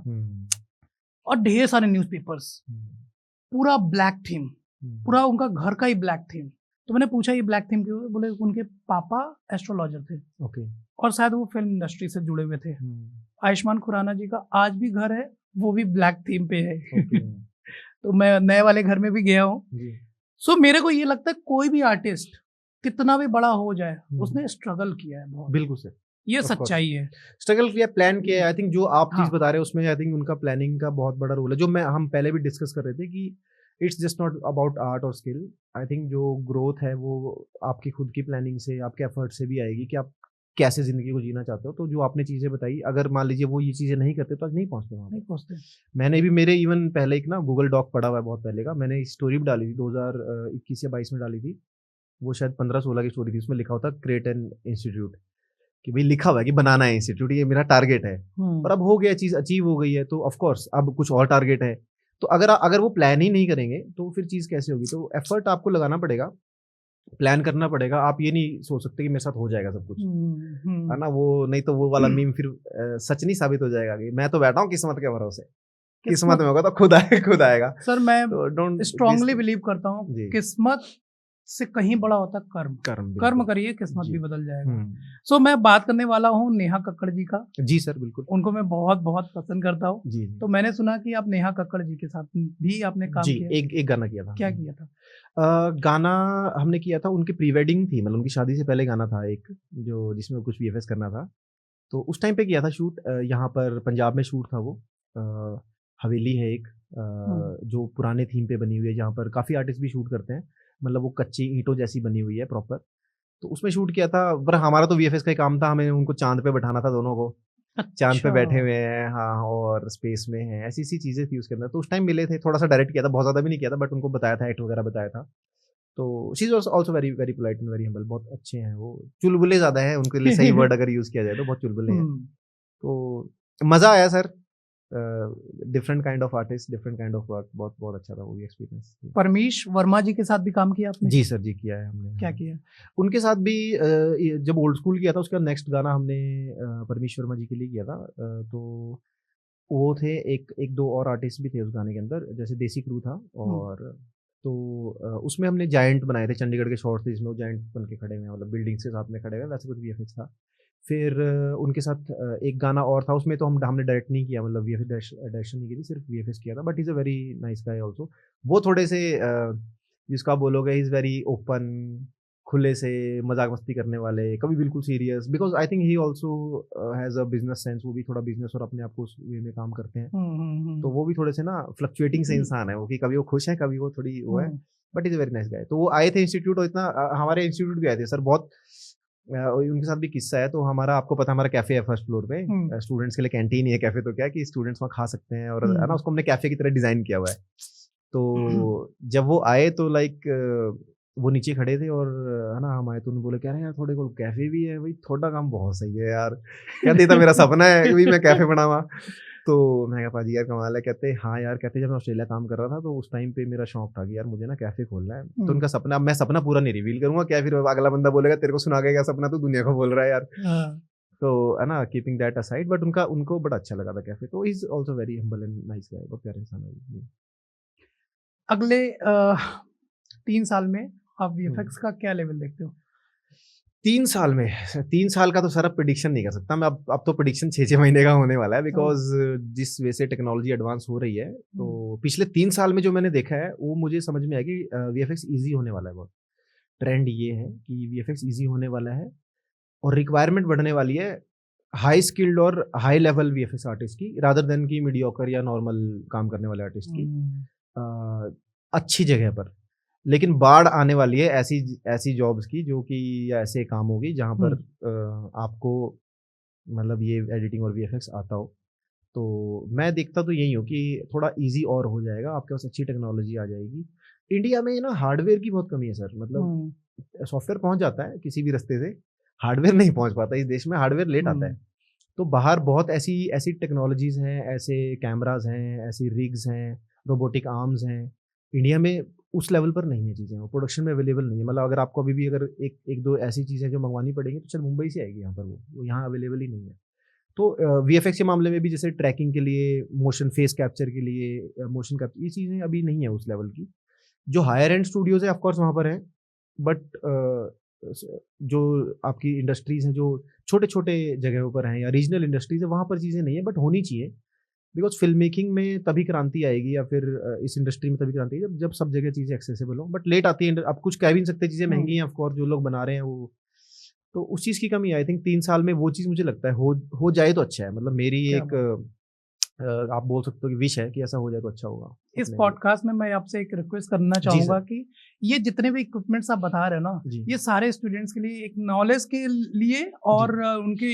और ढेर सारे न्यूज़पेपर्स, पूरा ब्लैक थीम, पूरा उनका घर का ही ब्लैक थीम। तो मैंने पूछा ये ब्लैक थीम क्यों? बोले उनके पापा एस्ट्रोलॉजर थे, ओके, और शायद वो फिल्म इंडस्ट्री से जुड़े हुए थे। आयुष्मान खुराना जी का आज भी घर है, वो भी ब्लैक थीम पे है। तो मैं नए वाले घर में भी गया हूँ। सो मेरे को ये लगता है कोई भी आर्टिस्ट कितना भी बड़ा हो जाए, उसने स्ट्रगल किया है बहुत। बिल्कुल सर, ये Of सच्चाई है। स्ट्रगल किया, प्लान किया है। आई थिंक जो आप हाँ। चीज बता रहे हैं उसमें आई थिंक उनका प्लानिंग का बहुत बड़ा रोल है, जो हम पहले भी डिस्कस कर रहे थे कि it's just not about art और स्किल। आई थिंक जो ग्रोथ है वो आपकी खुद की प्लानिंग से, आपके एफर्ट से भी आएगी कि आप कैसे जिंदगी को जीना चाहते हो। तो जो आपने चीजें बताई, अगर मान लीजिए वो ये चीजें नहीं करते तो आज नहीं पहुंचते वहाँ नहीं पे। पहुंचते। मैंने भी मेरे इवन पहले एक ना गूगल डॉक पढ़ा हुआ है बहुत पहले का, मैंने स्टोरी भी डाली थी 2021 या 22 में डाली थी, वो शायद 15-16 की स्टोरी थी। उसमें लिखा होता क्रिएट एन इंस्टीट्यूट, कि भाई लिखा हुआ है कि बनाना है इंस्टीट्यूट, ये मेरा टारगेट है। और अब हो गया, चीज अचीव हो गई है, तो ऑफ कोर्स अब कुछ और टारगेट है। तो अगर वो प्लान ही नहीं करेंगे तो फिर चीज कैसे होगी? तो एफर्ट आपको लगाना पड़ेगा, प्लान करना पड़ेगा। आप ये नहीं सोच सकते कि मेरे साथ हो जाएगा सब कुछ, है ना? वो नहीं तो वो वाला मीम फिर सच नहीं साबित हो जाएगा कि मैं तो बैठा हूँ किस्मत के भरोसे, किस्मत में होगा तो खुद आएगा। सर मैं तो डोंट स्ट्रांगली बिलीव करता हूँ किस्मत से कहीं बड़ा होता है कर्म करिए, किस्मत भी बदल जाएगा। सो मैं बात करने वाला हूँ नेहा कक्कड़ जी का। जी सर, बिल्कुल। उनको मैं बहुत बहुत पसंद करता हूँ। जी। तो मैंने सुना कि आप नेहा कक्कड़ जी के साथ भी आपने काम किया। एक गाना किया था। क्या किया था? गाना हमने किया था, उनकी प्री वेडिंग थी, मतलब उनकी शादी से पहले गाना था एक, जो जिसमें कुछ वीएफएक्स करना था। तो उस टाइम पे किया था शूट, यहाँ पर पंजाब में शूट था वो। हवेली है एक, जो पुराने थीम पे बनी हुई है, जहाँ पर काफ़ी आर्टिस्ट भी शूट करते हैं, मतलब वो कच्ची ईंटों जैसी बनी हुई है प्रॉपर। तो उसमें शूट किया था, पर हमारा तो वीएफएक्स का ही काम था, हमें उनको चांद पे बैठाना था दोनों को। चांद पे बैठे हुए हैं, हाँ, और स्पेस में हैं, ऐसी सी चीज़ें थी उसके अंदर। तो उस टाइम मिले थे, थोड़ा सा डायरेक्ट किया था, बहुत ज़्यादा भी नहीं किया था, बट उनको बताया था, एक्ट वगैरह बताया था। तो she is also very very polite and very humble, बहुत अच्छे हैं वो। चुलबुले ज़्यादा है उनके लिए, सही वर्ड अगर यूज़ किया जाए तो बहुत चुलबुले हैं। तो मज़ा आया sir, different kind of artist, different kind of work, बहुत बहुत अच्छा था वो भी एक्सपीरियंस। परमीश वर्मा जी के साथ भी काम किया आपने? जी सर, जी किया है हमने। क्या किया उनके साथ भी? जब ओल्ड स्कूल किया था उसका नेक्स्ट गाना हमने परमीश वर्मा जी के लिए किया था। तो वो थे, एक दो और आर्टिस्ट भी थे उस गाने के अंदर, जैसे देसी क्रू था, और तो उसमें हमने जायंट बनाए थे, चंडीगढ़ के शॉर्ट्स थे जिसमें वो जायंट बन के खड़े हुए हैं, मतलब बिल्डिंग्स के साथ में खड़े हुए, वैसे कुछ वीएफएक्स था। फिर उनके साथ एक गाना और था, उसमें तो हमने डायरेक्ट नहीं किया, मतलब वीएफएक्स डायरेक्शन नहीं की थी, सिर्फ वीएफएक्स किया था। But is a very nice guy also. वो थोड़े से जिसको आप बोलोगे इज़ वेरी ओपन, खुले से मजाक मस्ती करने वाले, कभी बिल्कुल serious, because I think he also has a business sense. वो भी थोड़ा बिजनेस और अपने आप को उस वे में काम करते हैं। तो वो भी थोड़े से ना फ्लक्चुएटिंग से इंसान है वो, कि कभी वो खुश है, कभी वो थोड़ी वो है, but is a very nice guy. तो वो आए थे इंस्टीट्यूट, और इतना हमारे इंस्टीट्यूट भी आए थे सर, बहुत उनके साथ भी किस्सा है। तो हमारा, आपको पता है हमारा कैफे है फर्स्ट फ्लोर पे, स्टूडेंट्स के लिए कैंटीन ही है कैफे, तो क्या है कि स्टूडेंट्स वहाँ खा सकते हैं, और है ना, उसको हमने कैफे की तरह डिजाइन किया हुआ है। तो जब वो आए तो लाइक वो नीचे खड़े थे, और है ना, हम आए तो उन्होंने बोले, कह रहे हैं यार थोड़े को कैफे भी है भाई, थोड़ा काम बहुत सही है यार, कहते था मेरा सपना है कि भाई मैं कैफे बनावा। तो मैं कहा पाजी यार कमाल है। कहते हाँ यार, कहते जब मैं ऑस्ट्रेलिया काम कर रहा था तो उस टाइम पे मेरा शौक था कि यार मुझे ना कैफे खोलना है। तो उनका सपना, अब मैं सपना पूरा नहीं रिवील करूंगा, क्या फिर अगला बंदा बोलेगा तेरे को सुना के क्या सपना, तो दुनिया को बोल रहा है यार। तो है ना, कीपिंग दैट असाइड, बट उनको बड़ा अच्छा लगा था कैफे। तो is also very humble and nice guy, बहुत प्यारे इंसान है। अगले 3 साल में आप वीएफएक्स का क्या लेवल देखते हो? 3 साल में? 3 साल का तो सर अब प्रेडिक्शन नहीं कर सकता मैं। अब तो प्रेडिक्शन 6-6 महीने का होने वाला है, बिकॉज जिस वे से टेक्नोलॉजी एडवांस हो रही है। तो पिछले 3 साल में जो मैंने देखा है वो मुझे समझ में आया कि वीएफएक्स ईजी होने वाला है बहुत। ट्रेंड ये है कि वीएफएक्स ईजी होने वाला है, और रिक्वायरमेंट बढ़ने वाली है हाई स्किल्ड और हाई लेवल वीएफएक्स आर्टिस्ट की, रादर देन की मीडियोकर या नॉर्मल काम करने वाले आर्टिस्ट की, अच्छी जगह पर। लेकिन बाढ़ आने वाली है ऐसी जॉब्स की, जो कि ऐसे काम होगी जहाँ पर आपको मतलब ये एडिटिंग और वीएफएक्स आता हो। तो मैं देखता तो यही हूँ कि थोड़ा इजी और हो जाएगा, आपके पास अच्छी टेक्नोलॉजी आ जाएगी। इंडिया में ना हार्डवेयर की बहुत कमी है सर, मतलब सॉफ्टवेयर पहुँच जाता है किसी भी रास्ते से, हार्डवेयर नहीं पहुँच पाता। इस देश में हार्डवेयर लेट आता है। तो बाहर बहुत ऐसी टेक्नोलॉजीज़ हैं, ऐसे कैमराज हैं, ऐसी रिग्स हैं, रोबोटिक आर्म्स हैं, इंडिया में उस लेवल पर नहीं है चीज़ें, वो प्रोडक्शन में अवेलेबल नहीं है। मतलब अगर आपको अभी भी अगर एक दो ऐसी चीज़ें जो मंगवानी पड़ेंगी तो शायद मुंबई से आएगी यहाँ पर, वो यहाँ अवेलेबल ही नहीं है। तो वीएफएक्स के मामले में भी जैसे ट्रैकिंग के लिए, मोशन फेस कैप्चर के लिए, मोशन कैप्चर, ये चीज़ें अभी नहीं है उस लेवल की। जो हायर एंड स्टूडियोज़ है ऑफ कोर्स वहाँ पर हैं, बट जो आपकी इंडस्ट्रीज़ हैं जो छोटे-छोटे जगहों पर हैं या रीजनल इंडस्ट्रीज़ है, वहाँ पर चीज़ें नहीं है, बट होनी चाहिए। बिकॉज़ फ़िल्म मेकिंग में तभी क्रांति आएगी या फिर इस इंडस्ट्री में तभी क्रांति आएगी जब सब जगह चीज़ें एक्सेसिबल हों। बट लेट आती है, आप कुछ कह भी नहीं सकते, चीज़ें महँगी हैं ऑफ कोर्स, जो लोग बना रहे हैं वो, तो उस चीज़ की कमी है। आई थिंक 3 साल में वो चीज़ मुझे लगता है हो जाए तो अच्छा है। मतलब मेरी क्या एक आप बोल सकते हो कि विश है कि ऐसा हो जाए तो अच्छा होगा। इस अपने पॉडकास्ट में मैं आपसे एक रिक्वेस्ट करना जी चाहूंगा सर। कि ये जितने भी इक्विपमेंट्स आप बता रहे हो ना, जी। ये सारे स्टूडेंट्स के लिए एक नॉलेज के लिए और उनके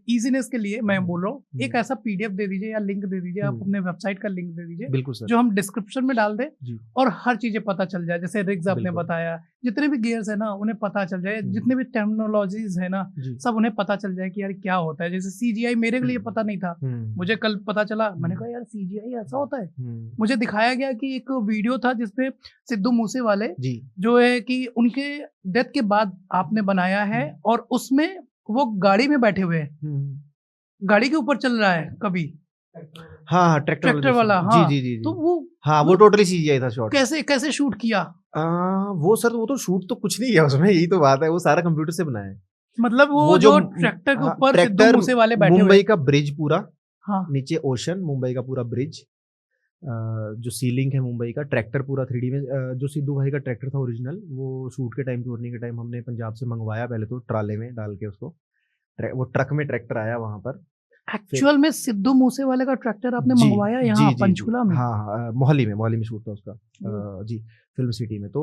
इजीनेस के लिए मैं बोल रहा हूँ, एक ऐसा पीडीएफ दे दीजिए या लिंक दे दीजिए, आप अपने वेबसाइट का लिंक दे दीजिए बिल्कुल सर। जो हम डिस्क्रिप्शन में डाल दें जी। और हर चीजें पता चल जाए। जैसे रिग्स आपने बिल्कुल। बताया, जितने भी गियर्स है ना उन्हें पता चल जाए, जितने भी टेक्नोलॉजीज है ना जी। सब उन्हें पता चल जाए कि यार क्या होता है। जैसे सीजीआई मेरे लिए पता नहीं था, मुझे कल पता चला, मैंने कहा यार सीजीआई ऐसा होता है। मुझे दिखाया गया कि एक वीडियो था जिसपे सिद्धू मूसेवाले जी। जो है कि उनके डेथ के बाद आपने बनाया है और उसमें वो गाड़ी में बैठे हुए हैं, गाड़ी के ऊपर चल रहा है कभी, हाँ, ट्रैक्टर ट्रैक्टर वाला। जी, हाँ, जी, जी, तो जी। वो हाँ, वो टोटली सीजीआई था शॉट। कैसे कैसे शूट किया? वो सर वो तो शूट तो कुछ नहीं किया उसमें, यही तो बात है, वो सारा कंप्यूटर से बनाया है। मतलब वो वो जो ट्रैक्टर के ऊपर सिद्धू ट्रैक्टर, मूसेवाले बैठे हुए मुंबई का ब्रिज पूरा, हाँ नीचे ओशन, मुंबई का पूरा ब्रिज, जो सीलिंग है मुंबई का, ट्रैक्टर पूरा 3D में, जो सिद्धू भाई का ट्रैक्टर था ओरिजिनल, वो शूट के टाइम, टूरने के टाइम हमने पंजाब से मंगवाया, पहले तो ट्राले में डाल के उसको, वो ट्रक में ट्रैक्टर आया वहाँ पर। एक्चुअल में सिद्धू मूसेवाले का ट्रैक्टर आपने जी, मंगवाया यहाँ जी, जी, जी। पंचकूला में? हाँ, हाँ, मोहाली में शूट था उसका। जी, फिल्म सिटी में। तो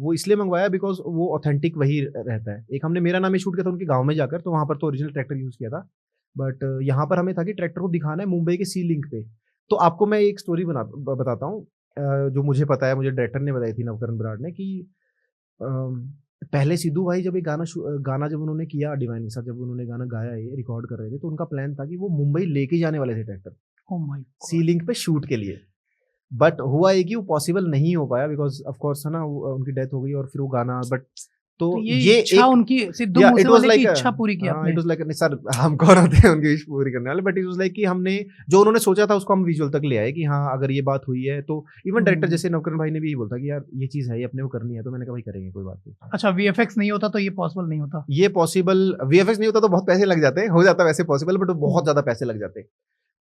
वो इसलिए मंगवाया बिकॉज़ वो ऑथेंटिक वही रहता है। एक हमने मेरा नाम ही शूट किया था उनके गाँव में जाकर, तो वहाँ पर तो ओरिजिनल ट्रैक्टर यूज़ किया था। बट यहाँ पर हमें था कि ट्रैक्टर को दिखाना है मुंबई के सी लिंक पे। तो आपको मैं एक स्टोरी बताता हूँ, जो मुझे पता है, मुझे डायरेक्टर ने बताई थी, नवकरण बराड़ ने, कि पहले सिद्धू भाई जब एक गाना जब उन्होंने किया डिवाइन के साथ, जब उन्होंने गाना गाया, ये रिकॉर्ड कर रहे थे, तो उनका प्लान था कि वो मुंबई लेके जाने वाले थे tractor, oh my sea link पे शूट के लिए। बट हुआ ये कि वो पॉसिबल नहीं हो पाया बिकॉज़ ऑफ कोर्स है ना, उनकी डेथ हो गई और फिर वो गाना, बट तो तो ये ये इच्छा एक, उनकी, सिद्धू या इट वाज मूसेवाले की लाइक इच्छा पूरी की आपने? इट वाज लाइक, नहीं सर, हम कौन होते हैं उनकी विश पूरी करने वाले, बट इट वाज लाइक कि हमने जो उन्होंने सोचा था उसको हम विजुअल तक ले आए कि हाँ अगर ये बात हुई है तो। इवन डायरेक्टर जैसे नवकरण भाई ने भी यही बोलता कि यार ये चीज़ है, ये अपने को करनी है, तो मैंने कहा भाई करेंगे, कोई बात नहीं। अच्छा, वीएफएक्स नहीं होता तो ये पॉसिबल नहीं होता? ये पॉसिबल, वीएफएक्स नहीं होता तो बहुत पैसे लग जाते हैं, हो जाता वैसे पॉसिबल, बट बहुत ज़्यादा पैसे लग जाते हैं।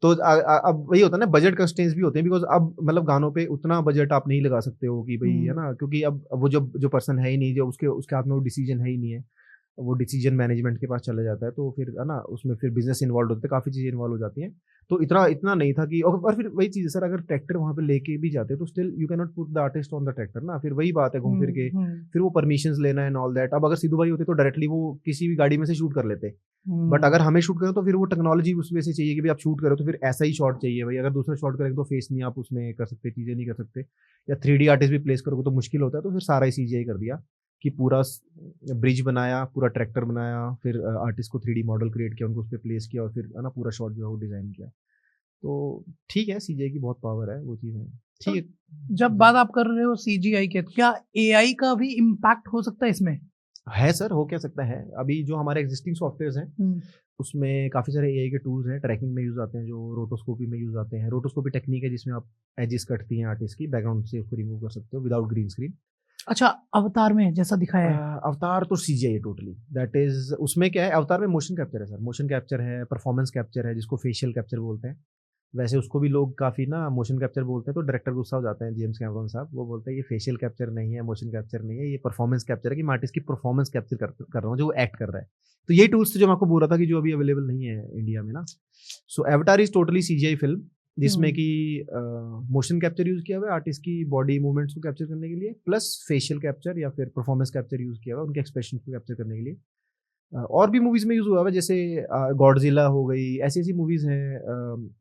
तो अब वही होता है ना, बजट कंस्ट्रेंट्स भी होते हैं, बिकॉज़ अब मतलब गानों पे उतना बजट आप नहीं लगा सकते हो कि भाई है ना, क्योंकि अब वो जो पर्सन है ही नहीं, जो उसके हाथ में वो डिसीजन है ही नहीं है, वो डिसीजन मैनेजमेंट के पास चला जाता है, तो फिर है ना, उसमें फिर बिजनेस इन्वॉल्व होते हैं, काफ़ी चीज़ें इन्वॉल्व हो जाती हैं। तो इतना नहीं था कि, और फिर वही चीज़ है सर, अगर ट्रैक्टर वहाँ पे लेके भी जाते तो still you can not put the artist on the tractor ना, फिर वही बात है घूम फिर के, फिर वो परमिशंस लेना एंड ऑल दैट। अब अगर सिद्धू भाई होते तो डायरेक्टली वो किसी भी गाड़ी में से शूट कर लेते, बट अगर हमें शूट करें तो फिर वो टेक्नोलॉजी उस वजह से चाहिए कि भाई आप शूट करो तो फिर ऐसा ही शॉट चाहिए भाई, अगर दूसरा शॉट करेंगे तो फेस नहीं आप उसमें कर सकते, चीज़ें नहीं कर सकते, या 3D आर्टिस्ट भी प्लेस करोगे तो मुश्किल होता है, तो फिर सारा ही CGI कर दिया कि पूरा ब्रिज बनाया, पूरा ट्रैक्टर बनाया, फिर आर्टिस्ट को 3D मॉडल क्रिएट किया, उनको उस पर प्लेस किया, और फिर है ना पूरा शॉट जो है वो डिज़ाइन किया। तो ठीक है, CGI की बहुत पावर है, वो चीज़ है, ठीक है। जब बात आप कर रहे हो सीजीआई के, तो क्या एआई का भी इम्पैक्ट हो सकता है इसमें? है सर, हो क्या सकता है। अभी जो हमारे एग्जिस्टिंग सॉफ्टवेयर्स हैं उसमें काफ़ी सारे AI के टूल्स हैं, ट्रैकिंग में यूज़ आते हैं, जो रोटोस्कोपी में यूज़ आते हैं। रोटोस्कोपी टेक्निक है जिसमें आप एजेस कटती हैं आर्टिस्ट की, बैकग्राउंड से उसको रिमूव कर सकते हो विदाउट ग्रीन स्क्रीन। अच्छा, अवतार में जैसा दिखाया है? अवतार तो CGI है टोटली, दैट इज, उसमें क्या है, अवतार में मोशन कैप्चर है सर, मोशन कैप्चर है, परफॉर्मेंस कैप्चर है, जिसको फेशियल कैप्चर बोलते हैं। वैसे उसको भी लोग काफ़ी ना मोशन कैप्चर बोलते हैं, तो डायरेक्टर गुस्सा हो जाते हैं, जेम्स कैमरन साहब, वो बोलते हैं ये फेशियल कैप्चर नहीं है, मोशन कैप्चर नहीं है, ये परफॉर्मेंस कैप्चर है, कि मैं आर्टिस्ट की परफॉर्मेंस कैप्चर कर रहा हूँ जो वो एक्ट कर रहा है। तो यही टूल्स जो मैं आपको बोल रहा था कि जो अभी अवेलेबल नहीं है इंडिया में ना। So Avatar is totally CGI film, जिसमें कि मोशन कैप्चर यूज़ किया हुआ है आर्टिस्ट की बॉडी मूवमेंट्स को कैप्चर करने के लिए, प्लस फेशियल कैप्चर या फिर परफॉर्मेंस कैप्चर यूज़ किया हुआ है उनके एक्सप्रेशन को कैप्चर करने के लिए। और भी मूवीज़ में यूज़ हुआ है, जैसे गॉडजिला हो गई, ऐसी मूवीज़ हैं,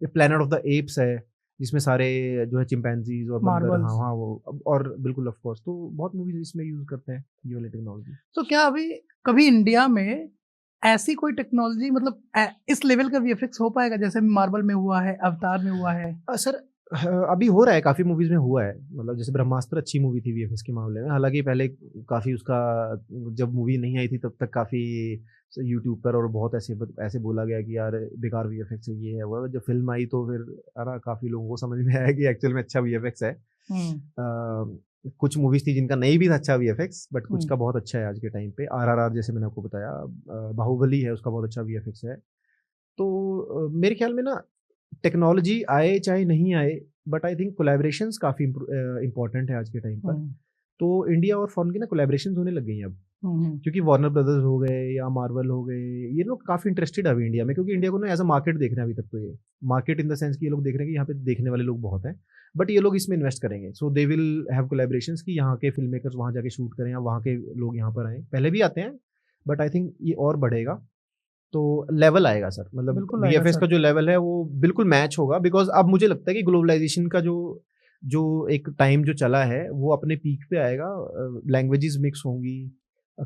प्लैनेट ऑफ द एप्स है, जिसमें सारे जो है चिंपैंजीज और बंदर, Marvels। हाँ वो, और बिल्कुल ऑफ कोर्स, तो बहुत मूवीज़ इसमें यूज़ करते हैं ये वाली टेक्नोलॉजी। तो क्या अभी कभी इंडिया में ऐसी कोई टेक्नोलॉजी, मतलब इस लेवल का वीएफएक्स हो पाएगा जैसे मार्वल में हुआ है, अवतार में हुआ है? सर अभी हो रहा है, काफ़ी मूवीज़ में हुआ है, मतलब जैसे ब्रह्मास्त्र अच्छी मूवी थी वीएफएक्स के मामले में, हालांकि पहले काफ़ी उसका, जब मूवी नहीं आई थी तब तक काफ़ी यूट्यूब पर और बहुत ऐसे बोला गया कि यार बेकार वीएफएक्स है, ये है वो है। जब फिल्म आई तो फिर काफ़ी लोगों को समझ में आया कि एक्चुअल में अच्छा वीएफएक्स है। कुछ मूवीज़ थी जिनका नहीं भी था अच्छा वीएफएक्स, बट कुछ का बहुत अच्छा है आज के टाइम पे। आरआरआर जैसे मैंने आपको बताया, बाहुबली है, उसका बहुत अच्छा वीएफएक्स है। तो मेरे ख्याल में ना टेक्नोलॉजी आए चाहे नहीं आए, बट आई थिंक कोलैबोरेशंस काफ़ी इंपॉर्टेंट है आज के टाइम पर। तो इंडिया और फॉरेन की ना कोलैबोरेशंस होने लग गई हैं अब, क्योंकि वार्नर ब्रदर्स हो गए या मार्वल हो गए, ये लोग काफ़ी इंटरेस्टेड है अभी इंडिया में, क्योंकि इंडिया को ना एज अ मार्केट देख रहे हैं अभी तक। तो ये मार्केट इन द सेंस कि ये लोग देख रहे हैं कि यहाँ पे देखने वाले लोग बहुत हैं, बट ये लोग इसमें इन्वेस्ट करेंगे। सो दे विल हैव कोलैबोरेशंस कि यहाँ के फिल्म मेकर्स वहाँ जाके शूट करें या वहाँ के लोग यहाँ पर आएँ। पहले भी आते हैं, बट आई थिंक ये और बढ़ेगा। तो लेवल आएगा सर, मतलब बिल्कुल आएगा वीएफएक्स सर। का जो लेवल है वो बिल्कुल मैच होगा, बिकॉज अब मुझे लगता है कि ग्लोबलाइजेशन का जो जो एक टाइम जो चला है वो अपने पीक पे आएगा। लैंग्वेजेस मिक्स होंगी,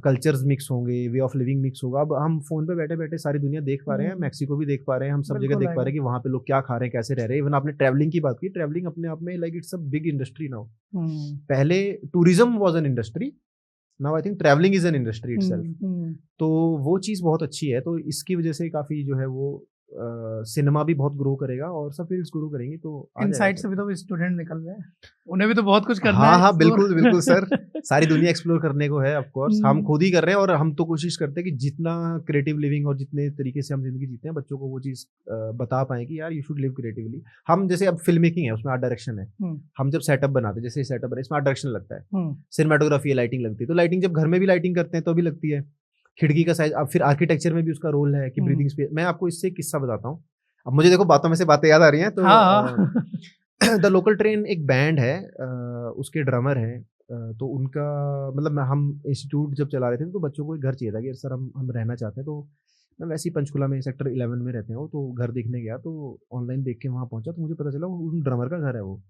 कल्चर्स मिक्स होंगे, वे ऑफ लिविंग मिक्स होगा। अब हम फोन पे बैठे बैठे सारी दुनिया देख पा रहे हैं, मैक्सिको भी देख पा रहे हैं, हम सब जगह बिल्कुल देख पा रहे आएगा। हैं कि वहाँ पे लोग क्या खा रहे हैं, कैसे रह रहे हैं। इवन आपने ट्रैवलिंग की बात की, ट्रैवलिंग अपने आप में like it's a big industry now. पहले tourism was an industry, now I think travelling is an industry itself. तो वो चीज़ बहुत अच्छी है, तो इसकी वजह से काफ़ी जो है वो सिनेमा भी बहुत ग्रो करेगा और सब फील्ड्स ग्रो करेंगी, तो आ जाएगा इनसाइट सर। से भी तो स्टूडेंट निकल रहे हैं, उन्हें भी तो बहुत कुछ करना हाँ है। हाँ बिल्कुल explore। बिल्कुल सर, सारी दुनिया एक्सप्लोर करने को है, ऑफ कोर्स हम हम्म। खुद ही कर रहे हैं, और हम तो कोशिश करते हैं कि जितना क्रिएटिव लिविंग और जितने तरीके से हम जिंदगी जीते हैं बच्चों को वो चीज़ बता पाएं कि यार यू शुड लिव क्रिएटिवली। हम जैसे अब फिल्म मेकिंग है, उसमें आर्ट डायरेक्शन है, हम जब सेटअप बनाते हैं, जैसे सेटअप है इसमें आर्ट डायरेक्शन लगता है, सिनेमाटोग्राफी है, लाइटिंग लगती है। तो लाइटिंग जब घर में भी लाइटिंग करते हैं तो भी लगती है, खिड़की का साइज, अब फिर आर्किटेक्चर में भी उसका रोल है कि ब्रीदिंग स्पेस। मैं आपको इससे एक किस्सा बताता हूँ, अब मुझे देखो बातों में से बातें याद आ रही हैं। तो हाँ। द लोकल ट्रेन एक बैंड है, उसके ड्रमर हैं, तो उनका मतलब हम इंस्टीट्यूट जब चला रहे थे तो बच्चों को एक घर चाहिए था कि सर हम रहना चाहते हैं। तो मैं वैसे ही पंचकुला में सेक्टर 11 में रहते हैं, तो घर देखने गया, तो ऑनलाइन देख के वहाँ पहुंचा तो मुझे पता चला उन ड्रमर का घर है वो।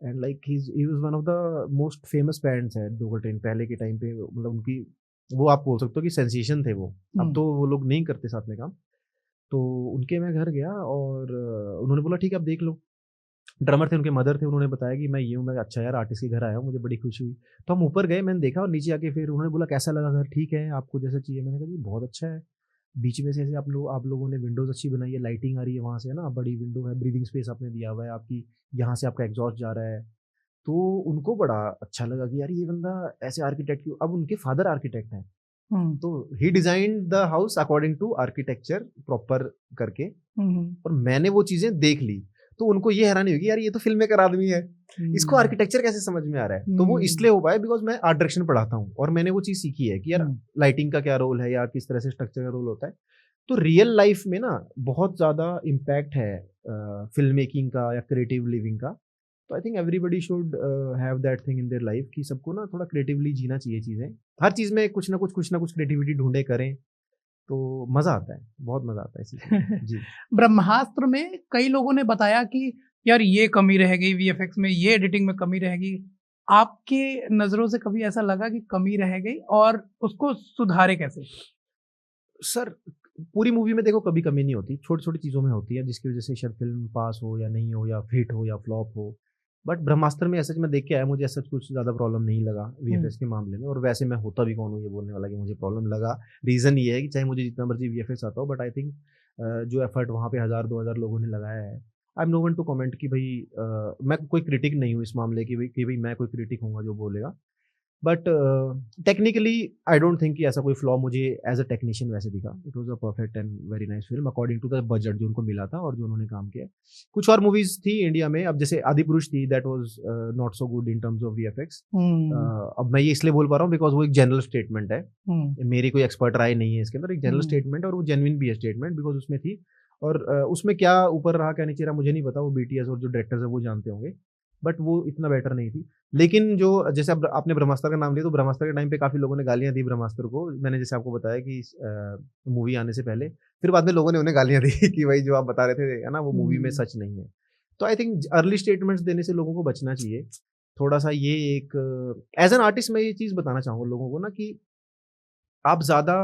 And like he was one of the most famous bands है लोकल ट्रेन पहले के टाइम पे, मतलब उनकी वो आप बोल सकते हो कि सेंसेशन थे वो। अब तो वो लोग नहीं करते साथ में काम। तो उनके मैं घर गया और उन्होंने बोला ठीक है आप देख लो। ड्रमर थे, उनके मदर थे, उन्होंने बताया कि मैं ये हूँ। मैं अच्छा यार आर्टिस्ट के घर आया हूँ, मुझे बड़ी खुशी हुई। तो हम ऊपर गए, मैंने देखा और नीचे आके फिर उन्होंने बोला कैसा लगा घर, ठीक है आपको जैसा चाहिए। मैंने कहा जी बहुत अच्छा है, बीच में से ऐसे आप लोगों ने विंडोज़ अच्छी बनाई है, लाइटिंग आ रही है वहाँ से, है ना, बड़ी विंडो है, ब्रीदिंग स्पेस आपने दिया हुआ है आपकी, यहाँ से आपका एग्जॉस्ट जा रहा है। तो उनको बड़ा अच्छा लगा कि यार ये बंदा ऐसे आर्किटेक्ट क्यों। अब उनके फादर आर्किटेक्ट हैं, तो he design the house according to architecture proper करके, और मैंने वो चीजें देख ली। तो उनको ये हैरानी होगी यार ये तो फिल्म मेकर आदमी है, इसको आर्किटेक्चर कैसे समझ में आ रहा है। तो वो इसलिए हो पाया बिकॉज मैं आर्ट डायरेक्शन पढ़ाता हूँ और मैंने वो चीज सीखी है कि यार लाइटिंग का क्या रोल है या किस तरह से स्ट्रक्चर का रोल होता है। तो रियल लाइफ में ना बहुत ज्यादा इम्पैक्ट है फिल्म मेकिंग का या क्रिएटिव लिविंग का। तो I think everybody should have that thing in their life कि सबको ना थोड़ा क्रिएटिवली जीना चाहिए चीज़ें, हर चीज़ में कुछ ना कुछ क्रिएटिविटी ढूंढे करें, तो मज़ा आता है, बहुत मज़ा आता है इसी में। जी। ब्रह्मास्त्र में कई लोगों ने बताया कि यार ये कमी रह गई वीएफएक्स में, ये एडिटिंग में कमी रहेगी। आपके नज़रों से कभी ऐसा लगा कि कमी रह गई और उसको सुधारे कैसे? सर पूरी मूवी में देखो कभी कमी नहीं होती, छोटी छोटी चीज़ों में होती है जिसकी वजह से शायद फिल्म पास हो या नहीं हो या हिट हो या फ्लॉप हो। बट ब्रह्मास्त्र में ऐसा मैं देख के आया, मुझे ऐसा कुछ ज़्यादा प्रॉब्लम नहीं लगा वीएफएक्स के मामले में। और वैसे मैं होता भी कौन हूँ ये बोलने वाला कि मुझे प्रॉब्लम लगा। रीज़न ये है कि चाहे मुझे जितना मर्जी वीएफएक्स आता हो, बट आई थिंक जो एफर्ट वहाँ पे 1000-2000 लोगों ने लगाया है, I am no one to comment कि भाई मैं कोई क्रिटिक नहीं हूँ इस मामले की कि भाई मैं कोई क्रिटिक हूँ जो बोलेगा। But technically I don't think कि ऐसा कोई फ्लॉ मुझे एज अ टेक्नीशियन वैसे दिखा। It was a perfect and very nice film according to the budget जो उनको मिला था और जो उन्होंने काम किया। कुछ और मूवीज थी इंडिया में, अब जैसे आदिपुरुष थी, that was not so good in terms of VFX. अब मैं ये इसलिए बोल पा रहा हूँ बिकॉज वो एक जनरल स्टेटमेंट है, मेरी कोई एक्सपर्ट राय नहीं है इसके अंदर, एक जनरल स्टेटमेंट और वो जेन्युइन भी है स्टेटमेंट बिकॉज उसमें थी। और उसमें क्या ऊपर रहा क्या नीचे रहा मुझे नहीं पता, वो बीटीएस और जो डायरेक्टर्स है वो जानते होंगे, बट वो इतना बेटर नहीं थी। लेकिन जो जैसे अब आपने ब्रह्मास्त्र का नाम लिया, तो ब्रह्मास्त्र के टाइम पे काफ़ी लोगों ने गालियाँ दी ब्रह्मास्त्र को। मैंने जैसे आपको बताया कि मूवी आने से पहले, फिर बाद में लोगों ने उन्हें गालियाँ दी कि भाई जो आप बता रहे थे है ना वो मूवी में सच नहीं है। तो आई थिंक अर्ली स्टेटमेंट्स देने से लोगों को बचना चाहिए थोड़ा सा। ये एक एज एन आर्टिस्ट मैं ये चीज़ बताना चाहूँगा लोगों को ना कि आप ज़्यादा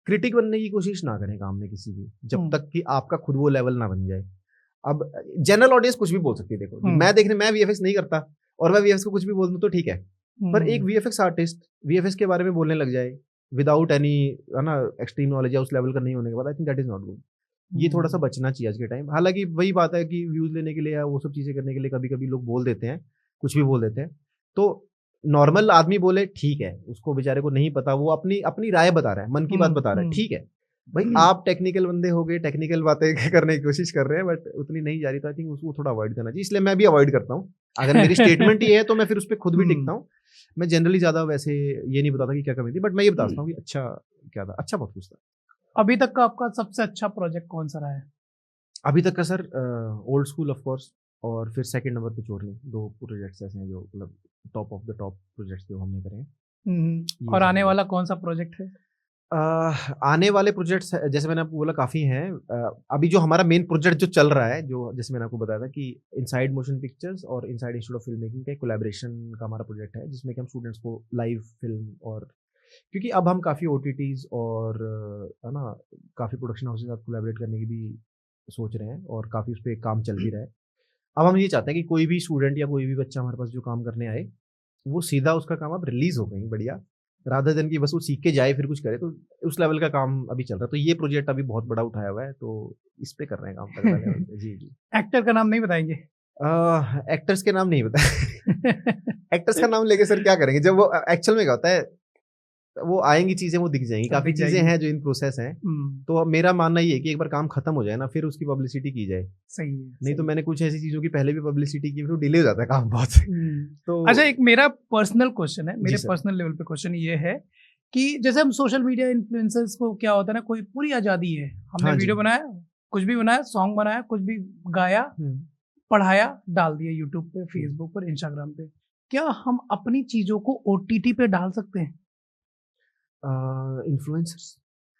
क्रिटिक बनने की कोशिश ना करें काम में किसी की, जब तक कि आपका खुद वो लेवल ना बन जाए। अब जनरल ऑडियंस कुछ भी बोल सकती है, देखो मैं वीएफएक्स नहीं करता और मैं वीएफएक्स को कुछ भी बोल दूं तो ठीक है, पर एक वीएफएक्स आर्टिस्ट वीएफएक्स के बारे में बोलने लग जाए विदाउट एनी है ना एक्सट्रीम नॉलेज या उस लेवल का नहीं होने के बाद, I think that is not good. ये थोड़ा सा बचना चाहिए आज के टाइम। हालांकि वही बात है कि व्यूज लेने के लिए या वो सब चीजें करने के लिए कभी कभी लोग बोल देते हैं, कुछ भी बोल देते हैं। तो नॉर्मल आदमी बोले ठीक है, उसको बेचारे को नहीं पता, वो अपनी अपनी राय बता रहा है, मन की बात बता रहा है, ठीक है भाई। आप टेक्निकल बंदे हो गए, टेक्निकल बातें करने की कोशिश कर रहे हैं, बट उतनी नहीं जा रही, तो आई थिंक उसको थोड़ा अवॉइड करना चाहिए। इसलिए मैं भी अवॉइड करता हूँ। अगर मेरी स्टेटमेंट ये है तो मैं फिर उस पर खुद भी टिकता हूँ। मैं जनरली ज्यादा वैसे ये नहीं बताता कि क्या कमी थी, बट मैं ये बताता हूँ कि अच्छा क्या था, अच्छा बहुत कुछ था। अभी तक का आपका सबसे अच्छा प्रोजेक्ट कौन सा रहा है? अभी तक का sir old school of course, और फिर सेकंड नंबर पे चोरनी, 2 प्रोजेक्ट्स ऐसे हैं जो मतलब top of the top projects जो हमने करे हैं। और आने वाला कौन सा प्रोजेक्ट है? आने वाले प्रोजेक्ट्स जैसे मैंने आपको बोला काफ़ी हैं। अभी जो हमारा मेन प्रोजेक्ट जो चल रहा है, जो जैसे मैंने आपको बताया था कि इनसाइड मोशन पिक्चर्स और inside institute of film making का एक कोलैबोरेशन का हमारा प्रोजेक्ट है, जिसमें कि हम स्टूडेंट्स को लाइव फिल्म, और क्योंकि अब हम काफ़ी ओटीटीज और है ना काफ़ी प्रोडक्शन हाउस के साथ कोलैबोरेट करने की भी सोच रहे हैं, और काफ़ी उस पर काम चल भी रहा है। अब हम ये चाहते हैं कि कोई भी स्टूडेंट या कोई भी बच्चा हमारे पास जो काम करने आए, वो सीधा उसका काम अब रिलीज हो कहीं बढ़िया, रादर देन कि बस वो सीख के जाए फिर कुछ करे। तो उस लेवल का काम अभी चल रहा है। तो ये प्रोजेक्ट अभी बहुत बड़ा उठाया हुआ है, तो इस पे कर रहे हैं काम तगड़ा लेवल पे। जी जी। एक्टर का नाम नहीं बताएंगे? एक्टर्स के नाम नहीं पता। एक्टर्स का नाम लेके सर क्या करेंगे, जब वो एक्चुअल में क्या होता है, वो आएंगी चीजें, वो दिख जाएंगी, काफी चीजें हैं जो इन प्रोसेस हैं। तो अब मेरा मानना ये है कि एक बार काम खत्म हो जाए ना, फिर उसकी पब्लिसिटी की जाए। सही है। नहीं तो मैंने कुछ ऐसी चीजों की पहले भी पब्लिसिटी की, फिर डिले हो जाता है काम बहुत। तो अच्छा, एक मेरा पर्सनल क्वेश्चन है, मेरे सर। पर्सनल लेवल पे क्वेश्चन ये है कि जैसे हम सोशल मीडिया इन्फ्लुएंसर्स को क्या होता है ना, कोई पूरी आज़ादी है, हमने हाँ जी। वीडियो बनाया, कुछ भी बनाया, सॉन्ग बनाया, कुछ भी गाया, पढ़ाया, डाल दिया यूट्यूब पे, फेसबुक पर, इंस्टाग्राम पे। क्या हम अपनी चीजों को ओटीटी पे डाल सकते हैं? इन्फ्लुएंसर्स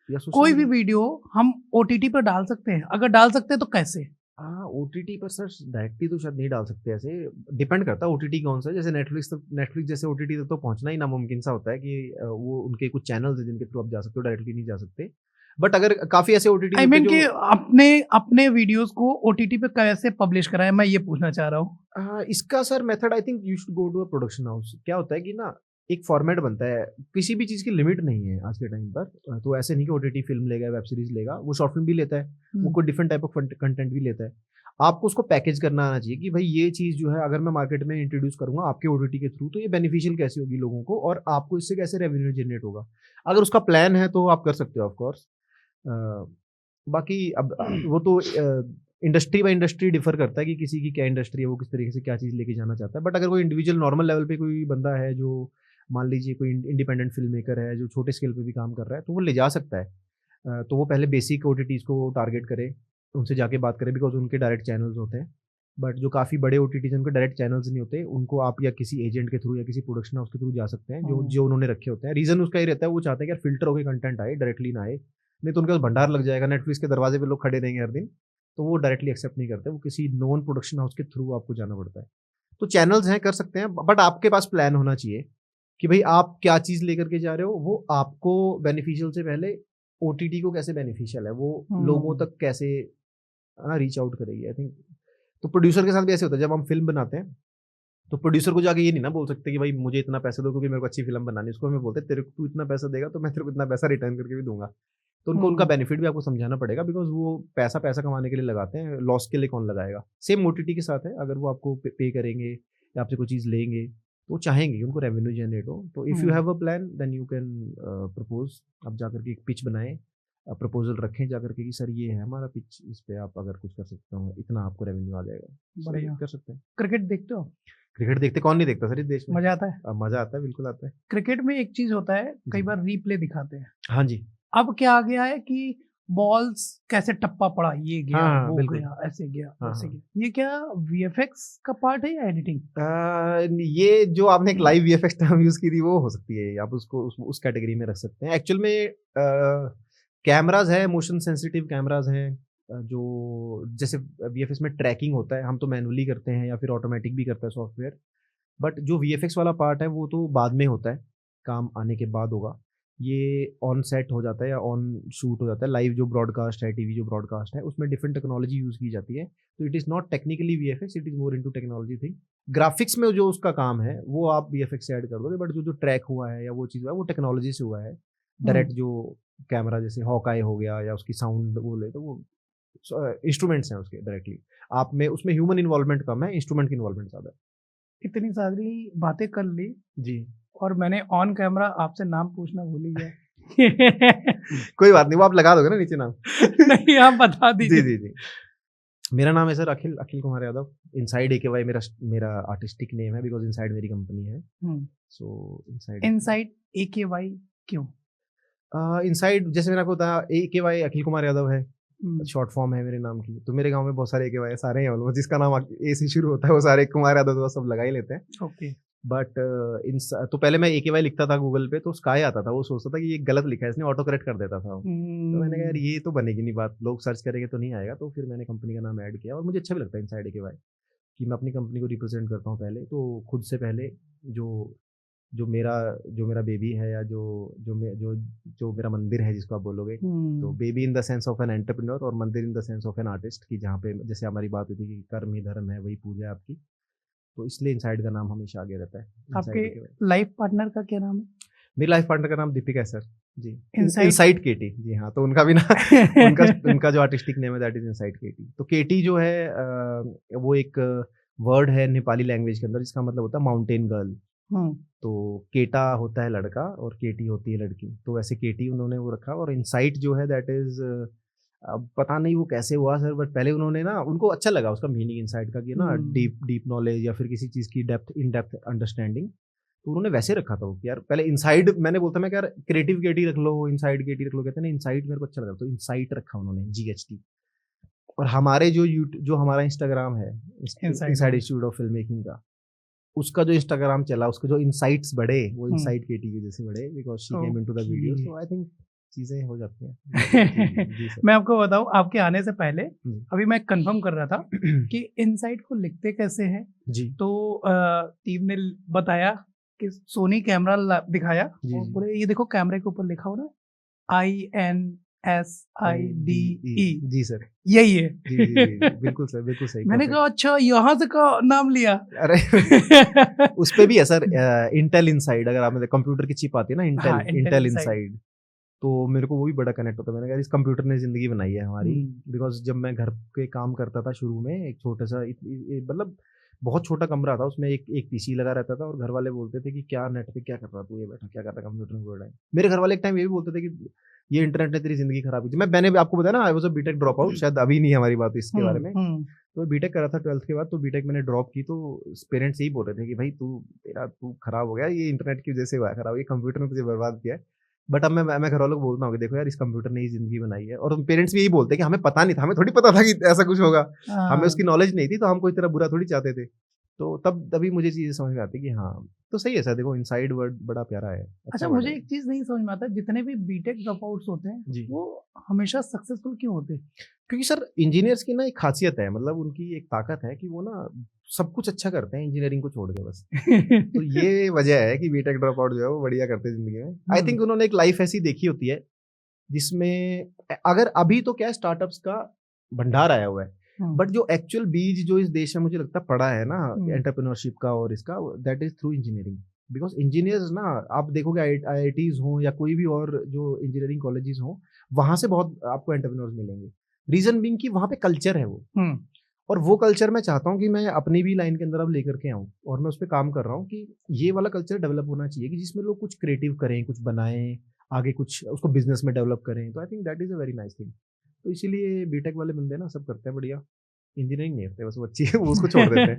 या सोशल कोई भी मीडिया? वीडियो हम ओटीटी पर डाल सकते हैं? अगर डाल सकते हैं तो कैसे? हाँ, ओटीटी पर सर डायरेक्टली तो शायद नहीं डाल सकते, ऐसे डिपेंड करता है ओटीटी कौन सा है। जैसे नेटफ्लिक्स जैसे ओटीटी तक तो पहुंचना ही नामुमकिन सा होता है कि वो उनके कुछ चैनल्स हैं जिनके थ्रू आप जा सकते हो, डायरेक्टली नहीं जा सकते। बट अगर काफी ऐसे ओटीटी आई मीन कि अपने अपने वीडियोस को ओटीटी पे कैसे पब्लिश कराएं, मैं ये पूछना चाह रहा हूँ। इसका sir method I think you should go to a production house. क्या होता है कि ना, एक फॉर्मेट बनता है, किसी भी चीज़ की लिमिट नहीं है आज के टाइम पर। तो ऐसे नहीं कि ओटीटी फिल्म लेगा, वेब सीरीज लेगा, वो शॉर्ट फिल्म भी लेता है, वो कोई डिफरेंट टाइप ऑफ कंटेंट भी लेता है। आपको उसको पैकेज करना आना चाहिए कि भाई ये चीज़ जो है अगर मैं मार्केट में इंट्रोड्यूस करूंगा आपके ओटीटी के थ्रू, तो ये बेनिफिशियल कैसे होगी लोगों को, और आपको इससे कैसे रेवेन्यू जनरेट होगा। अगर उसका प्लान है तो आप कर सकते हो ऑफकोर्स। बाकी अब वो तो इंडस्ट्री बाय इंडस्ट्री डिफर करता है कि किसी की क्या इंडस्ट्री है, वो किस तरीके से क्या चीज़ लेके जाना चाहता है। बट अगर कोई इंडिविजुअल नॉर्मल लेवल पे कोई बंदा है, जो मान लीजिए कोई इंडिपेंडेंट फिल्म मेकर है, जो छोटे स्केल पे भी काम कर रहा है, तो वो ले जा सकता है। तो वो पहले बेसिक ओटीटीज को टारगेट करे, उनसे जाके बात करें, बिकॉज उनके डायरेक्ट चैनल्स होते हैं। बट जो काफ़ी बड़े ओटीटीज उनके डायरेक्ट चैनल्स नहीं होते, उनको आप या किसी एजेंट के थ्रू या किसी प्रोडक्शन हाउस के थ्रू जा सकते हैं, जो उन्होंने रखे होते हैं। रीज़न उसका ही रहता है, वो चाहते हैं कि यार फिल्टर होकर कंटेंट आए, डायरेक्टली ना आए, नहीं तो उनके पास भंडार लग जाएगा, नेटफ्लिक्स के दरवाजे पे लोग खड़े रहेंगे हर दिन। तो वो डायरेक्टली एक्सेप्ट नहीं करते, वो किसी नॉन प्रोडक्शन हाउस के थ्रू आपको जाना पड़ता है। तो चैनल्स हैं, कर सकते हैं, बट आपके पास प्लान होना चाहिए कि भाई आप क्या चीज़ लेकर के जा रहे हो, वो आपको बेनिफिशियल से पहले ओटीटी को कैसे बेनिफिशियल है, वो लोगों तक कैसे रीच आउट करेगी। आई थिंक तो प्रोड्यूसर के साथ भी ऐसे होता है, जब हम फिल्म बनाते हैं तो प्रोड्यूसर को जाके ये नहीं ना बोल सकते कि भाई मुझे इतना पैसा दो क्योंकि मेरे को अच्छी फिल्म बनानी है। उसको हमें बोलते हैं तेरे को तू इतना पैसा देगा तो मैं तेरे को इतना पैसा रिटर्न करके भी दूंगा। तो उनको उनका बेनिफिट भी आपको समझाना पड़ेगा, बिकॉज वो पैसा पैसा कमाने के लिए लगाते हैं, लॉस के लिए कौन लगाएगा। सेम ओटीटी के साथ है, अगर वो आपको पे करेंगे या आपसे कोई चीज़ लेंगे तो वो चाहेंगे कि उनको रेवेन्यू जनरेट हो। तो if you have a plan then you can propose. आप जाकर के एक पिच बनाएं, प्रपोजल रखें जाकर के कि सर ये है हमारा पिच, इस पे आप अगर कुछ कर सकते हो इतना आपको रेवेन्यू आ जाएगा। बढ़िया। कर सकते हैं। क्रिकेट देखते हो? क्रिकेट देखते, कौन नहीं देखता सर इस देश में। मजा आता है? मजा आता है, बिल्कुल आता है। क्रिकेट में एक चीज होता है, कई बार रीप्ले दिखाते हैं। हाँ जी। अब क्या आ गया है कि बॉल्स कैसे टप्पा पड़ा, ये गया, हाँ, वो बिल्कुल। गया, ऐसे गया, हाँ, वैसे हाँ। गया। ये क्या वीएफएक्स का पार्ट है या एडिटिंग? ये जो आपने एक लाइव वीएफएक्स टर्म यूज की थी वो हो सकती है, आप उसको उस कैटेगरी में रख सकते हैं। एक्चुअल में कैमराज है, मोशन सेंसिटिव कैमराज हैं, जो जैसे वीएफएक्स में ट्रैकिंग होता है, हम तो मैनुअली करते हैं या फिर ऑटोमेटिक भी करता है सॉफ्टवेयर। बट जो वीएफएक्स वाला पार्ट है वो तो बाद में होता है, काम आने के बाद होगा। ये ऑन सेट हो जाता है या ऑन शूट हो जाता है, लाइव जो ब्रॉडकास्ट है, टीवी जो ब्रॉडकास्ट है, उसमें डिफरेंट टेक्नोलॉजी यूज़ की जाती है। तो it is not technically VFX, it is more into technology thing. Graphics में जो उसका काम है वो आप वीएफएक्स से ऐड कर दोगे, बट जो ट्रैक हुआ है या वो चीज़ हुआ है वो टेक्नोलॉजी से हुआ है। डायरेक्ट जो कैमरा जैसे हॉकाई हो गया या उसकी साउंड बोले तो वो इंस्ट्रूमेंट्स हैं उसके डायरेक्टली। आप में उसमें ह्यूमन इन्वॉल्वमेंट कम है, इंस्ट्रूमेंट की इन्वॉल्वमेंट ज़्यादा है। इतनी सारी बातें कर ली जी और मैंने ऑन कैमरा आपसे नाम पूछना भूल ही गया। कोई बात नहीं, वो आप लगा दोगे ना नीचे नाम। नहीं, आप बता जी दीजिए। जी जी, मेरा नाम है sir Akhil Kumar Yadav. Inside AKY मेरा आर्टिस्टिक नेम है, बिकॉज इनसाइड मेरी कंपनी है। सो इनसाइड AKY क्यों? इनसाइड जैसे मैंने आपको बताया, AKY अखिल कुमार यादव है, शॉर्ट फॉर्म है मेरे नाम की। तो मेरे गांव में बहुत सारे AKY है, सारे हैं ऑलमोस्ट, जिसका नाम A से शुरू होता है वो सारे कुमार यादव तो सब लगा ही लेते हैं। ओके। बट तो पहले मैं AKY लिखता था गूगल पे, तो स्काई आता था, वो सोचता था कि ये गलत लिखा है इसने, ऑटो करेक्ट कर देता था वो। तो मैंने कहा यार ये तो बनेगी नहीं बात, लोग सर्च करेंगे तो नहीं आएगा। तो फिर मैंने कंपनी का नाम ऐड किया और मुझे अच्छा भी लगता है इनसाइड AKY कि मैं अपनी कंपनी को रिप्रेजेंट करता हूँ पहले। तो खुद से पहले जो जो मेरा बेबी है या जो मेरा मंदिर है जिसको आप बोलोगे, तो baby in the sense of an entrepreneur और मंदिर in the sense of an artist, की जहाँ पे जैसे हमारी बात हुई थी कि कर्म ही धर्म है, वही पूजा है आपकी। तो इसलिए इनसाइड का नाम हमेशा आगे रहता है। आपके लाइफ पार्टनर का क्या नाम है? मेरी लाइफ पार्टनर का नाम दीपिका है सर जी। Inside- इनसाइड केटी जी हाँ, तो उनका भी ना उनका जो आर्टिस्टिक नेम है दैट इज इनसाइड केटी। तो केटी जो है वो एक वर्ड है नेपाली लैंग्वेज के अंदर जिसका मतलब होता है माउंटेन गर्ल। तो केटा होता है लड़का और केटी होती है लड़की, तो वैसे केटी उन्होंने वो रखा। और इनसाइट जो है दैट इज, अब पता नहीं वो कैसे हुआ सर, बट पहले उन्होंने ना, उनको अच्छा लगा उसका मीनिंग इनसाइट का कि ना डीप नॉलेज या फिर किसी चीज़ की इन डेप्थ अंडरस्टैंडिंग, तो उन्होंने वैसे रखा था वो कि यार पहले इनसाइड मैंने बोलता मैं कि यार क्रिएटिव केटी रख लो, इनसाइड केटी रख लो, कहते हैं ना इनसाइट मेरे को अच्छा लगा, तो इनसाइट रखा उन्होंने GHT। और हमारे जो हमारा इंस्टाग्राम है inside institute of film making का, उसका जो इंस्टाग्राम चला, उसके जो इनसाइट्स बढ़े वो इनसाइड केटी की वजह से बढ़े, because she came into the video. So I think चीजें हो जाती हैं। जी सर। मैं आपको बताऊं, आपके आने से पहले जी। अभी मैं कंफर्म कर रहा था कि इनसाइड को लिखते कैसे हैं। जी तो टीम ने बताया कि सोनी कैमरा दिखाया जी, और जी। बोले ये देखो कैमरे के ऊपर लिखा हो ना INSIDE, जी सर। यही है। जी जी जी, बिल्कुल सर, बिल्कुल सही। मैंने perfect। कहा अच्छा यहाँ से का नाम लिया। अरे उस पे भी है सर, इंटेल इनसाइड, अगर आपने कंप्यूटर की चिप आती है ना हाँ, Intel Intel Intel Inside। Inside, तो मेरे को वो भी बड़ा कनेक्ट होता है। मैंने कहा इस कंप्यूटर ने जिंदगी बनाई है हमारी, बिकॉज जब मैं घर के काम करता था शुरू में, एक छोटा सा मतलब बहुत छोटा कमरा था, उसमें एक PC लगा रहता था, और घर वाले बोलते थे कि क्या नेट पे क्या कर रहा तू, ये बैठा क्या कर रहा कंप्यूटर में पूरा टाइम। मेरे घर वाले एक टाइम ये भी बोलते थे कि ये इंटरनेट ने तेरी जिंदगी खराब की थी। मैंने भी आपको बताया ना, I was a BTech dropout, शायद अभी नहीं हमारी बात इसके बारे में। तो बीटेक करा था 12th के बाद, तो बीटेक मैंने ड्रॉप की, तो पेरेंट्स यही बोल रहे थे कि भाई तू खराब हो गया, ये इंटरनेट की वजह से हुआ खराब, ये कंप्यूटर ने तुझे बर्बाद किया है। बट अब मैं घर वालों को बोलता हूँ कि देखो यार इस कंप्यूटर ने ही जिंदगी बनाई है। और पेरेंट्स भी यही बोलते हैं कि हमें पता नहीं था, हमें थोड़ी पता था कि ऐसा कुछ होगा, हमें उसकी नॉलेज नहीं थी, तो हम कोई तरह बुरा थोड़ी चाहते थे। तो तभी मुझे चीजें समझ में आती कि हाँ, तो सही है सर। देखो इनसाइड वर्ड बड़ा प्यारा है। अच्छा, word मुझे है। एक चीज नहीं समझ में आता, जितने भी बीटेक ड्रॉप आउट्स होते जी। हैं वो हमेशा सक्सेसफुल क्यों होते हैं? क्योंकि सर इंजीनियर्स की ना एक खासियत है, मतलब उनकी एक ताकत है कि वो ना सब कुछ अच्छा करते हैं इंजीनियरिंग को छोड़ के बस। तो ये वजह है कि बीटेक ड्रॉप आउट जो है वो बढ़िया करते हैं जिंदगी में। आई थिंक उन्होंने एक लाइफ ऐसी देखी होती है जिसमें, अगर अभी तो क्या स्टार्टअप्स का भंडार आया हुआ है, बट जो एक्चुअल बीज जो इस देश में मुझे लगता पड़ा है ना एंटरप्रेन्योरशिप का और इसका, that is through engineering. Because engineers ना, आप देखोगे IITs हो या कोई भी और जो इंजीनियरिंग कॉलेजेस हो, वहां से बहुत आपको एंटरप्रेन्योर्स मिलेंगे। रीजन बीइंग कि वहां पे कल्चर है वो, और वो कल्चर मैं चाहता हूँ कि मैं अपनी भी लाइन के अंदर अब लेकर के आऊँ, और मैं उस पर काम कर रहा हूँ कि ये वाला कल्चर डेवलप होना चाहिए कि जिसमें लोग कुछ क्रिएटिव करें, कुछ बनाएं, आगे कुछ उसको बिजनेस में डेवलप करें। तो I think that is a very nice thing. तो इसीलिए बीटेक वाले बंदे ना सब करते हैं बढ़िया, इंजीनियरिंग नहीं होते बस वो अच्छी है, वो उसको छोड़ देते हैं,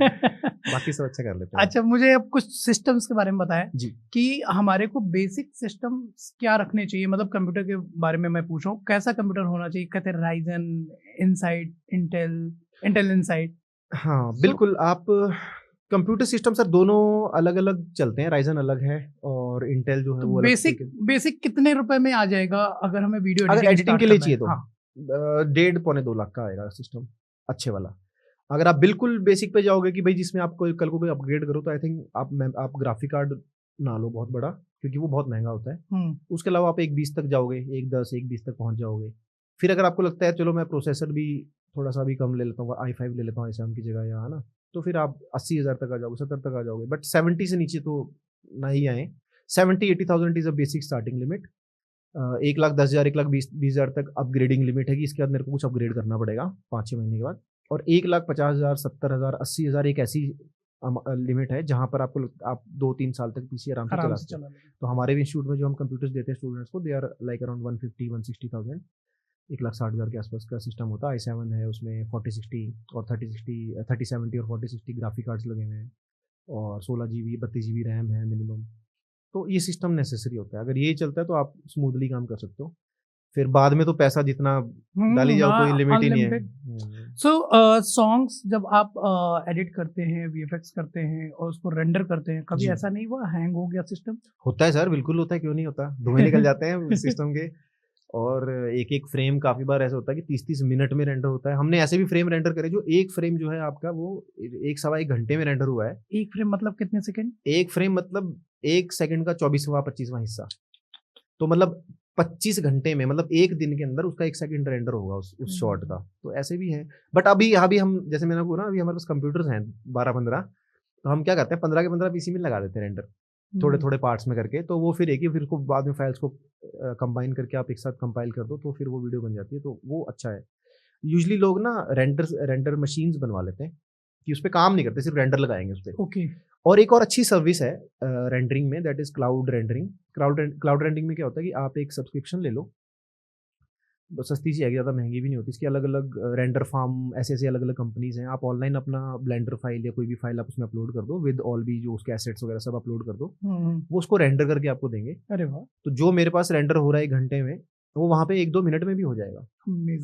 बाकी सब अच्छा कर लेते हैं। अच्छा, मुझे अब कुछ सिस्टम्स के बारे में बताएं जी। कि हमारे को बेसिक सिस्टम्स क्या रखने चाहिए। मतलब कंप्यूटर के बारे में मैं पूछ रहा हूँ, कैसा कंप्यूटर होना चाहिए? कहते हैं राइजन, इनसाइड, इंटेल इनसाइड। हाँ बिल्कुल। आप कंप्यूटर सिस्टम सर दोनों अलग अलग चलते हैं, राइजन अलग है और इंटेल जो है वो अलग। बेसिक कितने रुपए में आ जाएगा अगर हमें वीडियो अगर एडिटिंग के लिए चाहिए तो हाँ। 1.5-2 लाख का आएगा सिस्टम अच्छे वाला। अगर आप बिल्कुल बेसिक पे जाओगे कि भाई जिसमें आपको कल को कोई अपग्रेड करो, तो आई थिंक आप ग्राफिक कार्ड ना लो बहुत बड़ा, क्योंकि वो बहुत महंगा होता है। उसके अलावा आप 1.20 तक जाओगे, 1.10 1.20 तक पहुंच जाओगे। फिर अगर आपको लगता है चलो मैं प्रोसेसर भी थोड़ा सा भी कम ले लेता हूँ, i5 ले लेता हूँ i7 की जगह, या है ना, तो फिर आप 80,000 तक आ जाओगे, 70 तक आ जाओगे। बट 70 से नीचे तो ना ही आए। 70-80,000 is a basic starting limit. 1,10,000 1,20,000 तक अपग्रेडिंग लिमिट है कि इसके बाद मेरे को कुछ अपग्रेड करना पड़ेगा 5-6 महीने के बाद। और 1,50,000 70,000 80,000 एक ऐसी लिमिट है जहाँ पर आप 2-3 साल तक पीसी आराम से चला सकते हैं। तो हमारे भी इंस्टीट्यूट में जो हम कंप्यूटर्स देते हैं स्टूडेंट्स को, दे आर लाइक अराउंड 150-160,000, 1,60,000 के आसपास का सिस्टम होता है। i7 है, उसमें 4060 और 3070 और 4060 ग्राफिक कार्ड्स लगे हुए हैं, और 16 GB 32 GB रैम है मिनिमम। तो ये सिस्टम नेसेसरी होता है। अगर ये चलता है तो आप स्मूथली काम कर सकते हो। फिर बाद में तो पैसा जितना डाली जाओ, कोई लिमिट ही नहीं है। सो सॉन्ग्स जब आप एडिट करते हैं, वीएफएक्स करते हैं और उसको रेंडर करते हैं, कभी जी। ऐसा नहीं हुआ हैंग हो गया सिस्टम? होता है सर, बिल्कुल होता है, क्यों नहीं होता। धुएं निकल जाते हैं सिस्टम के। और एक एक फ्रेम काफी बार ऐसा होता है कि 30-30 मिनट में रेंडर होता है। हमने ऐसे भी फ्रेम रेंडर करे जो एक फ्रेम जो है आपका वो 1-1.25 घंटे में रेंडर हुआ है। एक फ्रेम मतलब कितने सेकंड? एक फ्रेम मतलब 1 सेकंड का 24वां-25वां हिस्सा। तो मतलब 25 घंटे में, मतलब एक दिन के अंदर उसका 1 सेकंड रेंडर होगा उस शॉट का। तो ऐसे भी है। बट अभी हम, जैसे मैंने बोला, अभी हमारे पास कंप्यूटर्स हैं 12-15, तो हम क्या करते हैं 15 के 15 पीसी में लगा देते हैं रेंडर, थोड़े थोड़े पार्ट्स में करके। तो वो फिर फिर उसको बाद में फाइल्स को कंबाइन करके आप एक साथ कंपाइल कर दो, तो फिर वो वीडियो बन जाती है। तो वो अच्छा है। यूजुअली लोग ना रेंडर मशीन्स बनवा लेते हैं कि उस पर काम नहीं करते, सिर्फ रेंडर लगाएंगे उस पर। ओके। और एक और अच्छी सर्विस है रेंडरिंग में, that is cloud rendering. Cloud rendering में क्या होता है कि आप एक सब्सक्रिप्शन ले लो, सस्ती सी है, ज़्यादा महंगी भी नहीं होती। इसकी अलग अलग रेंडर फार्म, ऐसे अलग अलग कंपनीज हैं। आप ऑनलाइन अपना ब्लेंडर फाइल या कोई भी फाइल आप उसमें अपलोड कर दो, विद ऑल भी जो उसके एसेट्स वगैरह सब अपलोड कर दो, वो उसको रेंडर करके आपको देंगे। अरे वाह। तो जो मेरे पास रेंडर हो रहा है 1 घंटे में, वो वहाँ पे 1-2 मिनट में भी हो जाएगा।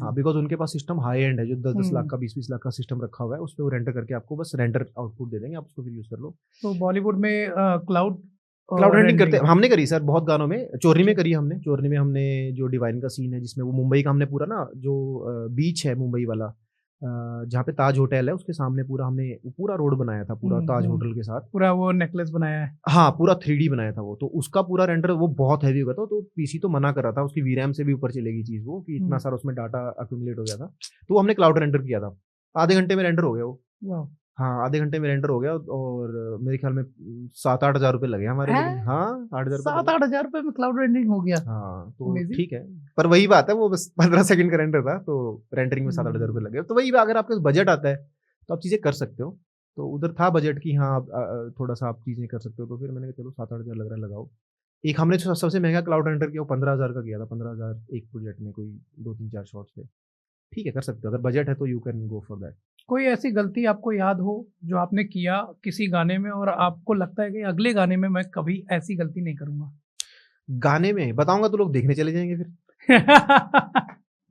हाँ, बिकॉज उनके पास सिस्टम हाई एंड है, जो 10-10 लाख का 20-20 लाख का सिस्टम रखा हुआ है। उस पर वो रेंडर करके आपको बस रेंडर आउटपुट दे देंगे, आप उसको फिर यूज कर लो। तो बॉलीवुड में क्लाउड रेंडरिंग करते हैं, हमने करी सर बहुत गानों में। चोरनी में करी हमने। चोरनी में हमने जो डिवाइन का सीन है, जिसमें वो मुंबई का हमने पूरा ना, जो बीच है मुंबई वाला, जहाँ पे ताज होटल है, उसके सामने पूरा हमने पूरा रोड बनाया था, पूरा ताज होटल के साथ पूरा वो नेकलेस बनाया है। हाँ, पूरा 3D बनाया था वो। तो उसका पूरा रेंडर वो बहुत हैवी होगा था। तो पीसी तो मना कर रहा था, उसकी वीरैम से भी ऊपर चलेगी चीज वो, कि इतना सारा उसमें डाटा अक्यूमुलेट हो गया था। तो हमने क्लाउड रेंडर किया था, आधे घंटे में रेंडर हो गया वो। हाँ, आधे घंटे में रेंडर हो गया। और मेरे ख्याल में 7-8 हज़ार रुपये लगे हमारे लिए। हाँ, 8,000 7-8 हज़ार रुपये में क्लाउड रेंडरिंग हो गया। हाँ, तो ठीक है। पर वही बात है, वो बस 15 सेकंड का रेंडर था, तो रेंडरिंग में 7-8 हज़ार रुपये लगे। तो वही, अगर आपके पास बजट आता है तो आप चीज़ें कर सकते हो। तो उधर था बजट की, हाँ आप थोड़ा सा आप चीज़ें कर सकते हो। तो फिर मैंने कहा चलो 7-8 हज़ार लग रहा है, लगाओ। एक हमने जो सबसे महंगा क्लाउड रेंडर किया वो 15,000 का किया था। 15,000 एक प्रोजेक्ट में, कोई 2-3-4 शॉट्स थे। ठीक है, कर सकते हो, अगर बजट है तो you can go for that. कोई ऐसी गलती आपको याद हो जो आपने किया किसी गाने में, और आपको लगता है कि अगले गाने में मैं कभी ऐसी गलती नहीं करूंगा? गाने में बताऊंगा तो लोग देखने चले जाएंगे फिर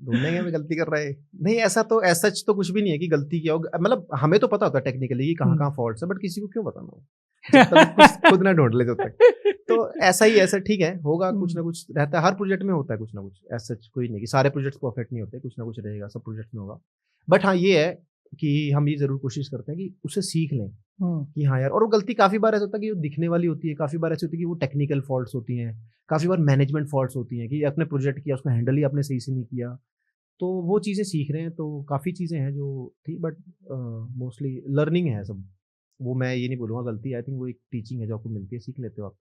ढूंढेंगे मैं गलती कर रहा है। नहीं, ऐसा तो सच तो कुछ भी नहीं है कि गलती किया हो। मतलब हमें तो पता होता है टेक्निकली कि कहाँ कहाँ फॉल्ट्स है, बट किसी को क्यों बताना हो, जब तक खुद ना ढूंढ ले जब तक। तो ऐसा ही, ऐसा ठीक है, होगा, कुछ ना कुछ रहता है, हर प्रोजेक्ट में होता है कुछ ना कुछ। ऐसा कोई नहीं कि सारे प्रोजेक्ट्स परफेक्ट नहीं होते, कुछ ना कुछ रहेगा, सब प्रोजेक्ट्स में होगा। बट हाँ, ये है कि हम ये जरूर कोशिश करते हैं कि उसे सीख लें कि हाँ यार। और वो गलती काफी बार ऐसा होता है कि वो दिखने वाली होती है, काफी बार ऐसी होती है कि वो टेक्निकल फॉल्ट्स होती हैं, काफी बार मैनेजमेंट फॉल्ट्स होती हैं कि अपने प्रोजेक्ट किया, उसको हैंडल ही आपने सही से नहीं किया। तो वो चीज़ें सीख रहे हैं। तो काफ़ी चीज़ें हैं जो थी, बट मोस्टली लर्निंग है सब। वो मैं ये नहीं बोलूँगा गलती, आई थिंक वो एक टीचिंग है जो आपको मिलती है, सीख लेते हो आप।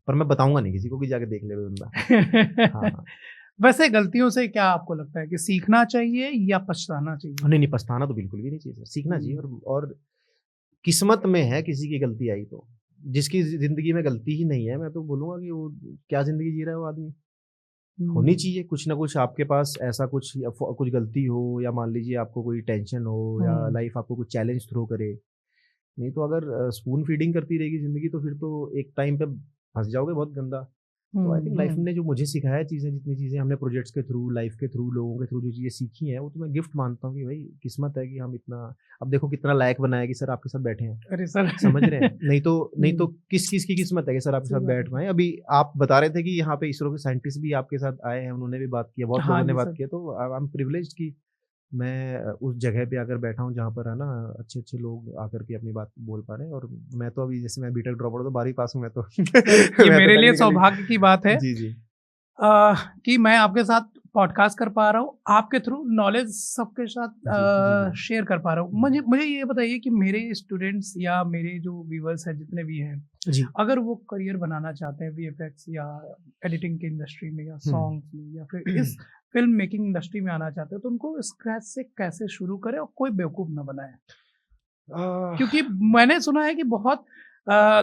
पर मैं बताऊंगा नहीं किसी को कि जाके देख ले बंदा। हाँ। वैसे गलतियों से क्या आपको लगता है कि सीखना चाहिए या पछताना चाहिए? नहीं, पछताना तो बिल्कुल भी नहीं चाहिए, सीखना चाहिए। और किस्मत में है किसी की गलती आई तो। जिसकी जिंदगी में गलती ही नहीं है, मैं तो बोलूँगा कि वो क्या जिंदगी जी रहा है वो आदमी। होनी चाहिए कुछ ना कुछ आपके पास, ऐसा कुछ गलती हो, या मान लीजिए आपको कोई टेंशन हो, या लाइफ आपको कुछ चैलेंज थ्रो करे। नहीं तो अगर स्पून फीडिंग करती रहेगी जिंदगी, तो फिर तो एक टाइम पे फंस जाओगे बहुत गंदा। तो आई थिंक लाइफ ने जो मुझे सिखाया है चीज़ें, जितनी चीज़ें हमने प्रोजेक्ट्स के थ्रू, लाइफ के थ्रू, लोगों के थ्रू जो चीज़ें सीखी हैं, वो तो मैं गिफ्ट मानता हूँ कि भाई किस्मत है कि हम इतना, अब देखो कितना लायक बनाया कि सर आपके साथ बैठे हैं। अरे सर, समझ रहे हैं? नहीं तो किस की किस्मत है कि सर आपके साथ बैठ पाए। अभी आप बता रहे थे कि यहाँ पे इसरो के साइंटिस्ट भी आपके साथ आए हैं, उन्होंने भी बात की, बहुत लोगों ने बात की। तो आई एम प्रिविलेज्ड कि मैं उस जगह पे आकर बैठा हूँ जहाँ पर है ना अच्छे लोग आकर के अपनी बात बोल पा रहे हैं। और मैं तो अभी जैसे मैं बीटेक ड्रॉप आउट तो 12वीं पास हूँ मैं तो ये मैं मेरे तो लिए technically- सौभाग्य की बात है जी जी कि मैं आपके साथ पॉडकास्ट कर पा रहा हूँ, आपके थ्रू नॉलेज सबके साथ जी। शेयर कर पा रहा हूँ। मुझे मुझे ये बताइए कि मेरे स्टूडेंट्स या मेरे जो व्यूअर्स हैं जितने भी हैं, जी अगर वो करियर बनाना चाहते हैं वीएफएक्स या एडिटिंग की इंडस्ट्री में या सॉन्ग्स में या फिर इस फिल्म मेकिंग इंडस्ट्री में आना चाहते हैं, तो उनको स्क्रैच से कैसे शुरू करें और कोई बेवकूफ़ ना बनाए? क्योंकि मैंने सुना है कि बहुत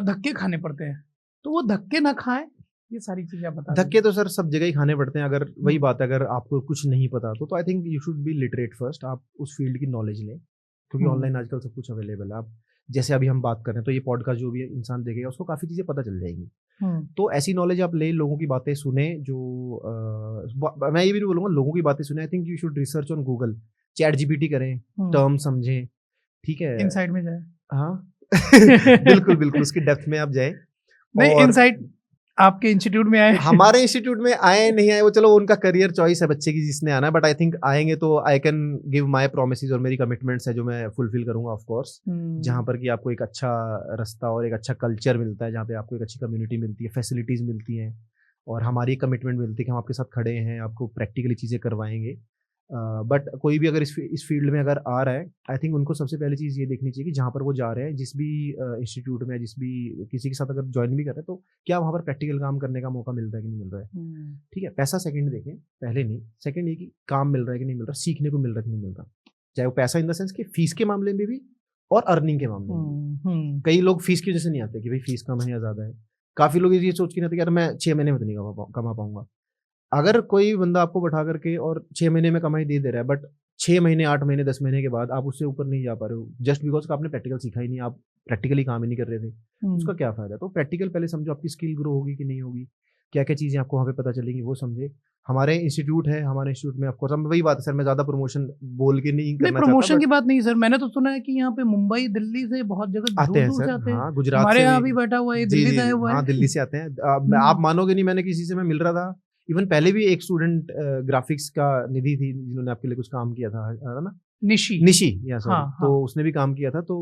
धक्के खाने पड़ते हैं, तो वो धक्के ना खाएं, ये सारी चीज़ें आप बता धक्के तो सर सब जगह ही खाने पड़ते हैं। अगर वही हम्म। बात है, अगर आपको कुछ नहीं पता तो आई think you should be literate first. आप उस फील्ड की नॉलेज लें, क्योंकि हम्म। ऑनलाइन आजकल सब कुछ अवेलेबल है। आप जैसे अभी हम बात कर रहे हैं तो ये पॉडकास्ट जो भी इंसान देखेगा उसको काफ़ी चीज़ें पता चल जाएंगी। तो ऐसी नॉलेज आप ले, लोगों की बातें सुने जो मैं ये भी नहीं बोलूँगा लोगों की बातें सुने। आई think you should research on Google, chat GPT करें, टर्म समझें, ठीक है। इनसाइड में जाए। हाँ बिल्कुल बिल्कुल उसकी डेप्थ में आप जाए। नहीं, और इनसाइड आपके इंस्टीट्यूट में आए। हमारे इंस्टीट्यूट में आए नहीं आए वो चलो उनका करियर चॉइस है बच्चे की जिसने आना है, बट आई थिंक आएंगे तो I can give my promises और मेरी कमिटमेंट्स है जो मैं फुलफिल करूंगा ऑफ कोर्स। जहाँ पर कि आपको एक अच्छा रास्ता और एक अच्छा कल्चर मिलता है, जहाँ पे आपको एक अच्छी कम्युनिटी मिलती है, फैसिलिटीज़ मिलती हैं और हमारी कमिटमेंट मिलती है कि हम आपके साथ खड़े हैं, आपको प्रैक्टिकली चीज़ें करवाएंगे। बट कोई भी अगर इस फील्ड में अगर आ रहा है, आई थिंक उनको सबसे पहली चीज़ ये देखनी चाहिए कि जहाँ पर वो जा रहे हैं, जिस भी इंस्टीट्यूट में, जिस भी किसी के साथ अगर ज्वाइन भी कर रहे हैं, तो क्या वहाँ पर प्रैक्टिकल काम करने का मौका मिल रहा है कि नहीं मिल रहा है। ठीक है, पैसा सेकंड देखें, पहले नहीं। सेकंड ये कि काम मिल रहा है कि नहीं मिल रहा, सीखने को मिल रहा है कि नहीं मिल रहा। चाहे वो पैसा इन द सेंस कि फीस के मामले में भी और अर्निंग के मामले में। कई लोग फीस की वजह से नहीं आते कि भाई फीस कम है या ज़्यादा है। काफ़ी लोग ये सोच के नहीं आते कि यार मैं 6 महीने में तो नहीं कमा पाऊंगा। अगर कोई बंदा आपको बैठा करके और 6 महीने में कमाई दे रहा है, बट 6 महीने, 8 महीने, 10 महीने के बाद आप उससे ऊपर नहीं जा पा रहे हो, जस्ट बिकॉज आपने प्रैक्टिकल सीखा ही नहीं, आप प्रैक्टिकली काम ही नहीं कर रहे थे, उसका क्या फ़ायदा। तो प्रैक्टिकल पहले समझो, आपकी स्किल ग्रो होगी कि नहीं होगी, क्या क्या चीज़ें आपको वहाँ पे पता चलेंगी वो समझे। हमारे इंस्टीट्यूट है, हमारे इंस्टीट्यूट में ऑफकोर्स हम वही बात है सर, मैं ज़्यादा प्रमोशन बोल के नहीं करना प्रमोशन चाहता, की बात नहीं सर, मैंने तो सुना है कि यहाँ पे मुंबई, दिल्ली से बहुत जगह आते हैं दूर-दूर से सर। आते हैं। हाँ, गुजरात हमारे से यहाँ भी बैठा हुआ है, जी, दिल्ली जी, से आया जी, हुआ हाँ, है। दिल्ली से आते हैं। आप मानोगे नहीं, मैंने किसी से मैं मिल रहा था, इवन पहले भी एक स्टूडेंट ग्राफिक्स का निधि थी जिन्होंने आपके लिए कुछ काम किया था, है ना? निशी या सॉरी, हाँ, तो हाँ। उसने भी काम किया था, तो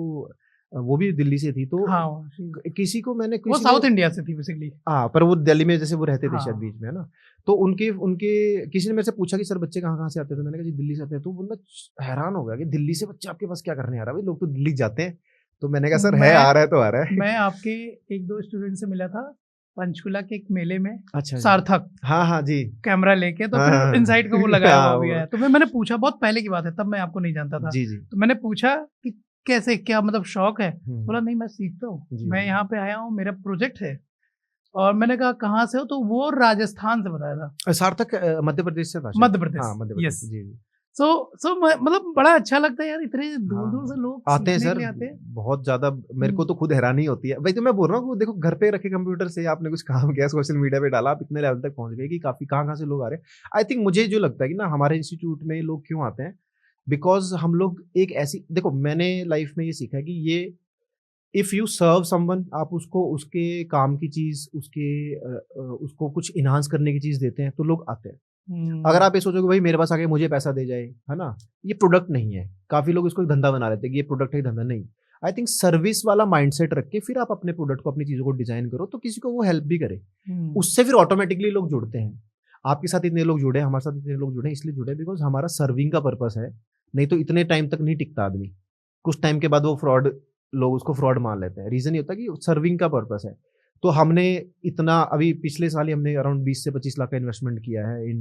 वो भी दिल्ली से थी। तो हाँ, किसी को मैंने वो किसी साउथ ने इंडिया से थी बेसिकली। हाँ, पर वो दिल्ली में जैसे वो रहते थे शायद हाँ। बीच में, है ना? तो उनके उनके किसी ने मेरे से पूछा कि सर बच्चे कहाँ-कहाँ से आते हैं? तो मैंने कहा जी दिल्ली से आते हैं। तो बंदा हैरान हो गया कि दिल्ली से बच्चे आपके पास क्या करने आ रहा है? भाई लोग तो दिल्ली जाते हैं। तो मैंने कहा सर है, आ रहा है तो आ रहा है। मैं आपके 1-2 स्टूडेंट से मिला था पंचकुला के एक मेले में, अच्छा जी। सार्थक हाँ, हाँ, जी। कैमरा लेके, तो हाँ, फिर हाँ। इनसाइड का वो लगाया हुआ हाँ, भी वो है। तो मैंने पूछा, बहुत पहले की बात है, तब मैं आपको नहीं जानता था। जी, जी। तो मैंने पूछा कि कैसे, क्या मतलब शौक है? हुँ, बोला नहीं, मैं सीखता हूँ, जी, मैं जी। यहाँ पे आया हूँ, मेरा प्रोजेक्ट है। और मैंने कहा कहाँ से हो? तो वो राजस्थान से बताया था। सार्थक मध्य प्रदेश से था शायद। मध्य प्रदेश, हाँ, मध्य प्रदेश यस। से, जी, जी। सो मतलब बड़ा अच्छा लगता है यार, इतने दूर-दूर से हाँ, लोग आते हैं सीखने के सर, लिए आते हैं। बहुत ज़्यादा। मेरे को तो खुद हैरानी होती है। वही तो मैं बोल रहा हूँ कि देखो घर पे रखे कंप्यूटर से आपने कुछ काम किया, सोशल मीडिया पे डाला, आप इतने लेवल तक पहुँच गए कि काफ़ी कहाँ-कहाँ से लोग आ रहे हैं। आई थिंक मुझे जो लगता है कि ना हमारे इंस्टीट्यूट में लोग क्यों आते हैं, बिकॉज़ हम लोग एक ऐसी देखो मैंने लाइफ़ में ये सीखा है कि ये इफ़ यू सर्व समवन, आप उसको उसके काम की चीज़, उसको कुछ एनहांस करने की चीज़ देते हैं, तो लोग आते हैं। अगर आप ये सोचोगे भाई मेरे पास आके मुझे पैसा दे जाए, है ना? ये प्रोडक्ट नहीं है। काफ़ी लोग इसको एक धंधा बना लेते हैं कि ये प्रोडक्ट है, धंधा नहीं। आई थिंक सर्विस वाला माइंडसेट रख के फिर आप अपने प्रोडक्ट को, अपनी चीज़ों को डिज़ाइन करो, तो किसी को वो हेल्प भी करे। उससे फिर ऑटोमेटिकली लोग जुड़ते हैं। आपके साथ इतने लोग जुड़े, हमारे साथ इतने लोग जुड़े, इसलिए जुड़े बिकॉज़ हमारा सर्विंग का पर्पस है। नहीं तो इतने टाइम तक नहीं टिकता आदमी। कुछ टाइम के बाद वो फ्रॉड, लोग उसको फ्रॉड मान लेते हैं। रीज़न ये होता है कि सर्विंग का पर्पस है। तो हमने इतना अभी पिछले साल ही हमने अराउंड 20 से 25 लाख का इन्वेस्टमेंट किया है इन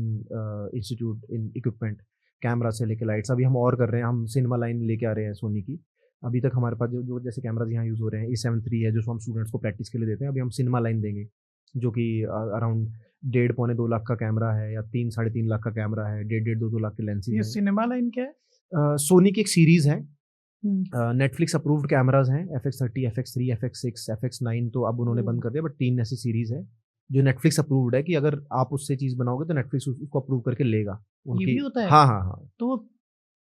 इंस्टीट्यूट, इन इक्विपमेंट, कैमरा से लेके लाइट्स। अभी हम और कर रहे हैं, हम सिनेमा लाइन लेके आ रहे हैं सोनी की। अभी तक हमारे पास जो जैसे कैमराज यहाँ यूज़ हो रहे हैं, A7 III है जो हम स्टूडेंट्स को प्रैक्टिस के लिए देते हैं। अभी हम सिनेमा लाइन देंगे जो कि अराउंड 1.5 पौने 2 लाख का कैमरा है, या 3 साढ़े 3 लाख का कैमरा है, 1.5 2 लाख के लेंसेज ये हैं। सिनेमा लाइन क्या है? सोनी की एक सीरीज़ है, नेटफ्लिक्स अप्रूव्ड कैमराज हैं, FX30, FX3, FX6, FX9 तो अब उन्होंने बंद कर दिया, बट 3 ऐसी सीरीज़ है जो नेटफ्लिक्स अप्रूव्ड है कि अगर आप उससे चीज़ बनाओगे तो नेटफ्लिक्स उसको अप्रूव करके लेगा। ये भी होता है? हाँ, हाँ, हाँ। तो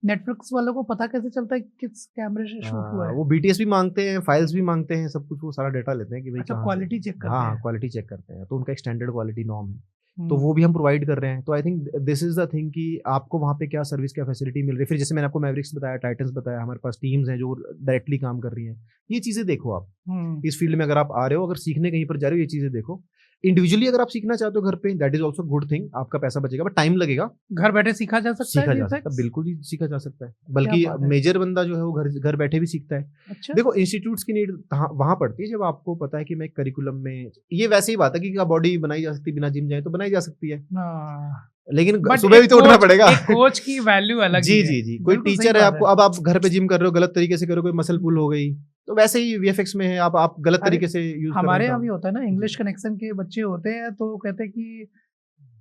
नेटफ्लिक्स वालों को पता कैसे चलता है किस कैमरे से शूट हुआ है? वो BTS भी मांगते हैं, फाइल्स भी मांगते हैं, सब कुछ वो सारा डेटा लेते हैं कि भाई अच्छा, कहाँ से। क्वालिटी चेक करते हाँ, हैं। क्वालिटी चेक करते हैं। तो उनका एक स्टैंडर्ड क्वालिटी नॉर्म है तो वो भी हम प्रोवाइड कर रहे हैं। तो I think this is the thing कि आपको वहाँ पे क्या सर्विस, क्या फैसिलिटी मिल रही है। फिर जैसे मैंने आपको मैवरिक्स बताया, टाइटन्स बताया, हमारे पास टीम्स हैं जो डायरेक्टली काम कर रही हैं। ये चीज़ें देखो आप इस फील्ड में अगर आप आ रहे हो, अगर सीखने कहीं पर जा रहे हो, ये चीज़ें देखो। इंडिविजुअली अगर आप सीखना चाहते हो घर पे, that is also good thing, आपका पैसा बचेगा बट टाइम लगेगा। घर बैठे सीखा जा सकता है सीखा जा सकता है, VFX? बिल्कुल ही सीखा जा सकता है। बल्कि बात है। मेजर बंदा जो है वो घर घर बैठे भी सीखता है। अच्छा। देखो इंस्टीट्यूट्स की नीड वहां पड़ती है जब आपको पता है कि मैं करिकुलम में, ये वैसे ही बात है कि क्या बॉडी बनाई जा सकती है बिना जिम जाए, तो बनाई जा सकती है, हाँ, लेकिन बट सुबह भी तो उठना पड़ेगा। एक कोच की वैल्यू अलग जी ही है। जी जी, कोई बिल्कुल सही टीचर है बात आपको, अब आप घर पे जिम कर रहे हो, गलत तरीके से करो, कोई मसल पुल हो गई, तो वैसे ही वीएफएक्स में है, आप गलत अरे, तरीके से यूज कर हमारे रहे यहाँ हो भी होता है ना, इंग्लिश कनेक्शन के बच्चे होते हैं तो कहते हैं कि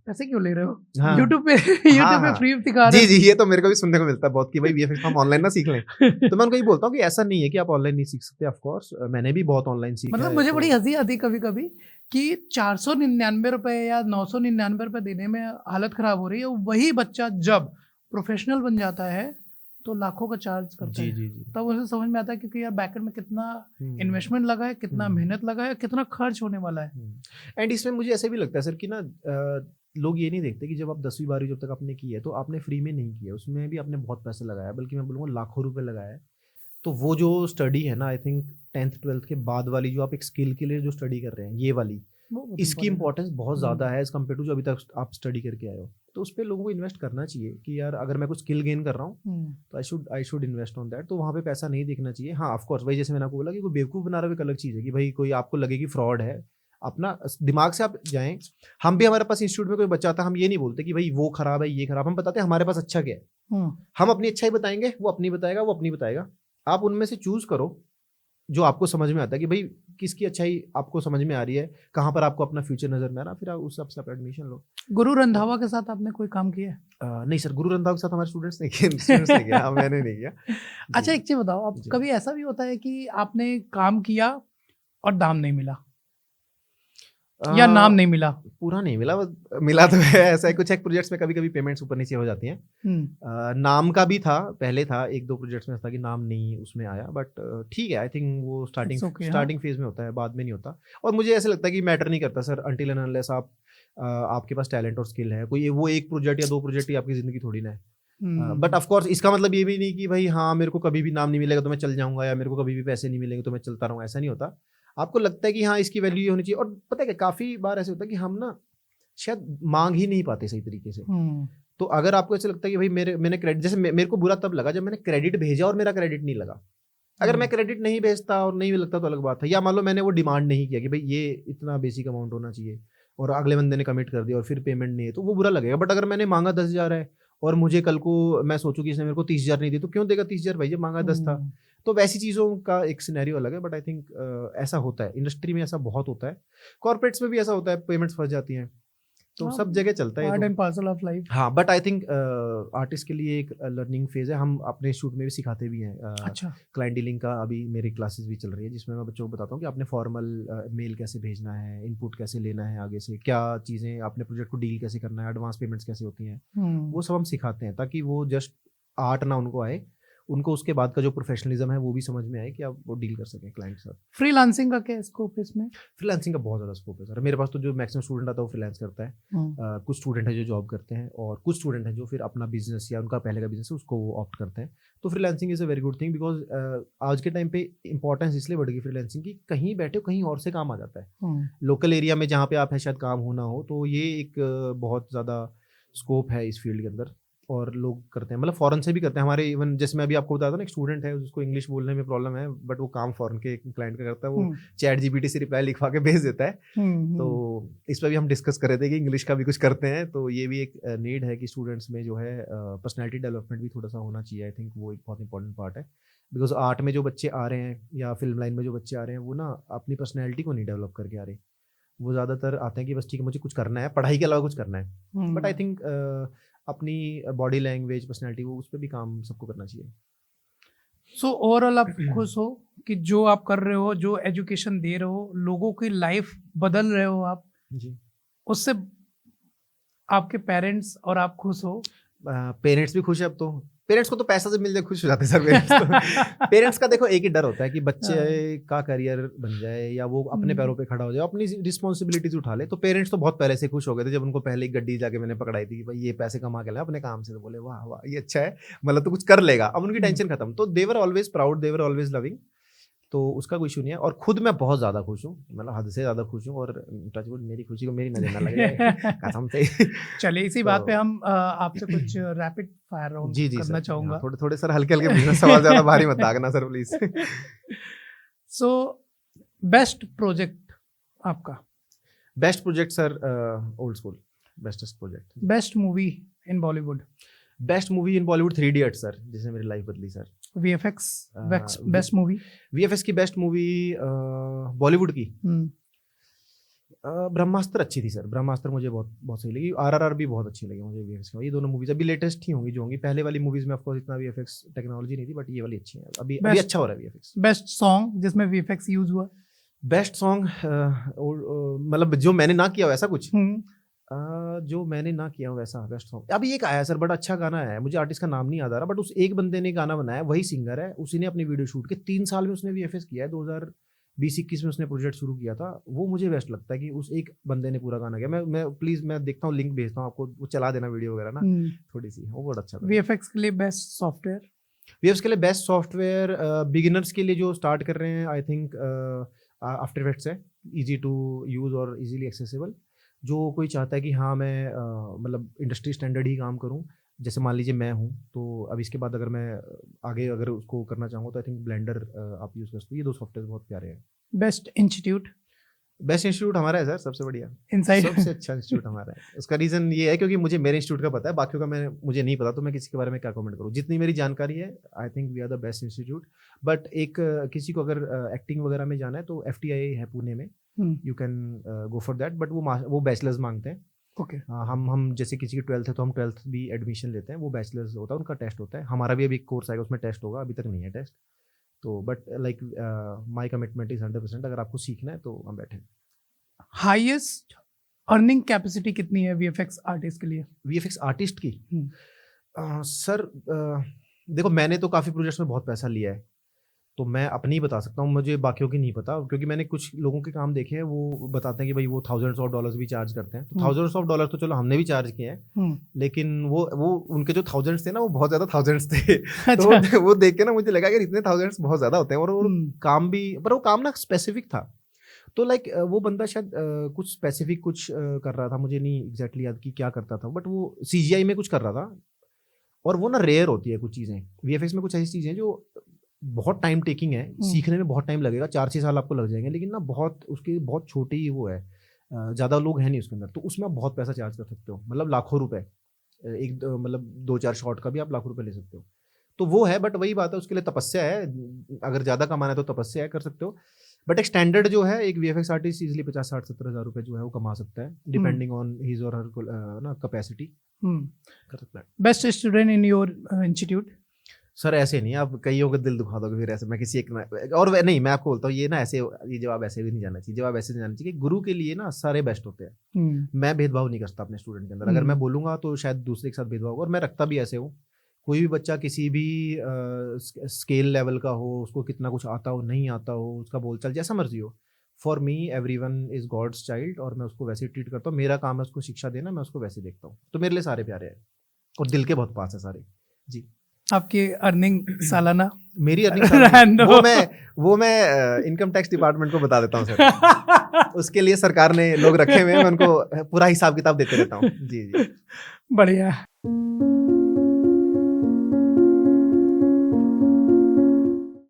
पैसे क्यों ले रहे हो, हाँ यूट्यूब पे हाँ यूट्यूब पे हाँ फ्री दिखा रहे जी हो। जी, ये तो मेरे को भी सुनने को मिलता है बहुत कि भाई वीएफएक्स हम ऑनलाइन ना सीख लें। तो मैं उनको ये बोलता हूँ कि ऐसा नहीं है कि आप ऑनलाइन नहीं सीख सकते। ऑफ कोर्स मैंने भी बहुत ऑनलाइन सीखा मतलब है। मुझे तो बड़ी हंसी आती कभी कभी कि 499 रुपए या 999 रुपए देने में हालत खराब हो रही है, वही बच्चा जब प्रोफेशनल बन जाता है तो लाखों का चार्ज करता जी है। जी जी, तब उसे समझ में आता है क्योंकि यार बैकएंड में कितना हम्म, इन्वेस्टमेंट लगा है, कितना हम्म, मेहनत लगा है, कितना खर्च होने वाला है। एंड इसमें मुझे ऐसे भी लगता है सर कि ना लोग ये नहीं देखते कि जब आप 10वीं 12वीं जब तक आपने की है तो आपने फ्री में नहीं किया, उसमें भी आपने बहुत पैसा लगाया, बल्कि मैं बोलूँगा लाखों रुपए लगाया है। तो वो जो स्टडी है ना, आई थिंक 10th 12th के बाद वाली जो आप एक स्किल के लिए जो स्टडी कर रहे हैं, ये वाली, वो बहुत इसकी important इंपॉर्टेंस बहुत है। ज़्यादा है एज कम्पेयर टू जो अभी तक आप स्टडी करके आए हो। तो उस पर लोगों को इन्वेस्ट करना चाहिए कि यार अगर मैं कुछ स्किल गेन कर रहा हूँ तो I should invest on that. तो वहाँ पे पैसा नहीं देखना चाहिए। हाँ ऑफ कोर्स, भाई जैसे मैंने आपको बोला कि कोई बेवकूफ़ बना रहा है, एक अलग चीज़ है कि भाई कोई आपको लगे कि फ्रॉड है, अपना दिमाग से आप जाएं। हम भी, हमारे पास इंस्टीट्यूट में कोई बच्चा आता है, हम ये नहीं बोलते कि भाई वो खराब है, ये खराब, हम बताते हैं हमारे पास अच्छा क्या है। हम अपनी अच्छाई बताएंगे, वो अपनी बताएगा, वो अपनी बताएगा। आप उनमें से चूज करो जो आपको समझ में आता है कि भाई किसकी अच्छाई आपको समझ में आ रही है, कहाँ पर आपको अपना फ्यूचर नजर में आ रहा, फिर आप उस हिसाब से आप एडमिशन लो। गुरु रंधावा के साथ आपने कोई काम किया है? नहीं सर, गुरु रंधावा के साथ हमारे स्टूडेंट्स ने किया, स्टूडेंट्स ने किया, मैंने नहीं किया। अच्छा, एक चीज बताओ, आप जी। कभी ऐसा भी होता है कि आपने काम किया और दाम नहीं मिला या नाम नहीं मिला? पूरा नहीं मिला, मिला तो है, ऐसा है कुछ एक प्रोजेक्ट्स में कभी कभी पेमेंट्स ऊपर नीचे हो जाती हैं। नाम का भी था, पहले था एक दो प्रोजेक्ट्स में था कि नाम नहीं उसमें आया, बट ठीक है, आई थिंक वो स्टार्टिंग फेज में होता है, बाद में नहीं होता। और मुझे ऐसा लगता है कि मैटर नहीं करता सर, अनटिल एंड अनलेस आप आपके पास टैलेंट और स्किल है। कोई वो एक प्रोजेक्ट या दो प्रोजेक्ट ही आपकी जिंदगी थोड़ी ना है। बट ऑफ कोर्स इसका मतलब ये भी नहीं कि भाई हाँ मेरे को कभी भी नाम नहीं मिलेगा तो मैं चल जाऊंगा, या मेरे को कभी भी पैसे नहीं मिलेंगे तो मैं चलता रहूँगा, ऐसा नहीं होता। आपको लगता है कि हाँ इसकी वैल्यू ये होनी चाहिए। और पता है कि काफ़ी बार ऐसे होता है कि हम ना शायद मांग ही नहीं पाते सही तरीके से। तो अगर आपको ऐसा लगता है कि भाई मैंने क्रेडिट, जैसे मेरे को बुरा तब लगा जब मैंने क्रेडिट भेजा और मेरा क्रेडिट नहीं लगा। अगर मैं क्रेडिट नहीं भेजता और नहीं लगता तो अलग बात है। या मान लो मैंने वो डिमांड नहीं किया कि भाई ये इतना बेसिक अमाउंट होना चाहिए और अगले बंदे ने कमिट कर दिया और फिर पेमेंट नहीं है, तो वो बुरा लगेगा। बट अगर मैंने मांगा 10,000 है और मुझे कल को मैं सोचूं कि इसने मेरे को 30,000 नहीं दी, तो क्यों देगा 30,000 भाई, जब मांगा 10 था। तो वैसी चीज़ों का एक सिनेरियो अलग है। बट आई थिंक ऐसा होता है, इंडस्ट्री में ऐसा बहुत होता है, कॉर्पोरेट्स में भी ऐसा होता है, पेमेंट्स फंस जाती हैं, तो सब जगह चलता है। Part and parcel of life. हाँ, बट आई थिंक आर्टिस्ट के लिए एक लर्निंग फेज है, हम अपने इंस्टीट्यूट में भी सिखाते भी हैं। अच्छा, क्लाइंट डीलिंग का अभी मेरी क्लासेस भी चल रही है, जिसमें मैं बच्चों को बताता हूँ कि आपने फॉर्मल मेल कैसे भेजना है, इनपुट कैसे लेना है, आगे से क्या चीज़ें आपने प्रोजेक्ट को डील कैसे करना है, एडवांस पेमेंट्स कैसे होती हैं, वो सब हम सिखाते हैं ताकि वो जस्ट आर्ट ना उनको आए, उनको उसके बाद का जो प्रोफेशनलिज्म है वो भी समझ में आए कि आप वो डील कर सकें क्लाइंट के साथ। फ्रीलांसिंग का क्या स्कोप है इसमें? फ्रीलांसिंग का बहुत ज़्यादा स्कोप है सर। मेरे पास तो जो मैक्सिमम स्टूडेंट आता है वो फ्रीलांस करता है। कुछ स्टूडेंट है जो जॉब करते हैं और कुछ स्टूडेंट है जो फिर अपना बिजनेस या उनका पहले का बिजनेस है उसको वो ऑप्ट करते हैं। तो freelancing is a very good thing, because आज के टाइम पे इंपॉर्टेंस इसलिए बढ़ गई फ्रीलांसिंग की, कहीं बैठे हो कहीं और से काम आ जाता है। लोकल एरिया में जहाँ पे आप है शायद काम होना हो, तो ये एक बहुत ज़्यादा स्कोप है इस फील्ड के अंदर और लोग करते हैं, मतलब फॉरेन से भी करते हैं हमारे। इवन जैसे मैं अभी आपको बताता था ना, एक स्टूडेंट है उसको इंग्लिश बोलने में प्रॉब्लम है, बट वो काम फॉरेन के क्लाइंट का करता है, वो चैट जीपीटी से रिप्लाई लिखवा के भेज देता है। तो इस पर भी हम डिस्कस कर रहे थे कि इंग्लिश का भी कुछ करते हैं, तो ये भी एक नीड है कि स्टूडेंट्स में जो है पर्सनैलिटी डेवलपमेंट भी थोड़ा सा होना चाहिए। आई थिंक वो एक बहुत इंपॉर्टेंट पार्ट है, बिकॉज आर्ट में जो बच्चे आ रहे हैं या फिल्म लाइन में जो बच्चे आ रहे हैं वो ना अपनी पर्सनैलिटी को नहीं डेवलप करके आ रहे। वो ज़्यादातर आते हैं कि बस ठीक है मुझे कुछ करना है, पढ़ाई के अलावा कुछ करना है। बट आई थिंक अपनी बॉडी लैंग्वेज, पर्सनैलिटी, वो उस पर भी काम सबको करना चाहिए। सो ओवरऑल आप खुश हो कि जो आप कर रहे हो, जो एजुकेशन दे रहे हो, लोगों की लाइफ बदल रहे हो आप जी, उससे आपके पेरेंट्स और आप खुश हो? पेरेंट्स भी खुश है अब तो, पेरेंट्स को तो पैसा से मिल जाए खुश हो जाते हैं सर। पेरेंट्स का देखो एक ही डर होता है कि बच्चे का करियर बन जाए या वो अपने पैरों पे खड़ा हो जाए, अपनी रिस्पॉन्सिबिलिटीज उठा ले। तो पेरेंट्स तो बहुत पहले से खुश हो गए थे जब उनको पहले गड्डी जाके मैंने पकड़ाई थी कि भाई ये पैसे कमा के लाए अपने काम से, तो बोले वाह वाह ये अच्छा है, मतलब तो कुछ कर लेगा, अब उनकी टेंशन खत्म। तो they were always proud, they were always loving, तो उसका कोई इशू नहीं है। और खुद मैं बहुत ज़्यादा खुश हूँ, मतलब हद से ज़्यादा खुश हूँ, और टचवुड मेरी खुशी को मेरी नजर ना लगे कसम से। चलिए इसी बात पे हम आपसे कुछ रैपिड फायर राउंड जी करना चाहूंगा। थोड़े थोड़े सर हल्के हल्के बिजनेस सवाल, ज़्यादा भारी मत दागना sir please. So best project आपका? Best project sir old school, bestest project. Best movie in Bollywood? Best movie in Bollywood 3 idiots sir, जिसने मेरी लाइफ बदली सर। VFX best movie? VFX की बेस्ट मूवी बॉलीवुड की ब्रह्मास्त्र अच्छी थी सर, ब्रह्मास्त्र मुझे बहुत बहुत सही लगी। RRR भी बहुत अच्छी लगी मुझे VFX की। ये दोनों मूवीज अभी लेटेस्ट ही होंगी जो होंगी, पहले वाली मूवीज में ऑफ कोर्स इतना VFX टेक्नोलॉजी नहीं थी, बट ये वाली अच्छी है, अभी अच्छा हो रहा है VFX। बेस्ट सॉन्ग जिसमें VFX यूज हुआ? बेस्ट सॉन्ग मतलब जो मैंने ना किया वैसा कुछ, जो मैंने ना किया वैसा बेस्ट सॉन्ग अभी एक आया सर, बड़ा अच्छा गाना है, मुझे आर्टिस्ट का नाम नहीं याद आ रहा, बट उस एक बंदे ने गाना बनाया, वही सिंगर है, उसी ने अपनी वीडियो शूट के 3 साल में उसने VFX किया है। 2020-21 में उसने प्रोजेक्ट शुरू किया था, वो मुझे बेस्ट लगता है कि उस एक बंदे ने पूरा गाना किया। मैं प्लीज मैं देखता हूँ, लिंक भेजता हूँ आपको, वो चला देना वीडियो वगैरह ना थोड़ी सी, वो बहुत अच्छा। VFX के लिए बेस्ट सॉफ्टवेयर? VFX के लिए बेस्ट सॉफ्टवेयर बिगिनर्स के लिए जो स्टार्ट कर रहे हैं, आई थिंक आफ्टर इफेक्ट्स है, इजी टू यूज और इजीली एक्सेसिबल। जो कोई चाहता है कि हाँ मैं मतलब इंडस्ट्री स्टैंडर्ड ही काम करूँ, जैसे मान लीजिए मैं हूँ, तो अब इसके बाद अगर मैं आगे अगर उसको करना चाहूँ तो आई थिंक ब्लेंडर आप यूज़ कर सकते हो। ये 2 सॉफ्टवेयर बहुत प्यारे हैं। Best institute? बेस्ट इंस्टीट्यूट हमारा है सर, सबसे बढ़िया, इनसाइड सबसे अच्छा इंस्टीट्यूट हमारा है। उसका रीज़न ये है क्योंकि मुझे मेरे इंस्टीट्यूट का पता है, बाकियों का मुझे नहीं पता, तो मैं किसी के बारे में क्या कमेंट करूँ। जितनी मेरी जानकारी है, I think we are the best institute. But एक किसी को अगर एक्टिंग वगैरह में जाना है तो FTI है पुणे में, you can go for that, but वो बैचलर्स मांगते हैं। ओके। हम जैसे किसी की 12th है तो हम 12th भी एडमिशन लेते हैं, वो बैचलर्स होता है, उनका टेस्ट होता है। हमारा भी अभी एक कोर्स आएगा, उसमें टेस्ट होगा, अभी तक नहीं है टेस्ट। तो but like my commitment is 100%, अगर आपको सीखना है तो हम बैठे। हाईएस्ट अर्निंग कैपेसिटी कितनी है VFX आर्टिस्ट के लिए? VFX आर्टिस्ट की सर देखो, मैंने तो काफ़ी प्रोजेक्ट्स में बहुत पैसा लिया है, तो मैं अपनी ही बता सकता हूँ, मुझे बाकियों की नहीं पता, क्योंकि मैंने कुछ लोगों के काम देखे हैं, वो बताते हैं कि भाई वो $thousands of dollars भी चार्ज करते हैं। तो $thousands of dollars तो चलो हमने भी चार्ज किए हैं, लेकिन वो उनके जो thousands थे ना, वो बहुत ज़्यादा thousands थे। तो वो देख के ना मुझे लगा कि इतने thousands बहुत ज़्यादा होते हैं, और वो काम भी, पर वो काम ना स्पेसिफिक था। तो लाइक वो बंदा शायद कुछ स्पेसिफिक कुछ कर रहा था, मुझे नहीं एग्जैक्टली याद कि क्या करता था, बट वो CGI में कुछ कर रहा था, और वो ना रेयर होती है कुछ चीज़ें। VFX में कुछ ऐसी चीज़ें जो बहुत टाइम टेकिंग है, सीखने में बहुत टाइम लगेगा, 4-6 साल आपको लग जाएंगे, लेकिन ना बहुत उसकी बहुत छोटी ही वो है, ज़्यादा लोग हैं नहीं उसके अंदर, तो उसमें आप बहुत पैसा चार्ज कर सकते हो, मतलब लाखों रुपए, एक मतलब 2-4 शॉट का भी आप लाखों रुपए ले सकते हो। तो वो है, बट वही बात है, उसके लिए तपस्या है, अगर ज़्यादा कमाना है तो तपस्या है, कर सकते हो। बट एक स्टैंडर्ड जो है, एक VFX आर्टिस्ट इजीली 50-60-70 हज़ार रुपए जो है वो कमा सकता है, डिपेंडिंग ऑन हिज और हर ना कैपेसिटी, कर सकता है। Best student in your institute? Sir ऐसे नहीं, आप कईयों का दिल दुखा दोगे फिर ऐसे, मैं किसी एक और नहीं, मैं आपको बोलता हूँ ये ना ऐसे, ये जवाब ऐसे भी नहीं जाना चाहिए, जवाब ऐसे नहीं जाना चाहिए कि गुरु के लिए ना सारे बेस्ट होते हैं। मैं भेदभाव नहीं करता अपने स्टूडेंट के अंदर, अगर मैं बोलूँगा तो शायद दूसरे के साथ भेदभाव होगा, और मैं रखता भी ऐसे हूँ। कोई भी बच्चा किसी भी स्केल लेवल का हो, उसको कितना कुछ आता हो नहीं आता हो, उसका बोलचाल जैसा मर्जी हो, for me everyone is God's child, और मैं उसको वैसे ट्रीट करता हूँ। मेरा काम है उसको शिक्षा देना, मैं उसको वैसे देखता हूँ, तो मेरे लिए सारे प्यारे हैं, और दिल के बहुत पास है सारे। जी। आपकी अर्निंग सालाना? मेरी अर्निंग वो मैं इनकम टैक्स डिपार्टमेंट को बता देता हूँ सर। उसके लिए सरकार ने लोग रखे हुए हैं, मैं उनको पूरा हिसाब किताब देते रहता हूँ। जी जी, बढ़िया।